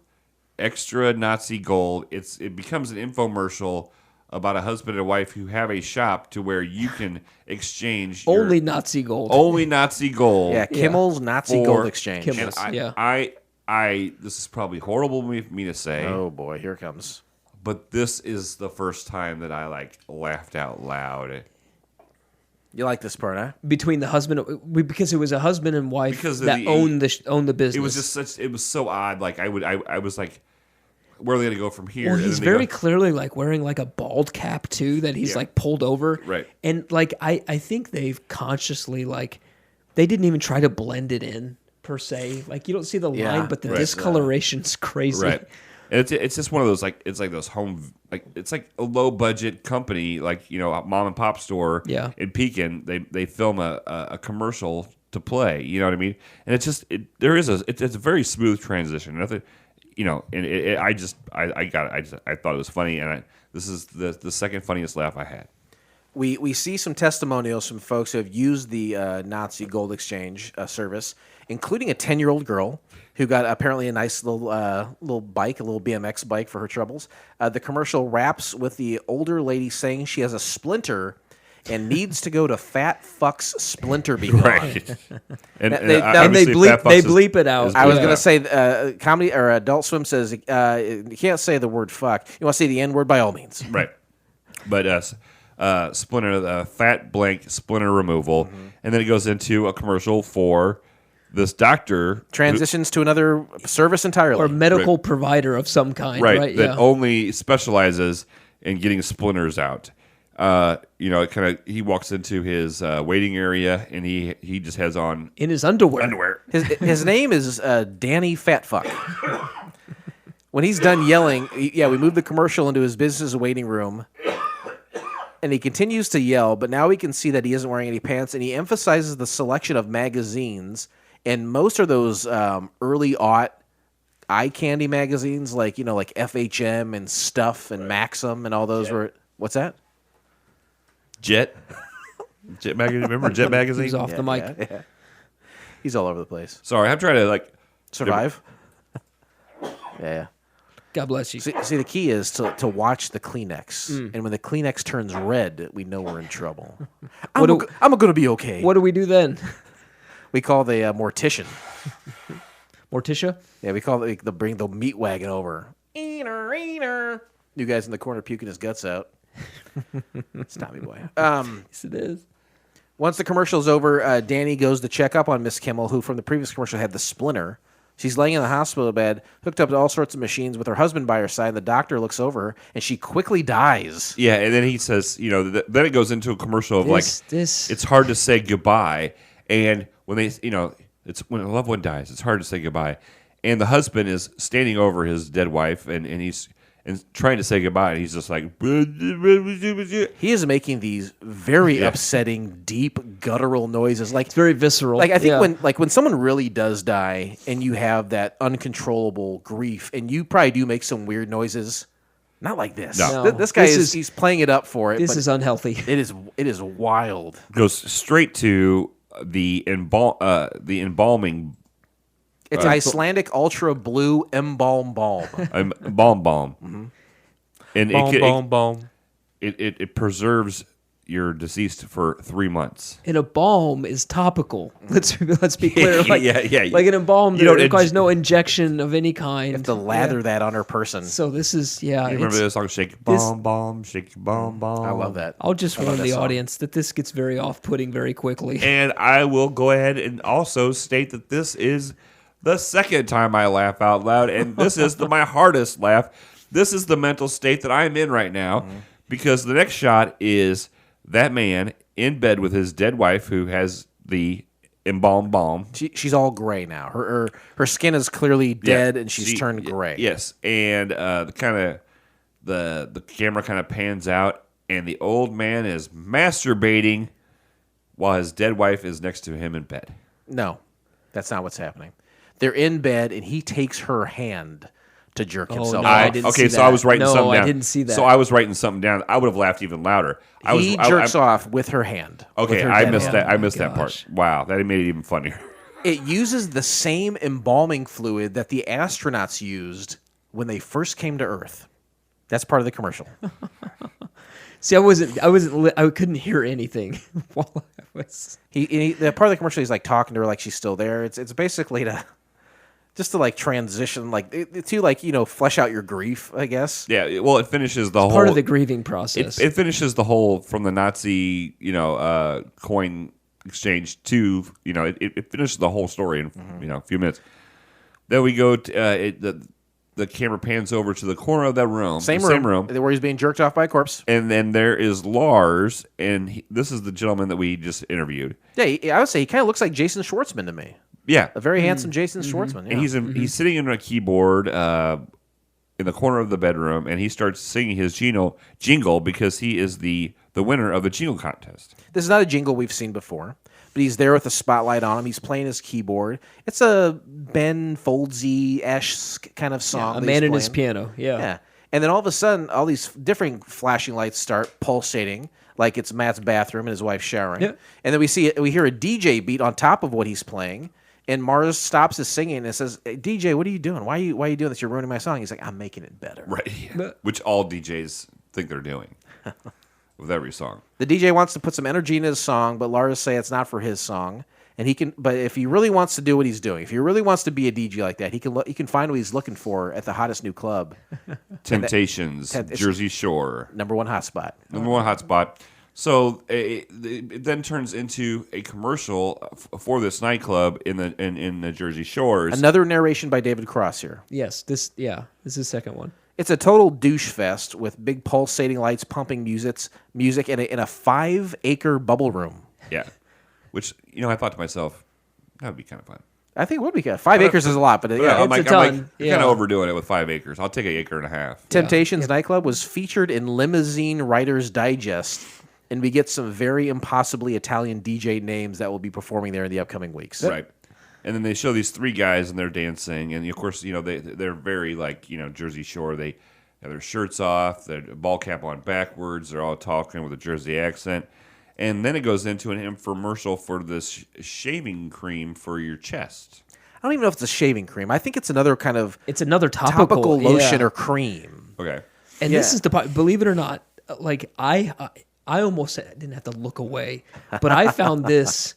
extra Nazi gold. It becomes an infomercial about a husband and wife who have a shop to where you can exchange only Nazi gold. Only Nazi gold. Yeah, Kimmel's Nazi Gold Exchange. Kimmel's, I this is probably horrible of me to say. Oh boy, here it comes. But this is the first time that I laughed out loud. You like this part, huh? Between the husband, because it was a husband and wife that owned the business. It was just it was so odd. Like I was like, where are they going to go from here? Well, And he's then they very go- clearly like wearing like a bald cap too that he's like pulled over. Right. And like I think they've consciously like they didn't even try to blend it in per se. Like you don't see the line, but the discoloration's crazy. Right. And it's just one of those like it's like those home like it's like a low budget company like a mom and pop store in Pekin. They film a commercial to play. You know what I mean? And it's just it's a very smooth transition. Nothing, and I thought it was funny, and this is the second funniest laugh I had. We see some testimonials from folks who have used the Nazi gold exchange service, including a 10-year-old girl who got apparently a nice little bike, a little BMX bike for her troubles. The commercial wraps with the older lady saying she has a splinter and needs to go to Fat Fuck's Splinter Be Gone. Right. and they bleep it out. I was going to say comedy or Adult Swim says you can't say the word fuck. You want to say the N word by all means. Right. But splinter, fat blank splinter removal, and then it goes into a commercial for this doctor transitions to another service entirely, or medical provider of some kind, right? That only specializes in getting splinters out. He walks into his waiting area and he just has on in his underwear. His name is Danny Fatfuck. When he's done yelling, we move the commercial into his business waiting room. And he continues to yell, but now we can see that he isn't wearing any pants, and he emphasizes the selection of magazines, and most are those early eye candy magazines, like FHM and Stuff and Maxim and all those were. What's that? Jet magazine. Remember Jet magazine? He's off the mic. Yeah. He's all over the place. Sorry, I'm trying to survive. Yeah. God bless you. See, the key is to watch the Kleenex, and when the Kleenex turns red, we know we're in trouble. I'm going to be okay. What do we do then? We call the mortician. Morticia? Yeah, we call it. They'll bring the meat wagon over. Eater. You guys in the corner puking his guts out. It's Tommy Boy. Yes, it is. Once the commercial's over, Danny goes to check up on Miss Kimmel, who from the previous commercial had the splinter. She's laying in the hospital bed, hooked up to all sorts of machines with her husband by her side. The doctor looks over her, and she quickly dies. Yeah, and then he says, then it goes into a commercial of this. It's hard to say goodbye. And when it's when a loved one dies, it's hard to say goodbye. And the husband is standing over his dead wife, and he's trying to say goodbye, and he's just like... He is making these very upsetting, deep, guttural noises. Like, it's very visceral. Like, I think when someone really does die, and you have that uncontrollable grief, and you probably do make some weird noises, not like this. No. This guy he's playing it up for it. This is unhealthy. It is wild. Goes straight to the embalming... It's Icelandic Ultra Blue Embalm Balm. Balm. Mm-hmm. And it preserves your deceased for 3 months. And a balm is topical. Let's be clear. Like, yeah. Like an embalm that requires no injection of any kind. You have to lather that on her person. So this is You remember the song "Shake Your Balm, Shake Your Balm"? I love that. I'll just warn the audience that this gets very off-putting very quickly. And I will go ahead and also state that this is the second time I laugh out loud, and this is my hardest laugh. This is the mental state that I'm in right now, because the next shot is that man in bed with his dead wife who has the embalmed balm. She's all gray now. Her skin is clearly dead, and she's turned gray. Yes, and the camera kind of pans out, and the old man is masturbating while his dead wife is next to him in bed. No, that's not what's happening. They're in bed, and he takes her hand to jerk himself. No, I didn't see that. So I was writing something down. I didn't see that. So I was writing something down. I would have laughed even louder. He jerks off with her hand. Okay, I missed that. I missed that part. Wow, that made it even funnier. It uses the same embalming fluid that the astronauts used when they first came to Earth. That's part of the commercial. See, I couldn't hear anything while I was. The part of the commercial, he's like talking to her like she's still there. It's basically just to like transition, like to flesh out your grief, I guess. Yeah, well, it finishes the whole part of the grieving process. It finishes the whole from the Nazi, coin exchange to it finishes the whole story in a few minutes. Then we go to the the camera pans over to the corner of that room. Same room. Where he's being jerked off by a corpse. And then there is Lars, and this is the gentleman that we just interviewed. Yeah, I would say he kind of looks like Jason Schwartzman to me. Yeah. A very handsome Jason Schwartzman. Yeah. And he's sitting in a keyboard in the corner of the bedroom, and he starts singing his jingle because he is the winner of the jingle contest. This is not a jingle we've seen before, but he's there with a spotlight on him. He's playing his keyboard. It's a Ben Foldsy-esque kind of song. A man in his piano. Yeah. And then all of a sudden, all these different flashing lights start pulsating, like it's Matt's bathroom and his wife showering. Yeah. And then we hear a DJ beat on top of what he's playing. And Mars stops his singing and says, hey, DJ, what are you doing? Why are you doing this? You're ruining my song. He's like, I'm making it better. Right. Yeah. Which all DJs think they're doing with every song. The DJ wants to put some energy in his song, but Lars say it's not for his song. And he can, but if he really wants to do what he's doing, if he really wants to be a DJ like that, he can find what he's looking for at the hottest new club, Temptations, Jersey Shore, number one hotspot. So it then turns into a commercial for this nightclub in the Jersey Shores. Another narration by David Cross here. Yes, this is the second one. It's a total douche fest with big pulsating lights, pumping music in a 5-acre bubble room. Yeah, which I thought to myself, that would be kind of fun. I think it would be good. 5 acres is a lot, but yeah, it's a ton. You're kind of overdoing it with 5 acres. I'll take an acre and a half. Temptations nightclub was featured in Limousine Writer's Digest. And we get some very impossibly Italian DJ names that will be performing there in the upcoming weeks. Right. And then they show these 3 guys and they're dancing. And, of course, they're very like, Jersey Shore. They have their shirts off, their ball cap on backwards. They're all talking with a Jersey accent. And then it goes into an infomercial for this shaving cream for your chest. I don't even know if it's a shaving cream. I think it's another kind of... It's another topical lotion or cream. Okay. And this is believe it or not, like I almost didn't have to look away, but I found this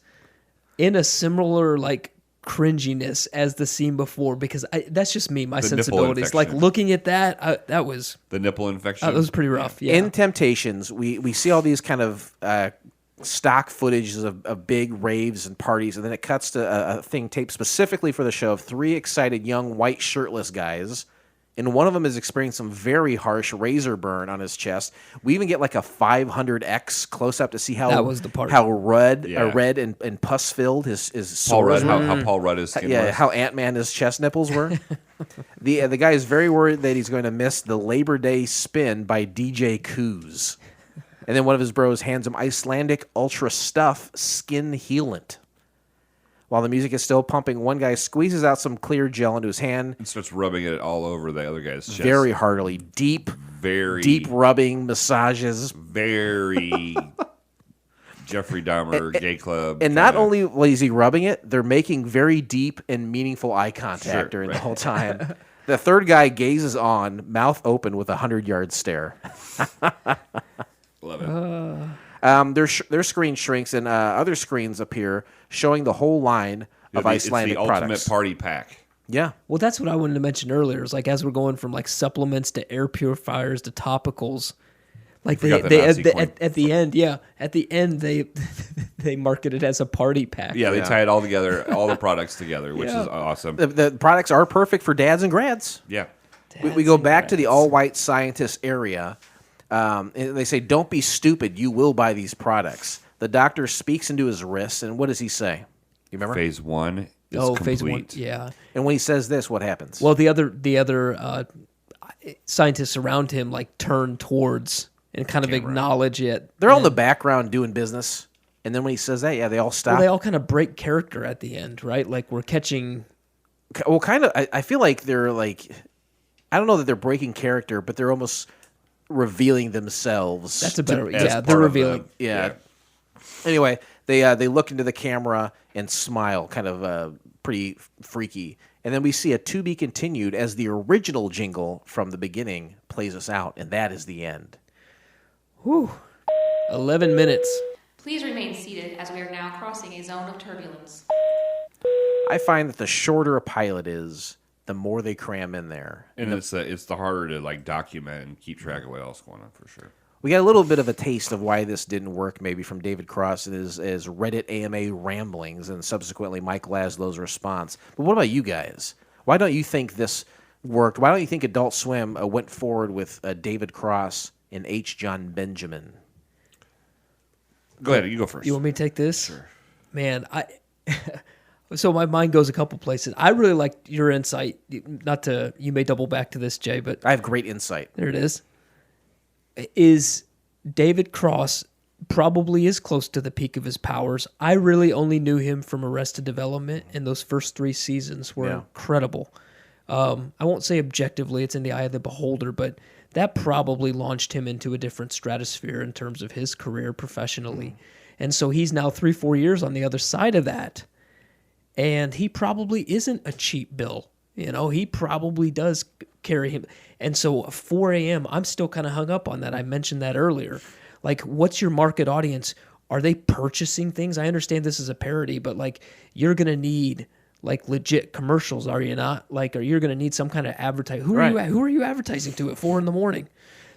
in a similar like cringiness as the scene before because that's just me, my sensibilities. Like looking at that, that was the nipple infection. That was pretty rough. Yeah. In Temptations, we see all these kind of stock footages of big raves and parties, and then it cuts to a thing taped specifically for the show of 3 excited young white shirtless guys. And one of them is experiencing some very harsh razor burn on his chest. We even get like a 500x close up to see how that was the part. How red and pus filled his Paul Rudd, were. how Paul Rudd's skin was. How Ant-Man his chest nipples were. The guy is very worried that he's going to miss the Labor Day spin by DJ Coos. And then one of his bros hands him Icelandic Ultra Stuff Skin Healant. While the music is still pumping, one guy squeezes out some clear gel into his hand and starts rubbing it all over the other guy's chest. Very heartily. Deep rubbing massages. Very Jeffrey Dahmer gay club. And not only is he rubbing it, they're making very deep and meaningful eye contact during the whole time. The third guy gazes on, mouth open with a 100-yard stare. Love it. Their screen shrinks and other screens appear showing the whole line of Icelandic products. It's the ultimate party pack. Yeah. Well, that's what I wanted to mention earlier. Is like as we're going from like supplements to air purifiers to topicals, like at the end they market it as a party pack. Yeah, they tie it all together, all the products together, which is awesome. The products are perfect for dads and grads. Yeah. We go back to the all-white scientist area. And they say, don't be stupid. You will buy these products. The doctor speaks into his wrist, and what does he say? You remember? Phase 1 is complete. Phase 1, yeah. And when he says this, what happens? Well, the other scientists around him like turn towards and kind of acknowledge it. They're all in the background doing business, and then when he says that, they all stop. Well, they all kind of break character at the end, right? Like we're catching... Well, kind of, I feel like they're like... I don't know that they're breaking character, but they're almost... revealing themselves. That's a better... they're revealing. Anyway, they look into the camera and smile, kind of pretty freaky. And then we see a to be continued as the original jingle from the beginning plays us out, and that is the end. Whew. 11 minutes. Please remain seated as we are now crossing a zone of turbulence. I find that the shorter a pilot is, the more they cram in there. And it's the harder to like document and keep track of what else is going on for sure. We got a little bit of a taste of why this didn't work, maybe from David Cross and his Reddit AMA ramblings, and subsequently Mike Laszlo's response. But what about you guys? Why don't you think this worked, why don't you think Adult Swim went forward with David Cross and H. John Benjamin? Go ahead. You go first. You want me to take this? Sure. Man, so my mind goes a couple places. I really liked your insight. You may double back to this, Jay, but I have great insight. There it is. Is David Cross probably is close to the peak of his powers. I really only knew him from Arrested Development, and those first 3 seasons were incredible. I won't say objectively, it's in the eye of the beholder, but that probably launched him into a different stratosphere in terms of his career professionally. And so he's now 3-4 years on the other side of that, and he probably isn't a cheap bill. You know, he probably does carry him. And so 4 a.m., I'm still kind of hung up on that. I mentioned that earlier. Like, what's your market audience? Are they purchasing things? I understand this is a parody, but like, you're going to need like legit commercials, are you not? Like, are you going to need some kind of advertising? Who are you advertising to at 4 a.m?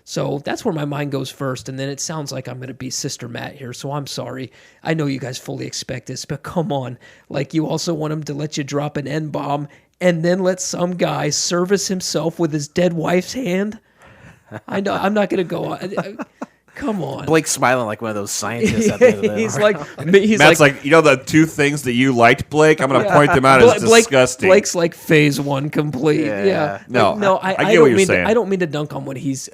So that's where my mind goes first, and then it sounds like I'm going to be Sister Matt here, so I'm sorry. I know you guys fully expect this, but come on. Like, you also want him to let you drop an N-bomb and then let some guy service himself with his dead wife's hand? I know, I'm not going to go on. Come on. Blake's smiling like one of those scientists at the end of the He's Matt's like, you know the 2 things that you liked, Blake? I'm going to point them out as disgusting. Blake's like phase 1 complete. Yeah. No, I get what you're saying. I don't mean to dunk on what he's...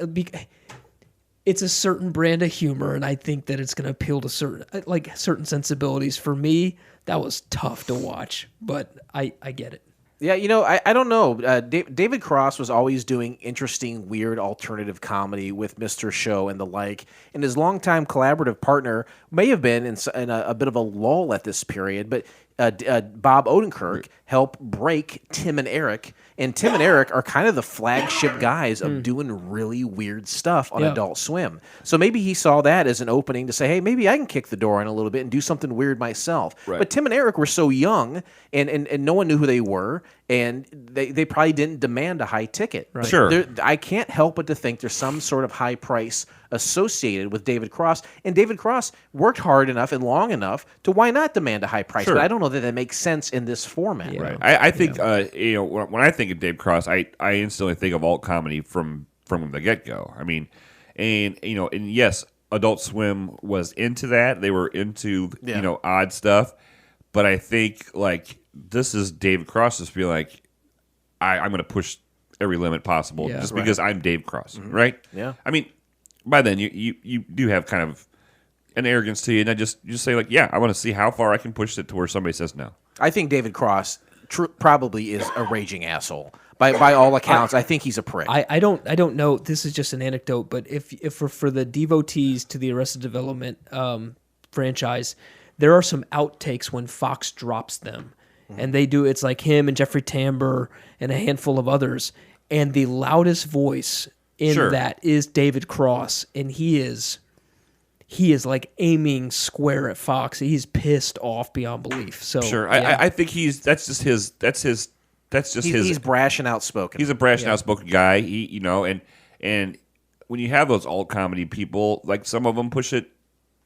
It's a certain brand of humor, and I think that it's going to appeal to certain sensibilities. For me, that was tough to watch, but I get it. Yeah, you know, I don't know. David Cross was always doing interesting, weird, alternative comedy with Mr. Show and the like, and his longtime collaborative partner may have been in a bit of a lull at this period, but Bob Odenkirk helped break Tim and Eric, and Tim and Eric are kind of the flagship guys of doing really weird stuff on Adult Swim. So maybe he saw that as an opening to say, hey, maybe I can kick the door in a little bit and do something weird myself. Right. But Tim and Eric were so young, and no one knew who they were, and they probably didn't demand a high ticket. Right. Sure. I can't help but to think there's some sort of high price associated with David Cross, and David Cross worked hard enough and long enough to why not demand a high price. Sure. But I don't know that makes sense in this format. Yeah. Right. I think you know, when I think of Dave Cross, I instantly think of alt comedy from the get go. I mean, and you know, and yes, Adult Swim was into that. They were into you know, odd stuff, but I think like this is David Cross just be like, I'm going to push every limit possible just because I'm Dave Cross, right? Yeah. I mean, by then you do have kind of an arrogance to you, and I just say like, yeah, I want to see how far I can push it to where somebody says no. I think David Cross probably is a raging asshole. By all accounts, I think he's a prick. I don't know. This is just an anecdote, but if for the devotees to the Arrested Development franchise, there are some outtakes when Fox drops them, and they do. It's like him and Jeffrey Tambor and a handful of others, and the loudest voice in that is David Cross, and he is like aiming square at Fox. He's pissed off beyond belief. So I think he's brash and outspoken. He's a brash and outspoken guy. He, you know, and when you have those alt comedy people, like some of them push it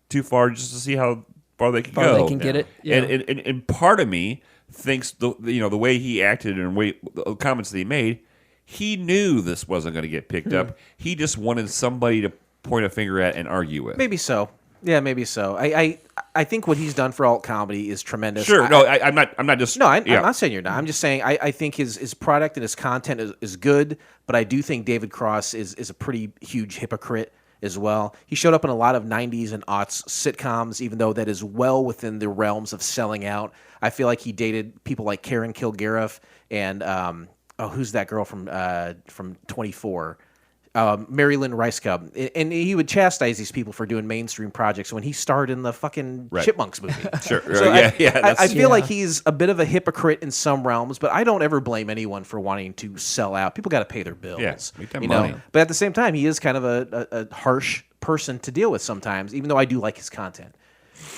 too far just to see how far they can go. They can get it. Yeah. And part of me thinks the way he acted and the comments that he made, he knew this wasn't going to get picked up. He just wanted somebody to point a finger at and argue with. Maybe so. Yeah, maybe so. I think what he's done for alt comedy is tremendous. Sure. I'm not just. No, I'm not saying you're not. I'm just saying I think his product and his content is good, but I do think David Cross is a pretty huge hypocrite as well. He showed up in a lot of 90s and aughts sitcoms, even though that is well within the realms of selling out. I feel like he dated people like Karen Kilgariff and who's that girl from 24? Mary Lynn Rice Cub, and he would chastise these people for doing mainstream projects when he starred in the fucking Chipmunks movie. Sure, so I feel like he's a bit of a hypocrite in some realms, but I don't ever blame anyone for wanting to sell out. People got to pay their bills, you know. But at the same time, he is kind of a harsh person to deal with sometimes, even though I do like his content.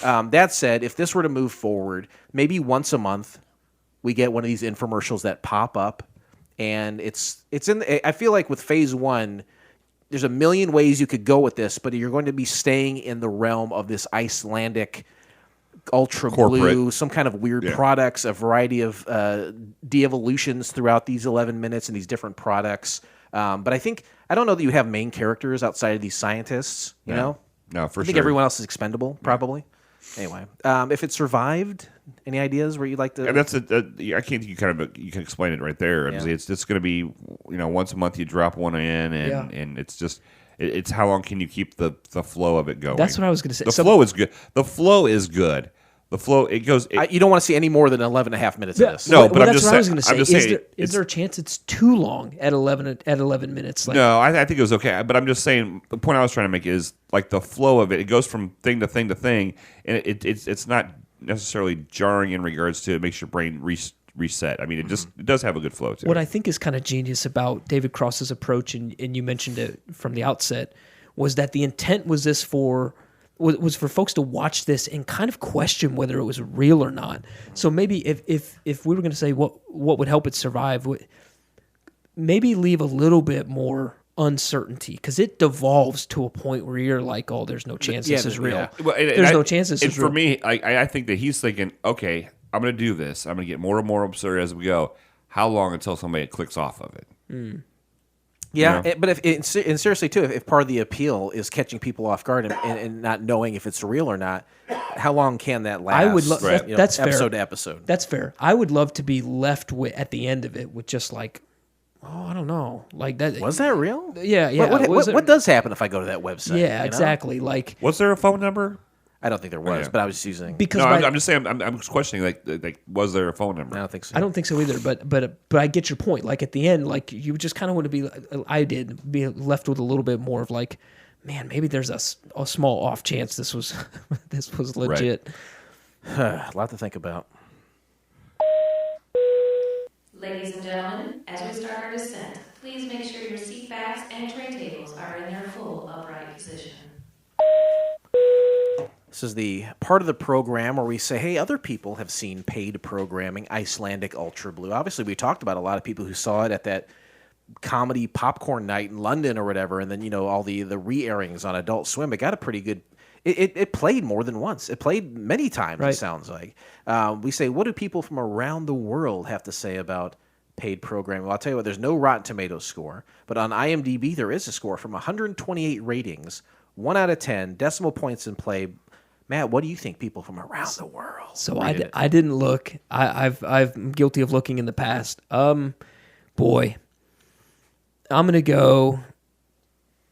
That said, if this were to move forward, maybe once a month we get one of these infomercials that pop up. And it's in. I feel like with phase 1, there's a million ways you could go with this, but you're going to be staying in the realm of this Icelandic Ultra Corporate. Blue, some kind of weird products, a variety of de-evolutions throughout these 11 minutes and these different products. But I don't know that you have main characters outside of these scientists, you know? No, for sure. I think everyone else is expendable, probably. Anyway, if it survived, any ideas where you'd like to? And that's I can't. You can explain it right there. Yeah. It's going to be once a month you drop one in, and it's just it's how long can you keep the flow of it going? That's what I was going to say. The flow is good. The flow is good. The flow it goes. You don't want to see any more than 11 and a half minutes of this. No, but I'm that's just what saying. I was going to say. Is there a it's chance it's too long at 11 minutes? Like, no, I think it was okay. But I'm just saying the point I was trying to make is like the flow of it. It goes from thing to thing to thing, and it's not necessarily jarring in regards to it makes your brain reset. I mean, it does have a good flow to it. What I think is kind of genius about David Cross's approach, and you mentioned it from the outset, was that the intent was for folks to watch this and kind of question whether it was real or not. So maybe if we were going to say what would help it survive, maybe leave a little bit more uncertainty, because it devolves to a point where you're like, oh, there's no chance this is real. Yeah. Well, there's no chance this is real. For me, I think that he's thinking, okay, I'm going to do this. I'm going to get more and more absurd as we go. How long until somebody clicks off of it? Yeah, but and seriously too, if part of the appeal is catching people off guard and not knowing if it's real or not, how long can that last? I would love that's fair. Episode to episode. That's fair. I would love to be left with at the end of it with just like, oh, I don't know, like that. Was that real? Yeah. What does happen if I go to that website? Yeah, exactly. Like, was there a phone number? I don't think there was, but I was just using because I'm just saying. I'm just questioning. Like, was there a phone number? I don't think so. I don't think so either. But I get your point. Like at the end, like you just kind of want to be. I did be left with a little bit more of like, man, maybe there's a small off chance this was legit. A lot to think about. Ladies and gentlemen, as we start our descent, please make sure your seat backs and tray tables are in their full upright position. This is the part of the program where we say, hey, other people have seen paid programming, Icelandic Ultra Blue. Obviously, we talked about a lot of people who saw it at that comedy popcorn night in London or whatever, and then, all the re-airings on Adult Swim. It got a pretty good... It played more than once. It played many times, right. It sounds like. We say, what do people from around the world have to say about paid programming? Well, I'll tell you what, there's no Rotten Tomatoes score, but on IMDb there is a score from 128 ratings, 1 out of 10, decimal points in play. Matt, what do you think people from around the world? So I didn't look. I'm guilty of looking in the past. Boy, I'm gonna go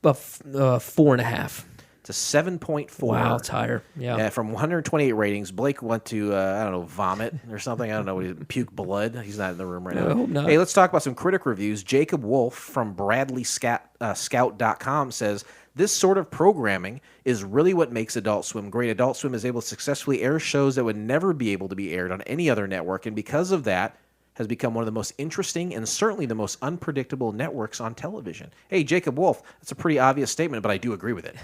a 4.5. It's a 7.4. Wow, it's higher. Yeah, from 128 ratings. Blake went to vomit or something. I don't know. Puke blood. He's not in the room right now. I hope not. Hey, let's talk about some critic reviews. Jacob Wolf from BradleyScout.com says, this sort of programming is really what makes Adult Swim great. Adult Swim is able to successfully air shows that would never be able to be aired on any other network, and because of that, has become one of the most interesting and certainly the most unpredictable networks on television. Hey, Jacob Wolf, that's a pretty obvious statement, but I do agree with it.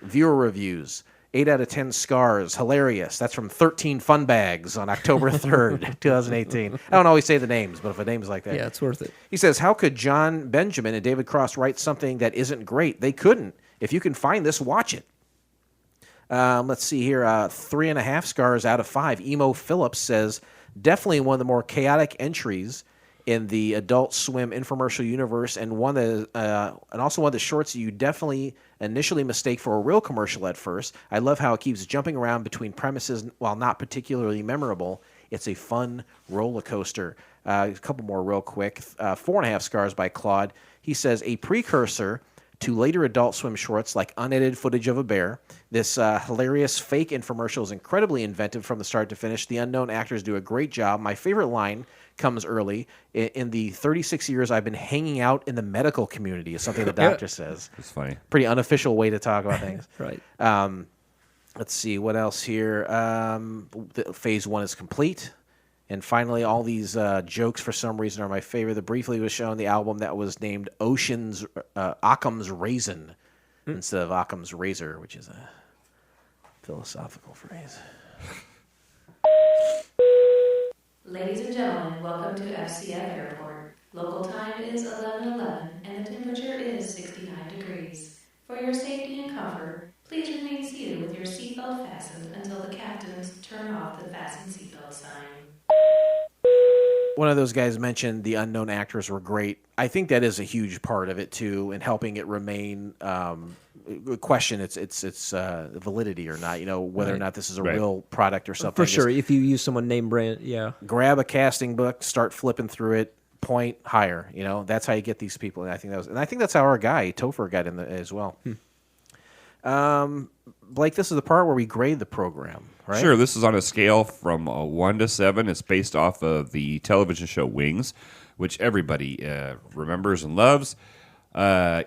Viewer reviews. 8 out of 10 scars. Hilarious. That's from 13 Fun Bags on October 3rd, 2018. I don't always say the names, but if a name's like that. Yeah, it's worth it. He says, how could John Benjamin and David Cross write something that isn't great? They couldn't. If you can find this, watch it. Let's see here. 3.5 scars out of 5. Emo Phillips says, definitely one of the more chaotic entries in the Adult Swim infomercial universe, and also one of the shorts you definitely initially mistake for a real commercial at first. I love how it keeps jumping around between premises while not particularly memorable. It's a fun roller coaster. A couple more real quick. 4.5 scars by Claude. He says, a precursor to later Adult Swim shorts like unedited footage of a bear. This hilarious fake infomercial is incredibly inventive from the start to finish. The unknown actors do a great job. My favorite line comes early. In the 36 years I've been hanging out in the medical community is something the doctor says. It's funny. Pretty unofficial way to talk about things. Right. Let's see, what else here? Phase 1 is complete. And finally, all these jokes, for some reason, are my favorite. The briefly was shown the album that was named Occam's Raisin instead of Occam's Razor, which is a philosophical phrase. Ladies and gentlemen, welcome to FCF Airport. Local time is 11:11 and the temperature is 69 degrees. For your safety and comfort, please remain seated with your seatbelt fastened until the captains turn off the fasten seatbelt sign. One of those guys mentioned the unknown actors were great. I think that is a huge part of it too, in helping it remain question its validity or not. You know, whether or not this is a real product or something. For sure, if you use someone name brand, yeah. Grab a casting book, start flipping through it, point higher. You know, that's how you get these people. And I think that's how our guy Topher got in as well. Blake, this is the part where we grade the program, right? Sure. This is on a scale from 1 to 7. It's based off of the television show Wings, which everybody remembers and loves.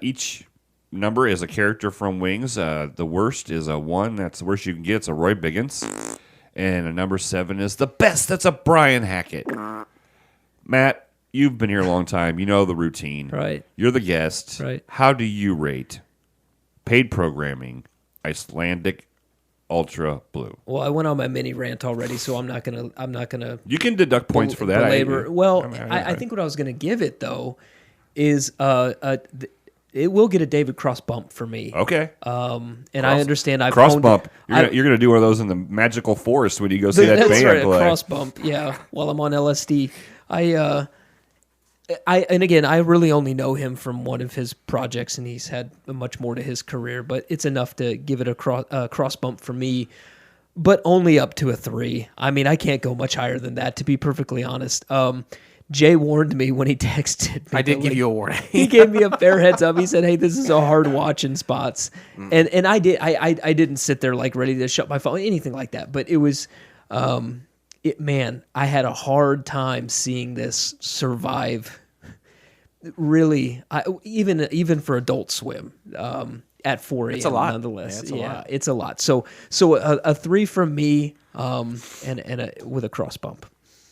Each number is a character from Wings. The worst is a 1. That's the worst you can get. It's a Roy Biggins. And a number 7 is the best. That's a Brian Hackett. Matt, you've been here a long time. You know the routine. Right. You're the guest. Right. How do you rate paid programming Icelandic Ultra Blue? Well, I went on my mini rant already, so I'm not gonna. You can deduct points for that. Belabor. I think what I was gonna give it though is it will get a David Cross bump for me. Okay. And I understand I've cross honed bump. You're gonna do one of those in the magical forest when you go see that that's band right, play. a cross bump. Yeah, while I'm on LSD, and again, I really only know him from one of his projects, and he's had much more to his career. But it's enough to give it a cross bump for me, but only up to a 3. I mean, I can't go much higher than that, to be perfectly honest. Jay warned me when he texted me. I did give you a warning. He gave me a fair heads up. He said, "Hey, this is a hard watch in spots," and I did. I didn't sit there like ready to shut my phone, anything like that. But it was. Man, I had a hard time seeing this survive. Really, even for Adult Swim at 4 a.m. It's a lot. Nonetheless. Yeah, it's a lot. So a 3 from me, and with a cross bump.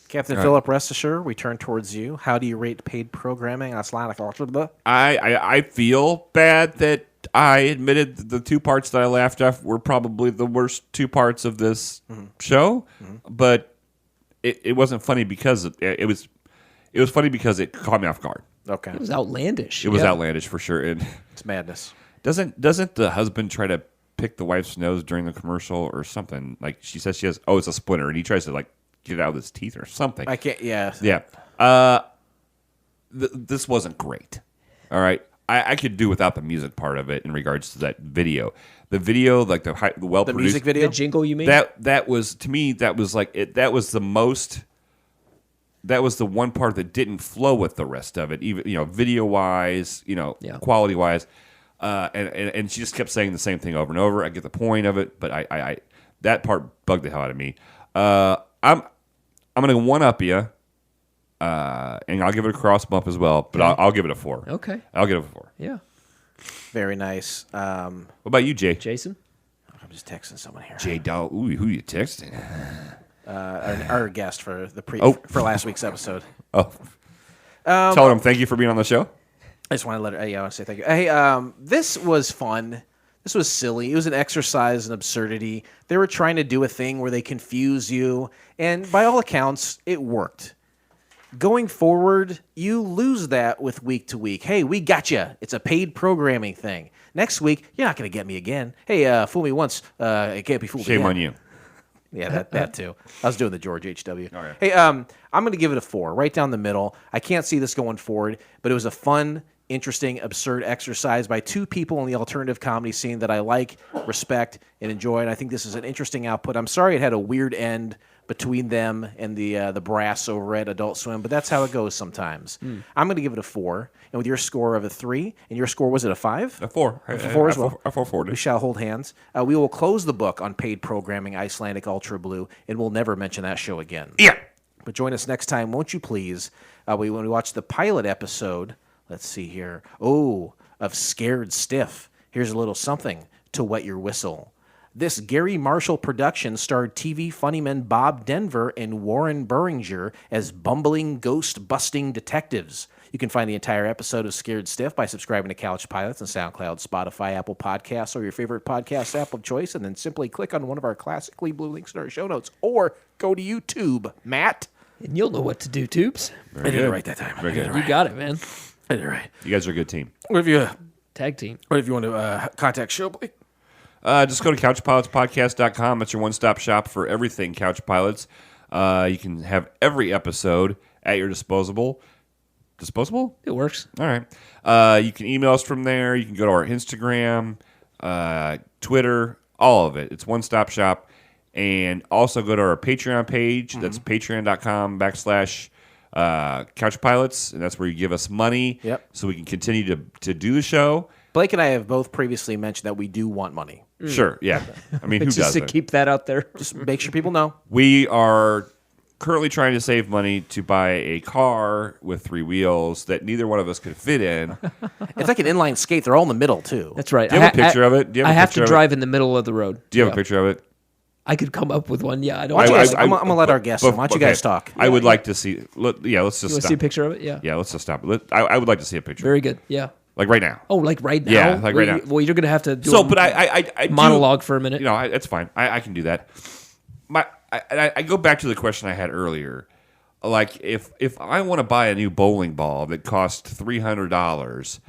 Captain Philip, rest assured, we turn towards you. How do you rate paid programming on Icelandic Ultra Blue? I feel bad that I admitted that the 2 parts that I laughed at were probably the worst 2 parts of this show, but it wasn't funny because it was funny because it caught me off guard. Okay, it was outlandish. It was outlandish for sure. And it's madness. Doesn't the husband try to pick the wife's nose during the commercial or something? Like she says she has, it's a splinter, and he tries to like get it out of his teeth or something. I can't. Yeah. Yeah. This wasn't great. All right. I could do without the music part of it in regards to that video. The video, like the well-produced music video, the jingle. You mean that was, to me, that was like it. That was the most. That was the one part that didn't flow with the rest of it, even video wise, quality wise, and she just kept saying the same thing over and over. I get the point of it, but I that part bugged the hell out of me. I'm gonna one up you, and I'll give it a cross bump as well, but I'll give it a 4. Okay, I'll give it a 4. Yeah, very nice. What about you, Jay? Jason? I'm just texting someone here. Jay Doll. Ooh, who are you texting? Our guest for for last week's episode. Tell him thank you for being on the show. I just want to I want to say thank you. Hey, this was fun. This was silly. It was an exercise in absurdity. They were trying to do a thing where they confuse you, and by all accounts, it worked. Going forward, you lose that with week to week. Hey, we got you. It's a paid programming thing. Next week, you're not going to get me again. Hey, fool me once, it can't be fooled again. Shame on you. Yeah, that too. I was doing the George H.W. All right. Hey, I'm going to give it a 4, right down the middle. I can't see this going forward, but it was a fun, interesting, absurd exercise by 2 people in the alternative comedy scene that I like, respect, and enjoy. And I think this is an interesting output. I'm sorry it had a weird end between them and the brass over at Adult Swim, but that's how it goes sometimes. I'm going to give it a 4. And with your score of a 3, and your score, was it a 5? A 4. A 4 as well. A 4. We shall hold hands. We will close the book on paid programming Icelandic Ultra Blue, and we'll never mention that show again. Yeah. But join us next time, won't you please, when we watch the pilot episode, let's see here, of Scared Stiff. Here's a little something to wet your whistle. This Gary Marshall production starred TV funnymen Bob Denver and Warren Beringer as bumbling, ghost-busting detectives. You can find the entire episode of Scared Stiff by subscribing to Couch Pilots on SoundCloud, Spotify, Apple Podcasts, or your favorite podcast app of choice, and then simply click on one of our classically blue links in our show notes, or go to YouTube, Matt. And you'll know what to do, Tubes. I did it right that time. Very good. You got it, man. I did it right. You guys are a good team. We'll give you Tag team. Or if you want to contact Shobley. Just go to couchpilotspodcast.com. That's your one-stop shop for everything Couch Pilots. You can have every episode at your disposable. Disposable? It works. All right. You can email us from there. You can go to our Instagram, Twitter, all of it. It's one-stop shop. And also go to our Patreon page. That's patreon.com/Couch Pilots. And that's where you give us money so we can continue to do the show. Blake and I have both previously mentioned that we do want money. Sure, yeah. I mean, who Just doesn't? to keep that out there. Just make sure people know. We are currently trying to save money to buy a car with 3 wheels that neither one of us could fit in. It's like an inline skate. They're all in the middle, too. That's right. Do you have a picture of it? Do you have I a have picture to of it? drive in the middle of the road. Do you have a picture of it? I could come up with one. Yeah, I don't. I'm going to let our guests know. Why don't you guys talk? I would like to see. Let's just You want to stop. see a picture of it? Yeah. Yeah, let's just stop. I would like to see a picture. Very good. Yeah. Like right now. Oh, like right now? Yeah, like right now. Well, you're going to have to do So, a but I monologue for a minute. You know, it's fine. I can do that. I go back to the question I had earlier. Like, if I want to buy a new bowling ball that costs $300,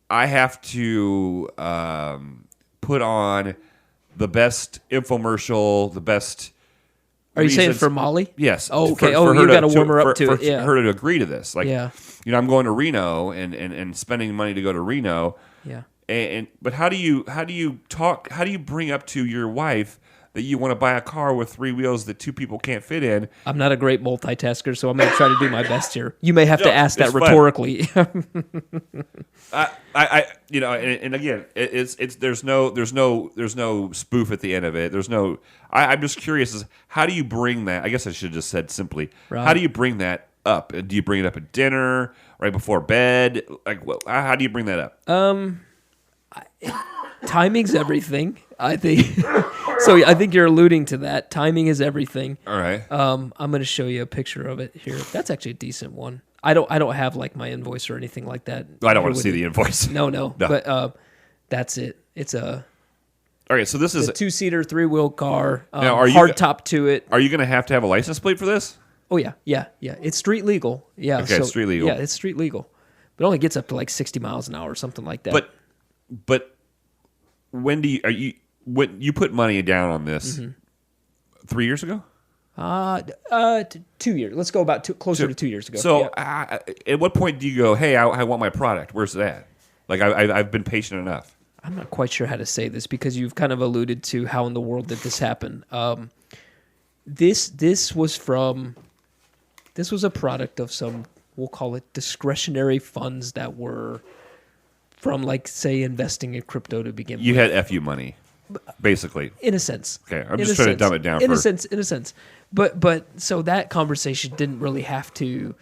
I have to put on the best infomercial, the best. Are you saying reasons- for Molly? Yes. Oh, okay. For her You got to to warm her up to for it. Yeah. her to agree to this. Like, Yeah. you know, I'm going to Reno and spending money to go to Reno. Yeah. But how do you bring up to your wife that you want to buy a car with 3 wheels that 2 people can't fit in? I'm not a great multitasker, so I'm going to try to do my best here. You may have to ask that it's fun. rhetorically. I you know, and again, there's no spoof at the end of it. There's no. I'm just curious as how do you bring that? I guess I should have just said simply. Right. How do you bring that up? Do you bring it up at dinner, right before bed? Like, how do you bring that up? Timing's everything, I think. So I think you're alluding to that. Timing is everything. All right. I'm going to show you a picture of it here. That's actually a decent one. I don't have like my invoice or anything like that. I don't want to see the invoice. No. But that's it. It's a. All right. So this is a 2-seater 3-wheel car. Now, are you- hard top to it. Are you going to have a license plate for this? Oh yeah. It's street legal. Yeah. Okay, it's street legal. Yeah, it's street legal. But it only gets up to like 60 miles an hour or something like that. But when you put money down on this 3 years ago? 2 years. Let's go about closer to 2 years ago. So, Yeah. at what point do you go, hey, I want my product? Where's that? Like, I've been patient enough. I'm not quite sure how to say this because you've kind of alluded to how in the world did this happen. This was a product of some, we'll call it discretionary funds that were from, like, say, investing in crypto to begin with. You had FU money, basically. In a sense. Okay, I'm just trying to dumb it down. In a sense. But so that conversation didn't really have to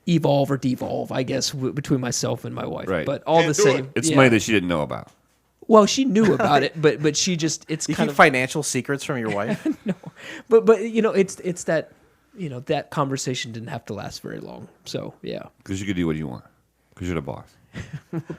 evolve or devolve, I guess, between myself and my wife. Right. But all the same. It's money that she didn't know about. Well, she knew about it, but she just You keep financial secrets from your wife? No, but you know, it's that, you know, that conversation didn't have to last very long. So yeah, Because you could do what you want. Because you're the boss.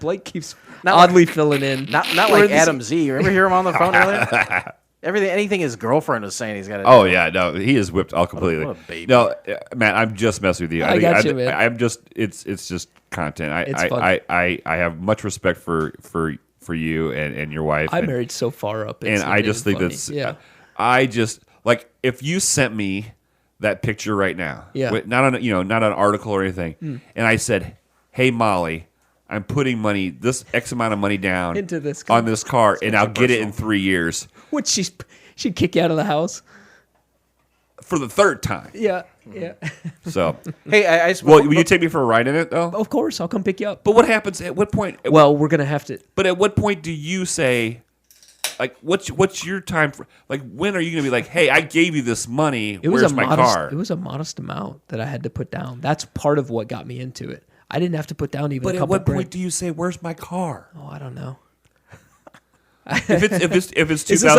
Blake keeps oddly filling in. Not like ATOMZ. You ever hear him on the phone earlier? Anything his girlfriend was saying, he's got to do. Oh yeah, no, he is whipped all completely. What a baby. No, Matt, I'm just messing with you. I got you, man. I'm just. It's just content. It's fun. I have much respect for you and your wife. I married so far up, and I just think that's. Yeah. I just like if you sent me that picture right now. Yeah. Not an article or anything, and I said, "Hey Molly, I'm putting this X amount of money down into this car. on this car, and I'll get it in 3 years." Would she'd kick you out of the house for the 3rd time? Yeah. So hey, will you take me for a ride in it though? Of course, I'll come pick you up. But what happens at what point? We're gonna have to. But at what point do you say, like, what's your time for? Like, when are you gonna be like, hey, I gave you this money. Where's my car? It was a modest amount that I had to put down. That's part of what got me into it. I didn't have to put down even. But a at couple what point grand. do you say, "Where's my car"? Oh, I don't know. If it's 2000, is this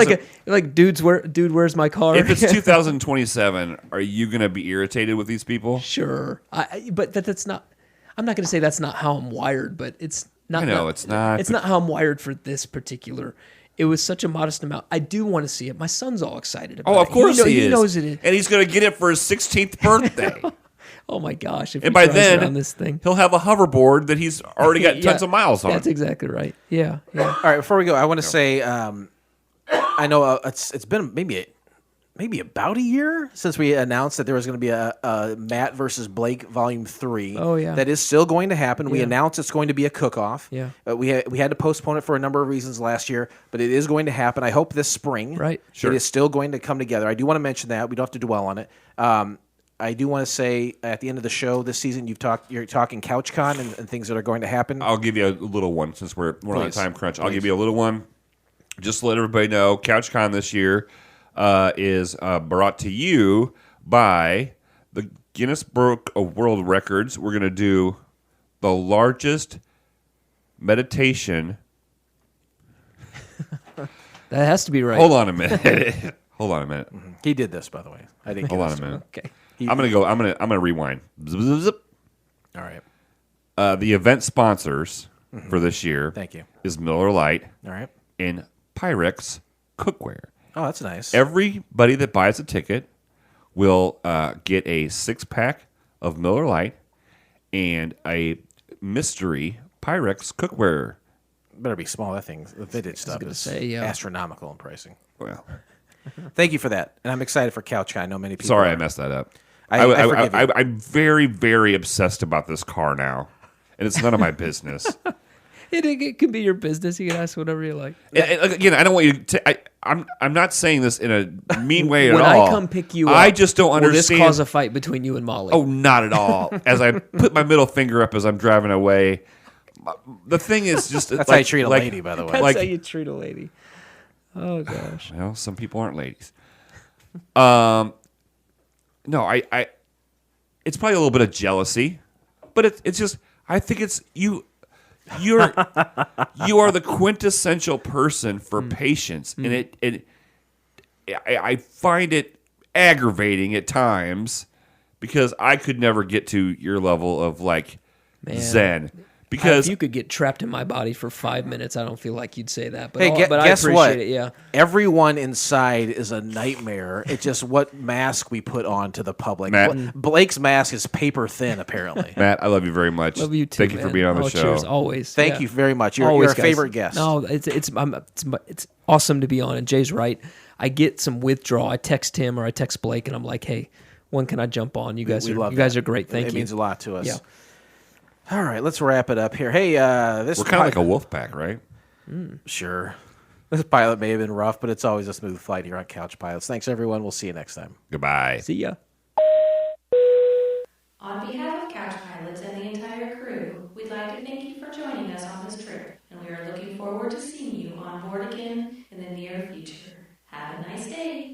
like dude, where's my car? If it's 2027, are you gonna be irritated with these people? Sure, but that's not. I'm not going to say that's not how I'm wired, but it's not. I know it's not. It's not how I'm wired for this particular. It was such a modest amount. I do want to see it. My son's all excited about it. Oh, of course he is. He knows it is. And he's going to get it for his 16th birthday. Oh my gosh! If And he by tries then, it on this thing, he'll have a hoverboard that he's already got tons of miles on. That's exactly right. Yeah. All right, before we go, I want to say I know it's been maybe about a year since we announced that there was going to be a Matt versus Blake Volume 3. Oh, yeah. That is still going to happen. We Yeah. announced it's going to be a cook-off. Yeah. We had to postpone it for a number of reasons last year, but it is going to happen. I hope this spring. Right. Sure. It is still going to come together. I do want to mention that. We don't have to dwell on it. I do want to say at the end of the show this season, you're talking CouchCon and things that are going to happen. I'll give you a little one since we're on a Please. time crunch. I'll Please. give you a little one. Just to let everybody know, CouchCon this year is brought to you by the Guinness Book of World Records. We're going to do the largest meditation. that has to be right. Hold on a minute. Hold on a minute. He did this, by the way. I didn't. Hold on a minute. Okay. I'm gonna rewind. Zip, zip, zip. All right. The event sponsors for this year. Thank you. Is Miller Lite All right. and Pyrex Cookware. Oh, that's nice. Everybody that buys a ticket will get a 6-pack of Miller Lite and a mystery Pyrex cookware. Better be small. That thing, the vintage stuff is astronomical in pricing. Well, thank you for that, and I'm excited for CouchCon. I know many people. sorry, are. I messed that up. I forgive you. I'm very, very obsessed about this car now, and it's none of my business. It can be your business. You can ask whatever you like. And again, I don't want you to. I'm not saying this in a mean way at when all. I come pick you up, I just don't will understand. this cause a fight between you and Molly? Oh, not at all. As I put my middle finger up as I'm driving away. The thing is just That's how you treat a lady, by the way. That's how you treat a lady. Oh gosh. Well, some people aren't ladies. No, I it's probably a little bit of jealousy, but it's just I think it's you are the quintessential person for patience, and I find it aggravating at times because I could never get to your level of like Zen. Because if you could get trapped in my body for 5 minutes, I don't feel like you'd say that. But, Hey, but I guess appreciate what? it. Yeah. Everyone inside is a nightmare. It's just what mask we put on to the public. Matt. Blake's mask is paper thin, apparently. Matt, I love you very much. Love you too. Thank you for man. being on the Oh, show. Cheers, always. Thank you very much. You're Always, a guys. favorite guest. No, it's awesome to be on. And Jay's right. I get some withdrawal. I text him or I text Blake, and I'm like, hey, when can I jump on? You guys, we love you guys that. are great. Thank It you. means a lot to us. Yeah. All right, let's wrap it up here. Hey, this We're kind of like a wolf pack, right? Sure. This pilot may have been rough, but it's always a smooth flight here on Couch Pilots. Thanks, everyone. We'll see you next time. Goodbye. See ya. On behalf of Couch Pilots and the entire crew, we'd like to thank you for joining us on this trip, and we are looking forward to seeing you on board again in the near future. Have a nice day.